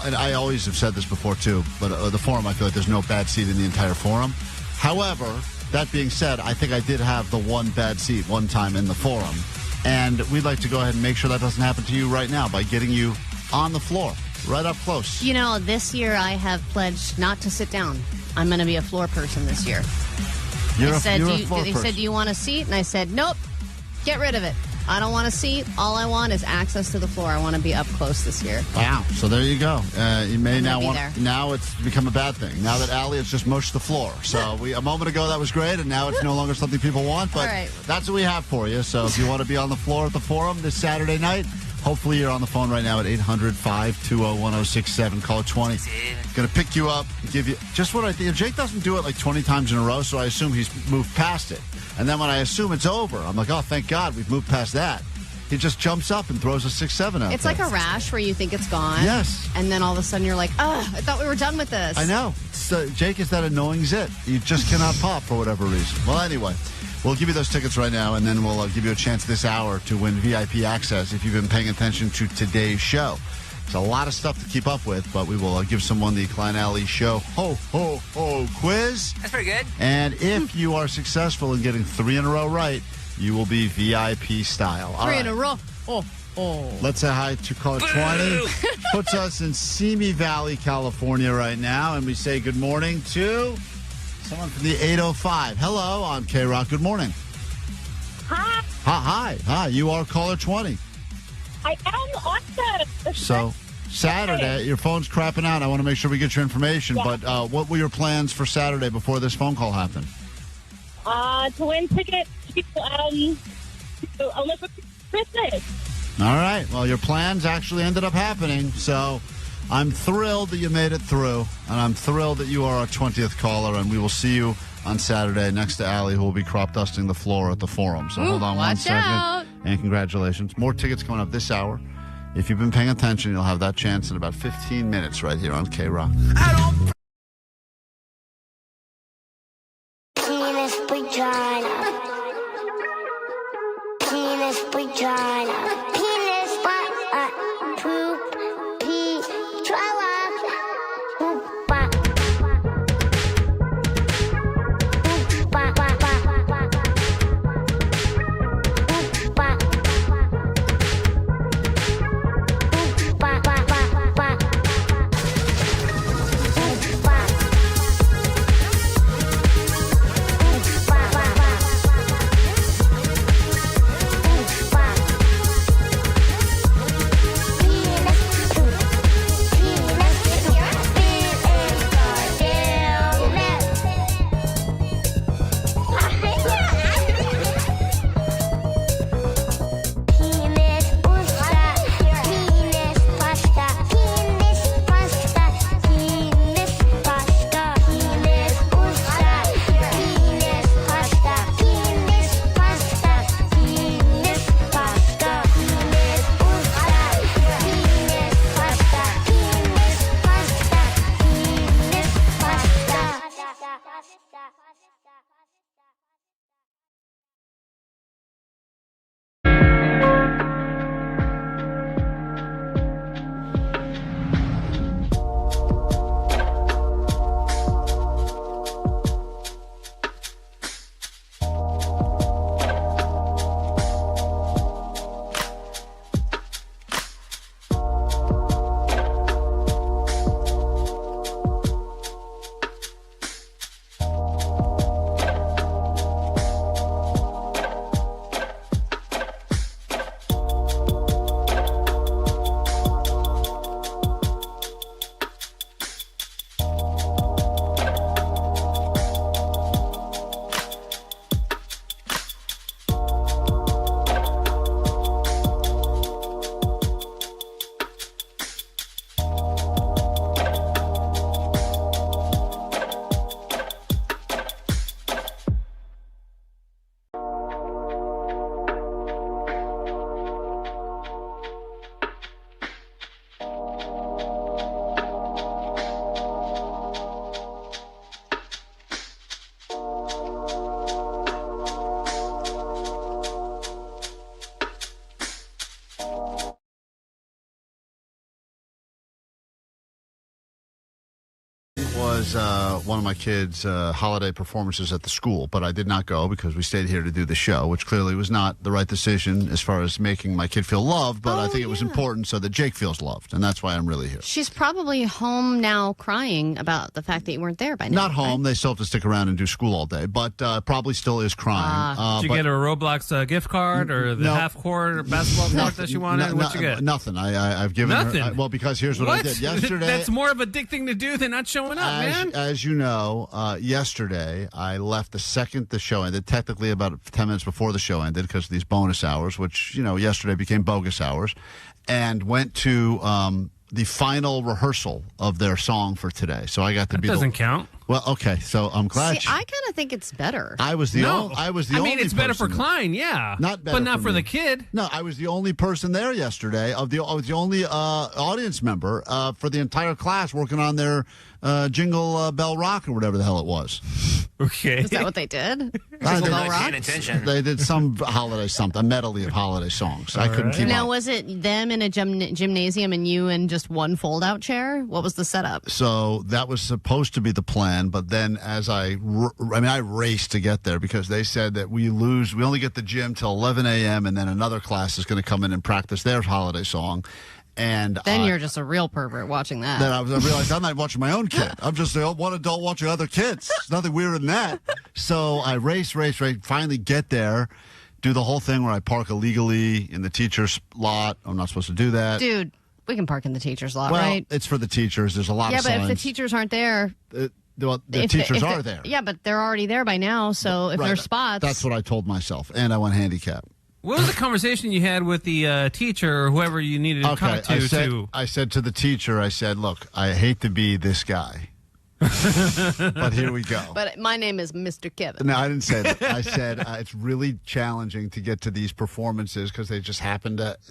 and I always have said this before too, but the Forum, I feel like there's no bad seat in the entire Forum. However, that being said, I think I did have the one bad seat one time in the Forum. And we'd like to go ahead and make sure that doesn't happen to you right now by getting you on the floor, right up close. You know, this year I have pledged not to sit down. I'm going to be a floor person this year. They said, do you want a seat? And I said, nope, get rid of it. I don't want a seat. All I want is access to the floor. I want to be up close this year. Wow. So there you go. You may I'm now gonna be want. there. Now it's become a bad thing. Now that Allie has just mushed the floor. So a moment ago that was great, and now it's no longer something people want. But All right. that's what we have for you. So if you want to be on the floor at the Forum this Saturday night, hopefully you're on the phone right now at 800-520-1067. Call it 20. Going to pick you up, give you just what I think. Jake doesn't do it like 20 times in a row, so I assume he's moved past it. And then when I assume it's over, I'm like, oh, thank God we've moved past that. He just jumps up and throws a 6-7 out It's there. like a rash where you think it's gone. Yes. And then all of a sudden you're like, oh, I thought we were done with this. I know. Jake is that annoying zit. You just cannot pop for whatever reason. Well, anyway, we'll give you those tickets right now, and then we'll give you a chance this hour to win VIP access if you've been paying attention to today's show. There's a lot of stuff to keep up with, but we will give someone the Klein Alley Sho Ho Ho Ho Quiz. That's pretty good. And if you are successful in getting 3 in a row right, you will be VIP style. All 3 right. in a row. Oh. Let's say hi to caller 20. Puts us in Simi Valley, California right now. And we say good morning to someone from the 805. Hello on KROQ. Good morning. Hi. Hi. You are caller 20. I am awesome. So Saturday, your phone's crapping out. I want to make sure we get your information. Yeah. But what were your plans for Saturday before this phone call happened? To win tickets to Olympic Christmas. All right. Well, your plans actually ended up happening. So I'm thrilled that you made it through. And I'm thrilled that you are our 20th caller. And we will see you on Saturday next to Allie, who will be crop dusting the floor at the Forum. So hold on one watch second. out. And congratulations. More tickets coming up this hour. If you've been paying attention, you'll have that chance in about 15 minutes right here on KROQ. Penis vagina. Penis vagina. Penis poop. Pee. Poop. was one of my kids' holiday performances at the school, but I did not go because we stayed here to do the show, which clearly was not the right decision as far as making my kid feel loved, but I think it was important so that Jake feels loved, and that's why I'm really here. She's probably home now crying about the fact that you weren't there by now. Not home. Right? They still have to stick around and do school all day, but probably still is crying. Did you get a Roblox gift card or the half-court basketball court that you wanted? What'd you get? Nothing. I've given nothing. her... well, because here's what I did. Yesterday... That's more of a dick thing to do than not showing up, man. As you know, yesterday I left the second the show ended, technically about 10 minutes before the show ended because of these bonus hours, which, yesterday became bogus hours, and went to the final rehearsal of their song for today. So I got to be... That doesn't count. Well, okay, so I'm glad. See, I kind of think it's better. I was the only. I mean, it's better for Klein, yeah, not better, but not for me. the kid. No, I was the only person there yesterday. I was the only audience member for the entire class working on their Jingle Bell Rock or whatever the hell it was. Okay, is that what they did? Jingle Bell Rock. They did some holiday a medley of holiday songs. I couldn't keep Now, up. was it them in a gymnasium and you in just one fold-out chair? What was the setup? So that was supposed to be the plan, but then as I raced to get there because they said that we only get the gym till 11 a.m. and then another class is going to come in and practice their holiday song. And then you're just a real pervert watching that. Then I realized I'm not watching my own kid. I'm just one adult watching other kids. There's nothing weirder than that. So I race, finally get there, do the whole thing where I park illegally in the teacher's lot. I'm not supposed to do that. Dude, we can park in the teacher's lot, well, right? It's for the teachers. There's a lot of signs. Yeah, but if the teachers aren't there... the teachers are there. Yeah, but they're already there by now, so if there's spots... That's what I told myself, and I went handicap. What was the conversation you had with the teacher or whoever you needed to talk to? I said to the teacher, look, I hate to be this guy, but here we go. But my name is Mr. Kevin. No, I didn't say that. I said it's really challenging to get to these performances because they just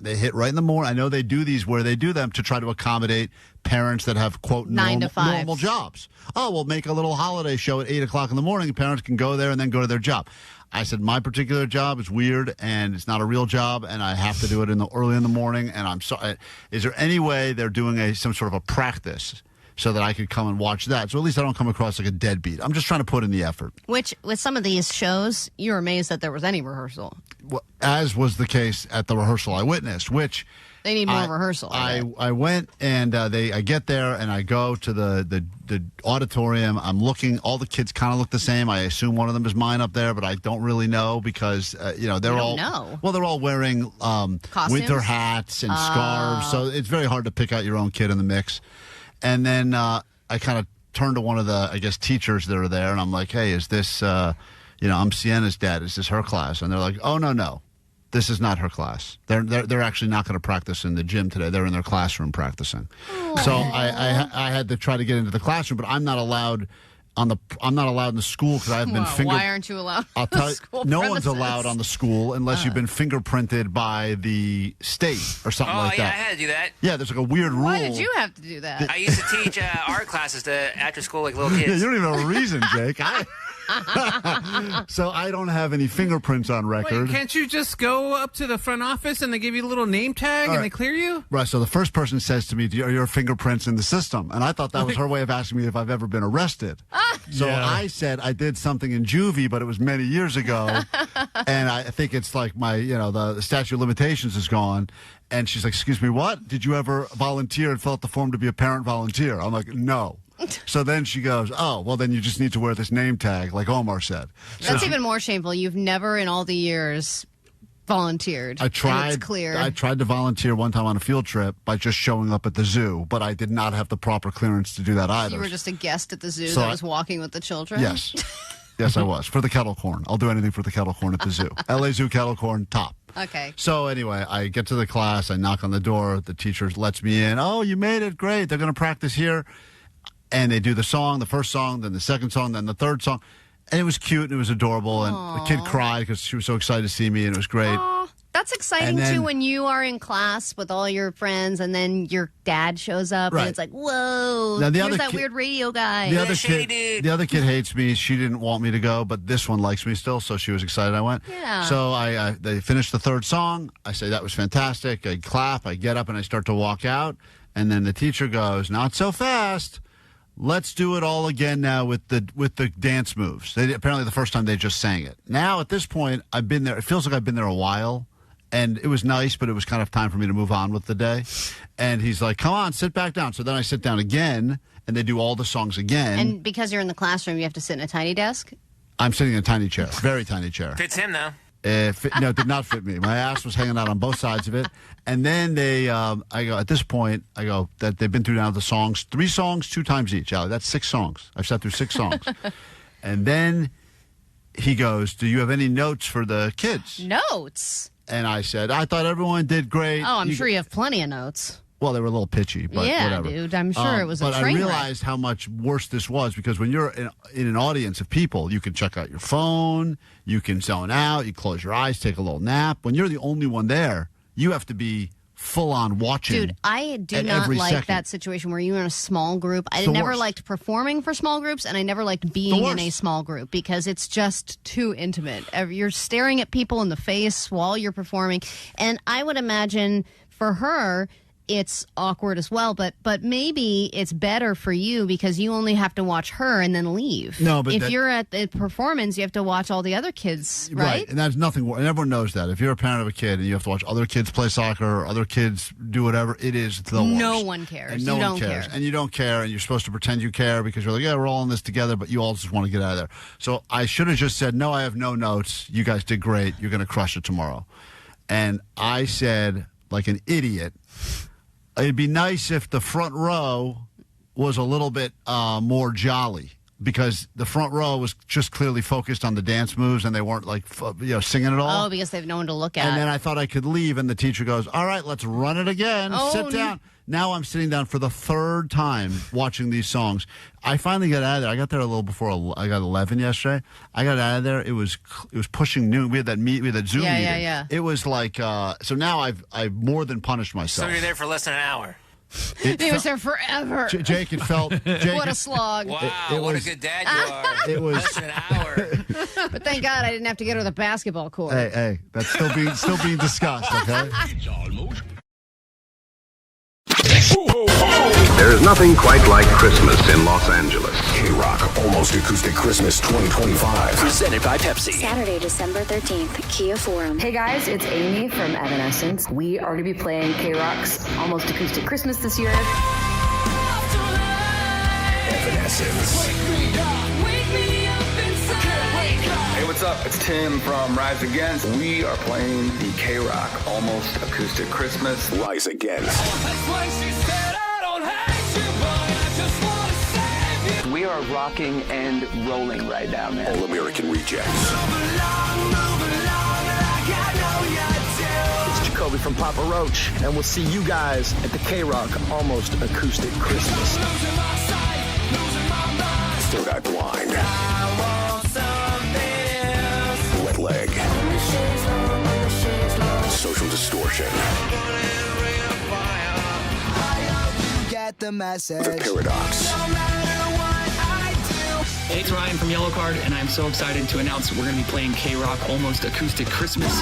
they hit right in the morning. I know they do these where they do them to try to accommodate parents that have, quote, 9 to 5 normal jobs. Oh, we'll make a little holiday show at 8 o'clock in the morning. Parents can go there and then go to their job. I said, my particular job is weird, and it's not a real job, and I have to do it early in the morning, and I'm sorry. Is there any way they're doing some sort of a practice so that I could come and watch that? So at least I don't come across like a deadbeat. I'm just trying to put in the effort. Which, with some of these shows, you're amazed that there was any rehearsal. Well, as was the case at the rehearsal I witnessed, which... They need more rehearsal. I went and I get there and I go to the auditorium. I'm looking. All the kids kind of look the same. I assume one of them is mine up there, but I don't really know because they're all well. They're all wearing winter hats and scarves, so it's very hard to pick out your own kid in the mix. And then I kind of turned to one of the teachers that are there, and I'm like, "Hey, is this I'm Sienna's dad? Is this her class?" And they're like, "Oh no." This is not her class. They're actually not going to practice in the gym today. They're in their classroom practicing. Aww. So I had to try to get into the classroom, but I'm not allowed in the school because I've been Why aren't you allowed? I'll tell you, school no premises? one's allowed on the school unless you've been fingerprinted by the state or something like that. I had to do that. Yeah, there's like a weird rule. Why did you have to do that? I used to teach art classes after school like little kids. Yeah, you don't even have a reason, Jake. So I don't have any fingerprints on record. Wait, can't you just go up to the front office and they give you a little name tag and they clear you? Right, so the first person says to me, are your fingerprints in the system? And I thought that was her way of asking me if I've ever been arrested. So I said I did something in juvie, but it was many years ago. And I think it's like the statute of limitations is gone. And she's like, excuse me, what? Did you ever volunteer and fill out the form to be a parent volunteer? I'm like, no. So then she goes, oh, well, then you just need to wear this name tag, like Omar said. That's even more shameful. You've never in all the years volunteered. I tried. It's clear. I tried to volunteer one time on a field trip by just showing up at the zoo, but I did not have the proper clearance to do that either. You were just a guest at the zoo So that was walking with the children? Yes. Yes, I was. For the kettle corn. I'll do anything for the kettle corn at the zoo. LA Zoo kettle corn, top. Okay. So anyway, I get to the class. I knock on the door. The teacher lets me in. Oh, you made it. Great. They're going to practice here. And they do the song, the first song, then the second song, then the third song. And it was cute and it was adorable. And the kid cried because she was so excited to see me and it was great. Aww. That's exciting, too, when you are in class with all your friends and then your dad shows up and it's like, whoa, now, here's that weird radio guy. The other kid hates me. She didn't want me to go, but this one likes me still, so she was excited I went. Yeah. So they finished the third song. I say, that was fantastic. I clap. I get up and I start to walk out. And then the teacher goes, not so fast. let's do it all again now with the dance moves. Apparently the first time they just sang it. Now, at this point, I've been there. It feels like I've been there a while. And it was nice, but it was kind of time for me to move on with the day. And he's like, come on, sit back down. So then I sit down again, and they do all the songs again. And because you're in the classroom, you have to sit in a tiny desk? I'm sitting in a tiny chair, very tiny chair. Fits him, though. No, it did not fit me. My ass was hanging out on both sides of it. And then I go, at this point, that they've been through now the songs, 3 songs, 2 times each. Allie, that's 6 songs. I've sat through 6 songs. And then he goes, do you have any notes for the kids? Notes? And I said, I thought everyone did great. Oh, I'm sure you have plenty of notes. Well, they were a little pitchy, but yeah, whatever. Dude, I'm sure it was a train wreck. But I realized wreck. how much worse this was because when you're in an audience of people, you can check out your phone, you can zone out, you close your eyes, take a little nap. When you're the only one there, you have to be full-on watching. Dude, I do not like that situation where you're in a small group. I never liked performing for small groups, and I never liked being in a small group because it's just too intimate. You're staring at people in the face while you're performing, and I would imagine for her it's awkward as well, but maybe it's better for you because you only have to watch her and then leave. No, but if you're at the performance, you have to watch all the other kids, right? And that's nothing. And everyone knows that. If you're a parent of a kid and you have to watch other kids play soccer or other kids do whatever, it is the worst. No one cares. And no one cares. And you don't care, and you're supposed to pretend you care because you're like, yeah, we're all in this together, but you all just want to get out of there. So I should have just said, no, I have no notes. You guys did great. You're going to crush it tomorrow. And I said, like an idiot, it'd be nice if the front row was a little bit more jolly because the front row was just clearly focused on the dance moves and they weren't like singing it all. Oh, because they have no one to look at. And then I thought I could leave and the teacher goes, all right, let's run it again. Sit down. Now I'm sitting down for the 3rd time watching these songs. I finally got out of there. I got there a little before I got 11 yesterday. I got out of there. It was pushing noon. We had that Zoom meeting. Yeah. It was like so now I've more than punished myself. So you're there for less than an hour. He was there forever. Jake, it felt. What a slog! Wow, what a good dad you are. It was less than an hour. But thank God I didn't have to go to the basketball court. Hey, that's still being discussed. Okay. There's nothing quite like Christmas in Los Angeles. KROQ Almost Acoustic Christmas 2025. Presented by Pepsi. Saturday, December 13th, Kia Forum. Hey guys, it's Amy from Evanescence. We are going to be playing KROQ's Almost Acoustic Christmas this year. Evanescence. Hey, what's up? It's Tim from Rise Against. We are playing the KROQ Almost Acoustic Christmas. Rise Against. We are rocking and rolling right now, man. All American Rejects. It's Jacoby from Papa Roach, and we'll see you guys at the KROQ Almost Acoustic Christmas. Third Eye Blind. Wet Leg. Social Distortion. Get the message. The Paradox. Hey, it's Ryan from Yellow Card, and I'm so excited to announce we're going to be playing KROQ Almost Acoustic Christmas.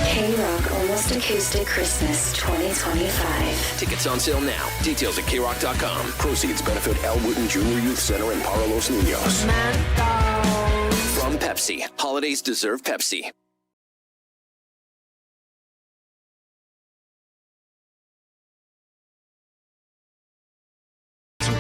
KROQ Almost Acoustic Christmas 2025. Tickets on sale now. Details at KROQ.com. Proceeds benefit El Wooten Junior Youth Center in Para Los Niños. From Pepsi. Holidays deserve Pepsi.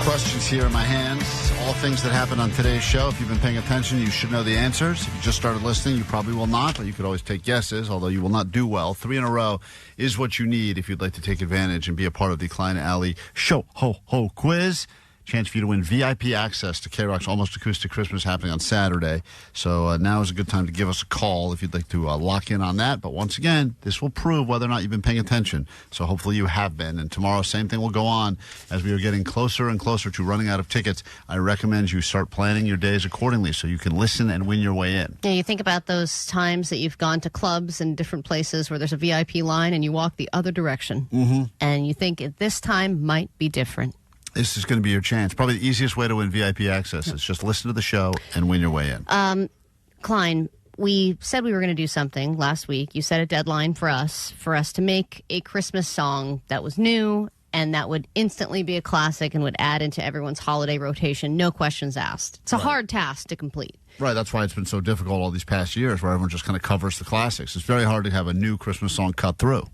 Questions here in my hands. All things that happened on today's show. If you've been paying attention, you should know the answers. If you just started listening, you probably will not, but you could always take guesses, although you will not do well. 3 in a row is what you need if you'd like to take advantage and be a part of the Klein Alley Sho Ho Ho Quiz. Chance for you to win VIP access to KROQ's Almost Acoustic Christmas happening on Saturday. So now is a good time to give us a call if you'd like to lock in on that. But once again, this will prove whether or not you've been paying attention. So hopefully you have been. And tomorrow, same thing will go on as we are getting closer and closer to running out of tickets. I recommend you start planning your days accordingly so you can listen and win your way in. Yeah, you think about those times that you've gone to clubs and different places where there's a VIP line and you walk the other direction. Mm-hmm. And you think this time might be different. This is going to be your chance. Probably the easiest way to win VIP access is just listen to the show and win your way in. Klein, we said we were going to do something last week. You set a deadline for us to make a Christmas song that was new and that would instantly be a classic and would add into everyone's holiday rotation, no questions asked. It's a hard task to complete. Right, that's why it's been so difficult all these past years where everyone just kind of covers the classics. It's very hard to have a new Christmas song cut through.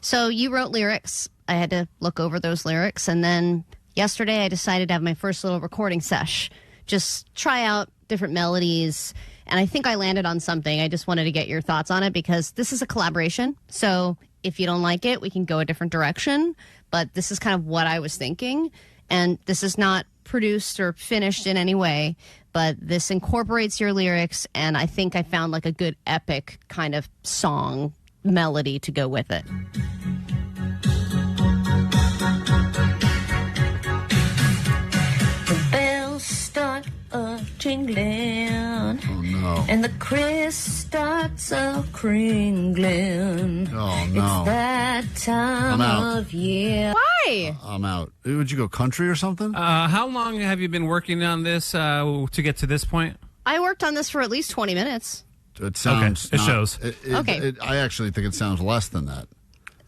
So you wrote lyrics. I had to look over those lyrics. And then yesterday I decided to have my first little recording sesh. Just try out different melodies. And I think I landed on something. I just wanted to get your thoughts on it because this is a collaboration. So if you don't like it, we can go a different direction. But this is kind of what I was thinking. And this is not produced or finished in any way. But this incorporates your lyrics. And I think I found like a good epic kind of song melody to go with it. The bells start a-jingling. Oh, no. And the Chris starts a-kringling. Oh, no. It's that time of year. Why? I'm out. Would you go country or something? How long have you been working on this to get to this point? I worked on this for at least 20 minutes. It sounds. Okay. It shows. Okay. I actually think it sounds less than that.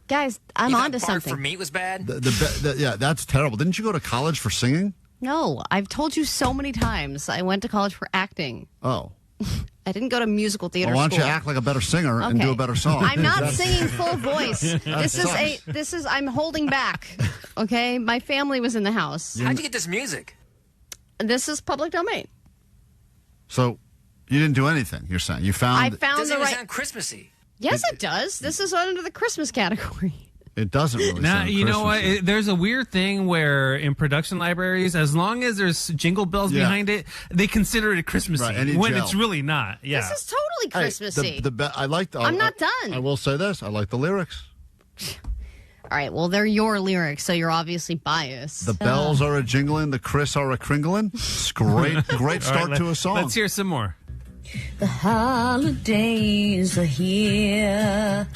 Guys, I'm onto something. For me was bad. Yeah, that's terrible. Didn't you go to college for singing? No, I've told you so many times. I went to college for acting. Oh. I didn't go to musical theater Why don't school. you act like a better singer and do a better song? I'm not singing full voice. This is I'm holding back. Okay? My family was in the house. How'd you get this music? This is public domain. So you didn't do anything, you're saying? You found I found Doesn't the even right sound Christmassy. Yes, it does. This is under the Christmas category. It doesn't really Now, sound you know what? Christmassy. There's a weird thing where in production libraries, as long as there's jingle bells behind it, they consider it Christmassy Right, when gel. it's really not. Yeah. This is totally Christmassy. I like the. I'm not done. I will say this. I like the lyrics. All right, well, they're your lyrics, so you're obviously biased. The bells are a jingling, the Chris are a kringling. It's great start to a song. Let's hear some more. The holidays are here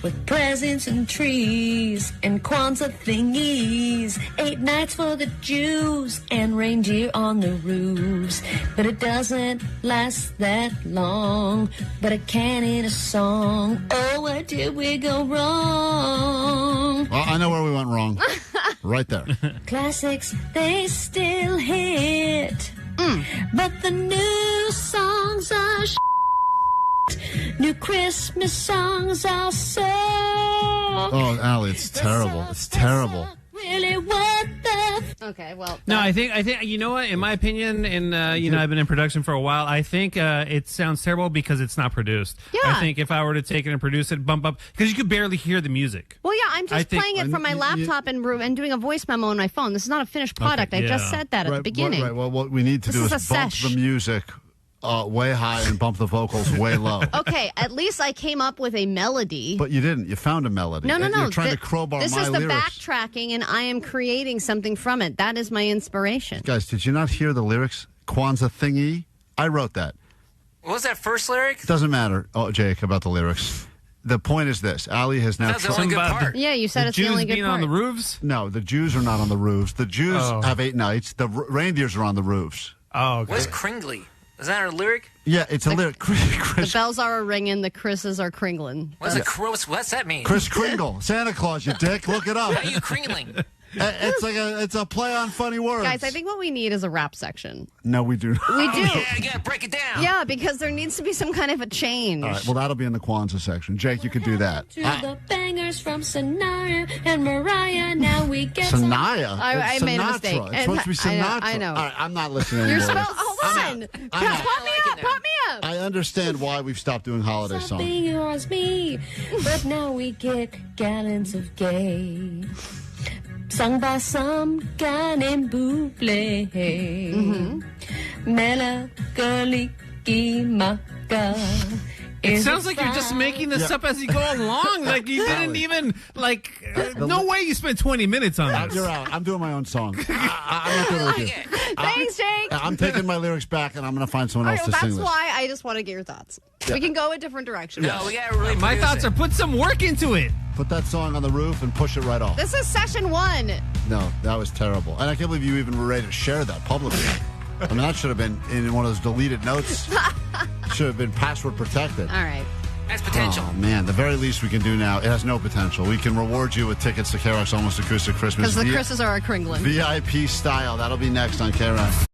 with presents and trees and Kwanzaa thingies. 8 nights for the Jews and reindeer on the roofs. But it doesn't last that long, but it can in a song. Oh, where did we go wrong? Well, I know where we went wrong. Right there. Classics, they still hit. But the new songs are new Christmas songs are so. Oh, Allie, it's terrible. It's terrible. Really, what the? Okay, well. No, I think you know what? In my opinion, I've been in production for a while. I think it sounds terrible because it's not produced. Yeah. I think if I were to take it and produce it, bump up because you could barely hear the music. Well, yeah, I'm just playing it from my laptop and doing a voice memo on my phone. This is not a finished product. I just said that at the beginning. Right. Well, what we need to do is bump the music way high and bump the vocals way low. Okay, at least I came up with a melody. But you didn't. You found a melody. No. You're trying to crowbar this my is the lyrics. backtracking, and I am creating something from it. That is my inspiration. Guys, did you not hear the lyrics? Kwanzaa thingy? I wrote that. What was that first lyric? It doesn't matter, Jake, about the lyrics. The point is this. Allie has now... That's the only good part. Yeah, you said it's the only good being part. on the roofs? No, the Jews are not on the roofs. The Jews have 8 nights. The reindeers are on the roofs. Oh, okay. What's Cringey? Is that a lyric? Yeah, it's a lyric. The bells are a-ringing, the Chris's are kringling. What's that mean? Kris Kringle. Santa Claus, you dick. Look it up. How are you kringling? It's a play on funny words. Guys, I think what we need is a rap section. No, we do not. We do. Yeah, you gotta break it down. Yeah, because there needs to be some kind of a change. All right, well, that'll be in the Kwanzaa section. Jake, you could do that. To the bangers from Sanaya and Mariah, now we get Sanaya? I made a mistake. It's supposed to be Sinatra. I know. All right, I'm not listening You're anymore. hold on. Pop me up. I understand why we've stopped doing holiday songs. Be yours, me. But now we get gallons of gay. Sung by some guy named Buble. Melancholy Maka. It sounds like you're just making this up as you go along. Like you didn't even no way you spent 20 minutes on this. You're out. I'm doing my own song. I'm not doing it with you. Thanks, Jake. I'm taking my lyrics back, and I'm going to find someone else to sing that's this. why I just want to get your thoughts. We can go a different direction. No, we gotta really My thoughts are put some work into it. Put that song on the roof and push it right off. This is session 1. No, that was terrible. And I can't believe you even were ready to share that publicly. I mean, that should have been in one of those deleted notes. should have been password protected. All right. That's potential. Oh, man. The very least we can do now, it has no potential. We can reward you with tickets to KROQ's Almost Acoustic Christmas. Because the Chris's are a Kringling. VIP style. That'll be next on KROQ.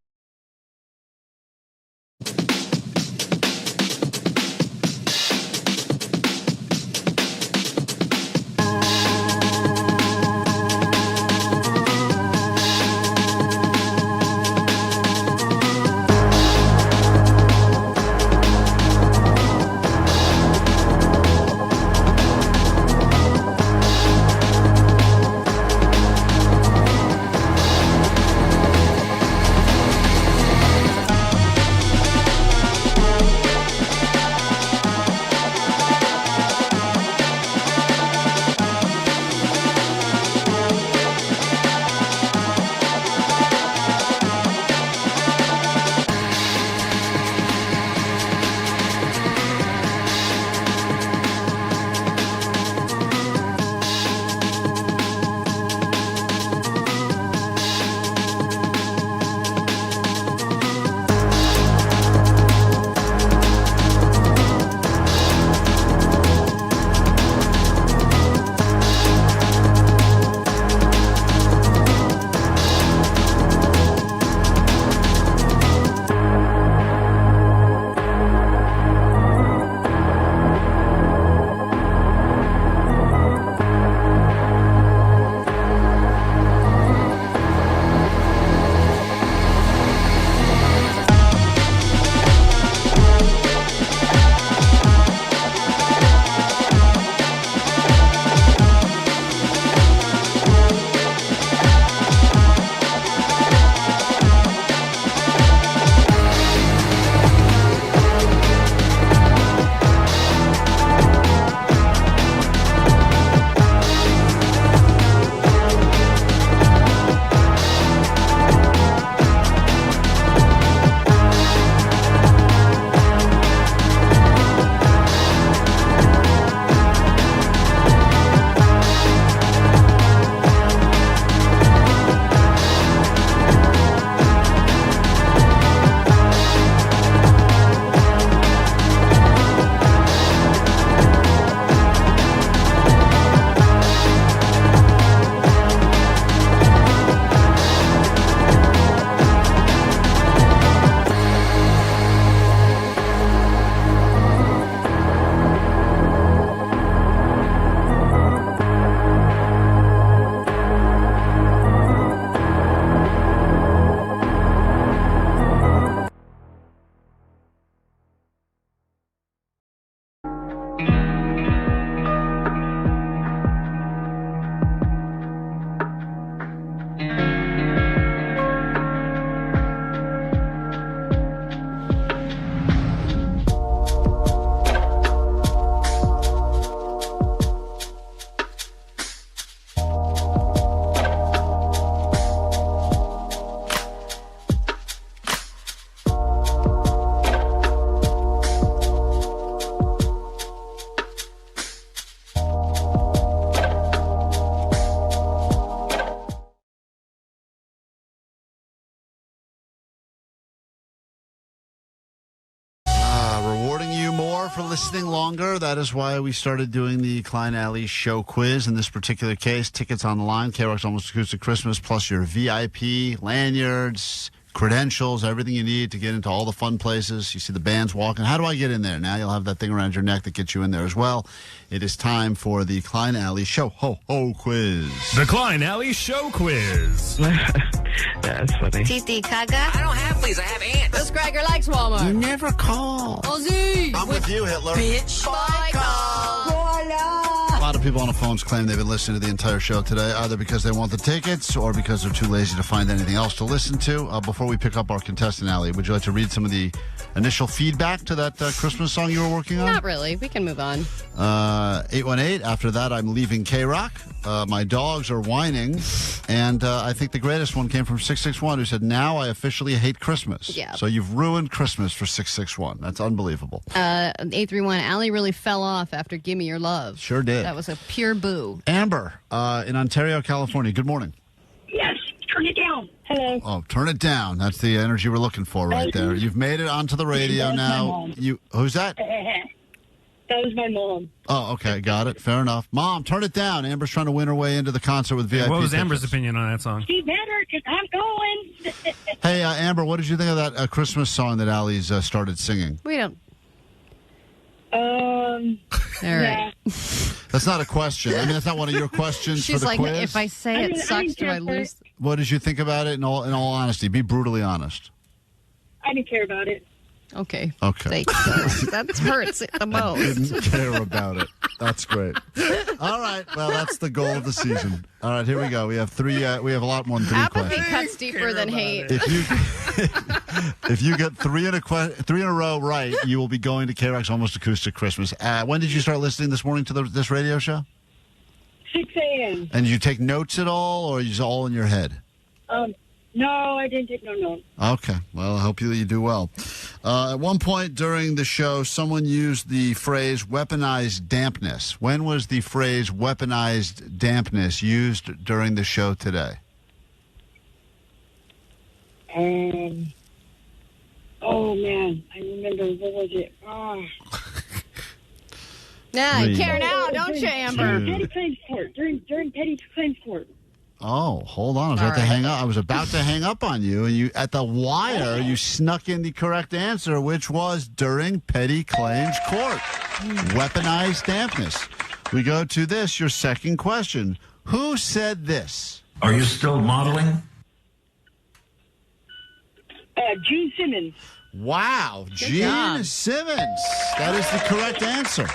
For listening longer. That is why we started doing the Klein Alley Show quiz. In this particular case, tickets on the line, KROQ's Almost Acoustic Christmas, plus your VIP, lanyards, credentials, everything you need to get into all the fun places. You see the bands walking. How do I get in there? Now you'll have that thing around your neck that gets you in there as well. It is time for the Klein Alley Sho Ho Ho Quiz. The Klein Alley Show Quiz. That's funny. Titi Kaga. I don't have fleas. I have ants. This Gregor likes Walmart. You never call. Ozzy. I'm with you, Hitler. Bitch. Bye, A lot of people on the phones claim they've been listening to the entire show today, either because they want the tickets or because they're too lazy to find anything else to listen to. Before we pick up our contestant, Allie, would you like to read some of the initial feedback to that Christmas song you were working on? Not really. We can move on. 818, after that, I'm leaving KROQ. My dogs are whining. And I think the greatest one came from 661, who said, now I officially hate Christmas. Yeah. So you've ruined Christmas for 661. That's unbelievable. 831, Allie really fell off after Gimme Your Love. Sure did. That was a pure boo. Amber in Ontario, California. Good morning. Yes, turn it down. Hello. Oh, turn it down. That's the energy we're looking for right there. You've made it onto the radio That's now. my mom. Who's that? That was my mom. Oh, okay, got it. Fair enough. Mom, turn it down. Amber's trying to win her way into the concert with VIP. What was Amber's tickets. opinion on that song? She better, because I'm going. Hey, Amber, what did you think of that Christmas song that Allie's started singing? We don't. All right. That's not a question. I mean, that's not one of your questions She's for the like, quiz. if I say it sucks, do I lose? What did you think about it in all honesty? Be brutally honest. I didn't care about it. Okay. Okay. That hurts the I most. didn't care about it. That's great. All right. Well, that's the goal of the season. All right, here we go. We have three. We have a lot more than three Apathy questions. cuts deeper than hate. If you get three in a row right, you will be going to KROQ's Almost Acoustic Christmas. When did you start listening this morning to this radio show? 6 a.m. And did you take notes at all, or is it all in your head? No, I didn't take no notes. Okay. Well, I hope you do well. At one point during the show, someone used the phrase weaponized dampness. When was the phrase weaponized dampness used during the show today? Oh, man. I remember. What was it? Oh. Yeah, you care now, don't you, Amber? During Petty Claims Court. During Petty Claims Court. Oh, hold on. I was about to hang up on you, and you at the wire, you snuck in the correct answer, which was during Petty Claims Court. Weaponized dampness. We go to this, your second question. Who said this? Are you still modeling? Gene Simmons. Wow, Good Gene job. Simmons. That is the correct answer.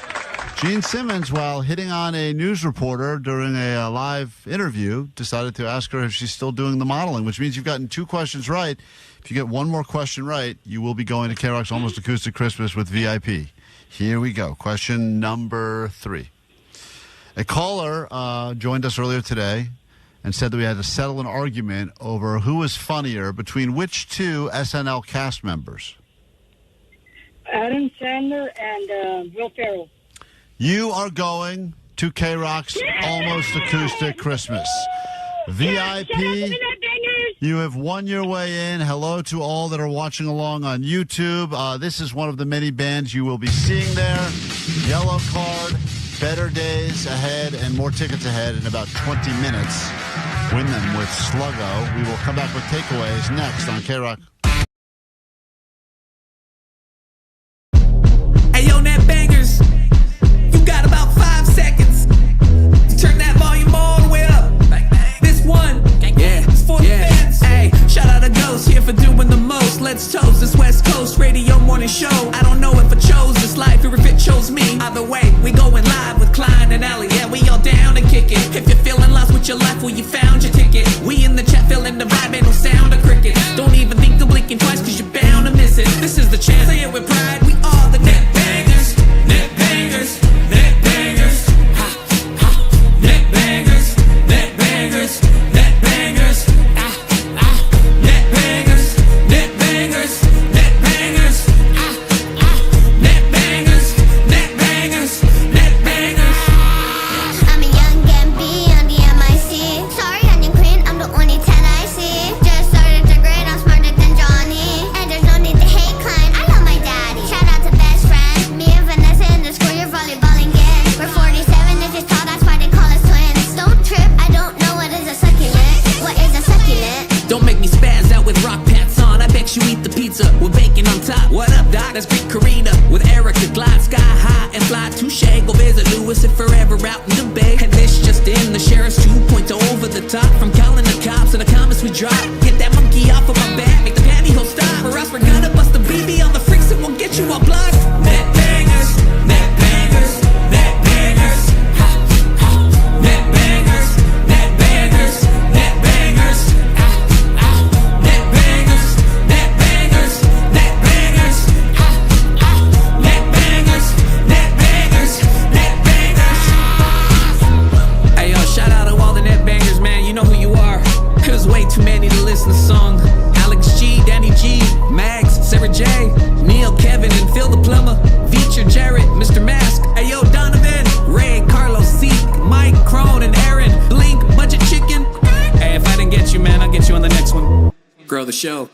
Gene Simmons, while hitting on a news reporter during a live interview, decided to ask her if she's still doing the modeling, which means you've gotten two questions right. If you get one more question right, you will be going to KROQ's Almost Acoustic Christmas with VIP. Here we go. Question number 3. A caller joined us earlier today and said that we had to settle an argument over who was funnier between which two SNL cast members. Adam Sandler and Will Ferrell. You are going to KROQ's Almost Acoustic Christmas. VIP, you have won your way in. Hello to all that are watching along on YouTube. This is one of the many bands you will be seeing there. Yellow Card, better days ahead, and more tickets ahead in about 20 minutes. Win them with Sluggo. We will come back with takeaways next on KROQ. Hey, yo, net bangers. You got about 5 seconds to turn that volume all the way up. This one, yeah, it's for the fans. Hey, shout out to Ghost here for doing the most. Let's toast this West Coast radio morning show. I don't know if I chose this life or if it chose me. Either way, we going live with Klein and Allie. Yeah, we all down and kick it. If you're feeling lost with your life, well, you found your ticket. We in the chat feeling the vibe, ain't no sound of cricket. Don't even think of blinking twice, cause you're bound to miss it. This is the chance, say it with pride. We are the net bangers, net bangers, net bangers. Ha, ha. Net bangers, net bangers, net bangers. Ah, ah. Net bangers, net bangers, net bangers. Ah, ah. Net bangers, net bangers, net bangers. I'm a young Gambie on the MIC. Sorry, onion queen, I'm the only 10 I see. Just started to grade, I'm smarter than Johnny. And there's no need to hate Klein, I love my daddy. Shout out to best friend, me and Vanessa in the school, you're volleyballing in. We're 47 inches tall, that's why they call us twins. Don't trip, I don't know what is a succulent. What is a succulent? Don't make me spaz out with rock pants on. I bet you eat the pizza with bacon on top. What up, Doc? That's Greek Karina with Erica Glide. Sky high and fly touche. Go visit Lewis if forever out in the bay. And this just in, the sheriff's 2 points over the top. From calling the cops and the comments we drop. Get that monkey off of my back, make the pantyhose stop. Or else we're gonna bust the BB on the freaks and we'll get you all blocked. Net bangers, net bangers, net bangers. Ha, ha. Net bangers, net bangers, net bangers. Ah, ah. Net bangers, net bangers, net bangers. Ah, ah. Net bangers, net bangers, net bangers. Hey, yo, shout out to all the net bangers, man. You know who you are. There's way too many to listen to song. Alex G, Danny G, Mags, Sarah J, Neil, Kevin, and Phil the Plumber. Feature Jarrett, Mr. Mask. Hey, yo, Donovan, Ray, Carlos, Zeke, Mike, Crone, and Aaron. Blink, Budget Chicken. Hey, if I didn't get you, man, I'll get you on the next one. the show.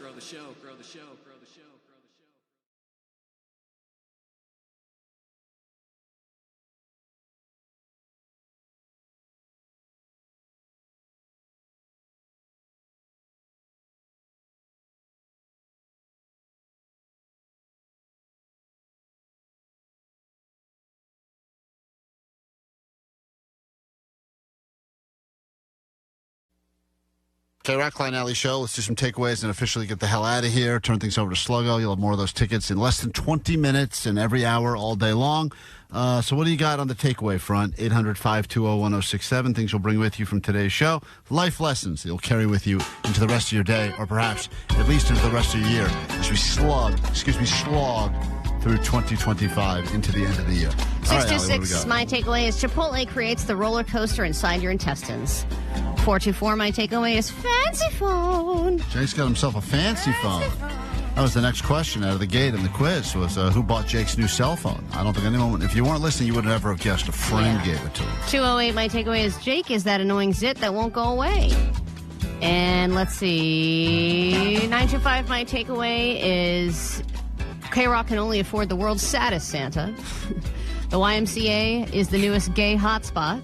KROQ Klein Alley Show. Let's do some takeaways and officially get the hell out of here. Turn things over to Sluggo. You'll have more of those tickets in less than 20 minutes and every hour all day long. So what do you got on the takeaway front? 800-520-1067. Things you'll bring with you from today's show. Life lessons that you'll carry with you into the rest of your day, or perhaps at least into the rest of your year as we slog through 2025 into the end of the year. 626, my takeaway is Chipotle creates the roller coaster inside your intestines. 424, my takeaway is fancy phone. Jake's got himself a fancy phone. That was the next question out of the gate in the quiz was who bought Jake's new cell phone? I don't think anyone, if you weren't listening, you would never have guessed. A friend gave it to him. 208, my takeaway is Jake is that annoying zit that won't go away. And let's see, 925, my takeaway is KROQ can only afford the world's saddest Santa. The YMCA is the newest gay hotspot.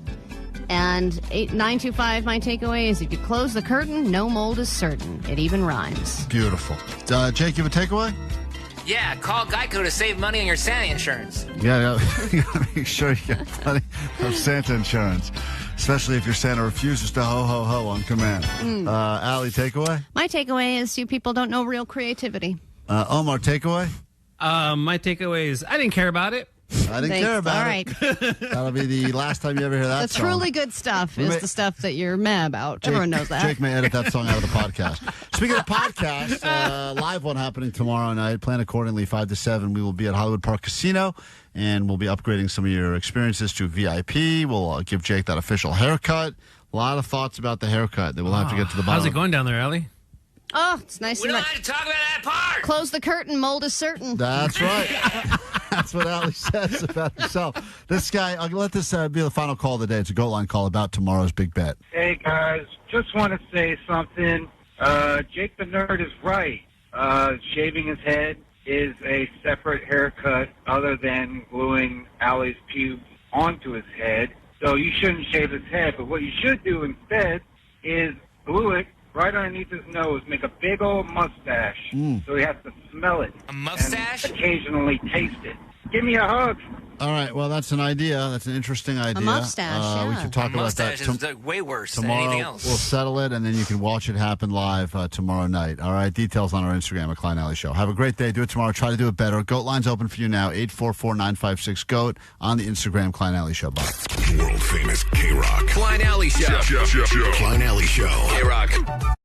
And 925, my takeaway is if you close the curtain, no mold is certain. It even rhymes. Beautiful. Jake, you have a takeaway? Yeah, call Geico to save money on your Santa insurance. Yeah, you gotta make sure you get plenty of Santa insurance, especially if your Santa refuses to ho-ho-ho on command. Allie, takeaway? My takeaway is you people don't know real creativity. Omar, takeaway? My takeaway is I didn't care about it. I didn't care about All it. right. That'll be the last time you ever hear that The song. truly good stuff is the stuff that you're mad about. Everyone knows that. Jake may edit that song out of the podcast. Speaking of podcasts, live one happening tomorrow night. Plan accordingly, 5 to 7. We will be at Hollywood Park Casino, and we'll be upgrading some of your experiences to VIP. We'll give Jake that official haircut. A lot of thoughts about the haircut that we'll have to get to the bottom. How's it going down there, Ellie? Oh, it's nice. We don't have to talk about that part. Close the curtain, mold is certain. That's right. That's what Ali says about himself. This guy, I'll let this be the final call of the day. It's a goal line call about tomorrow's big bet. Hey, guys. Just want to say something. Jake the Nerd is right. Shaving his head is a separate haircut other than gluing Ali's pubes onto his head. So you shouldn't shave his head. But what you should do instead is glue it right underneath his nose, make a big old mustache so he has to smell it. A mustache? And occasionally taste it. Give me a hug. All right, well, that's an idea. That's an interesting idea. mustache, We can talk about that. Mustache is way worse than tomorrow, anything else. we'll settle it, and then you can watch it happen live tomorrow night. All right, details on our Instagram at Klein Alley Show. Have a great day. Do it tomorrow. Try to do it better. Goat line's open for you now, 844-956-GOAT on the Instagram, Klein Alley Show. Bye. World famous KROQ. Klein Alley Show. Klein Alley Show. KROQ.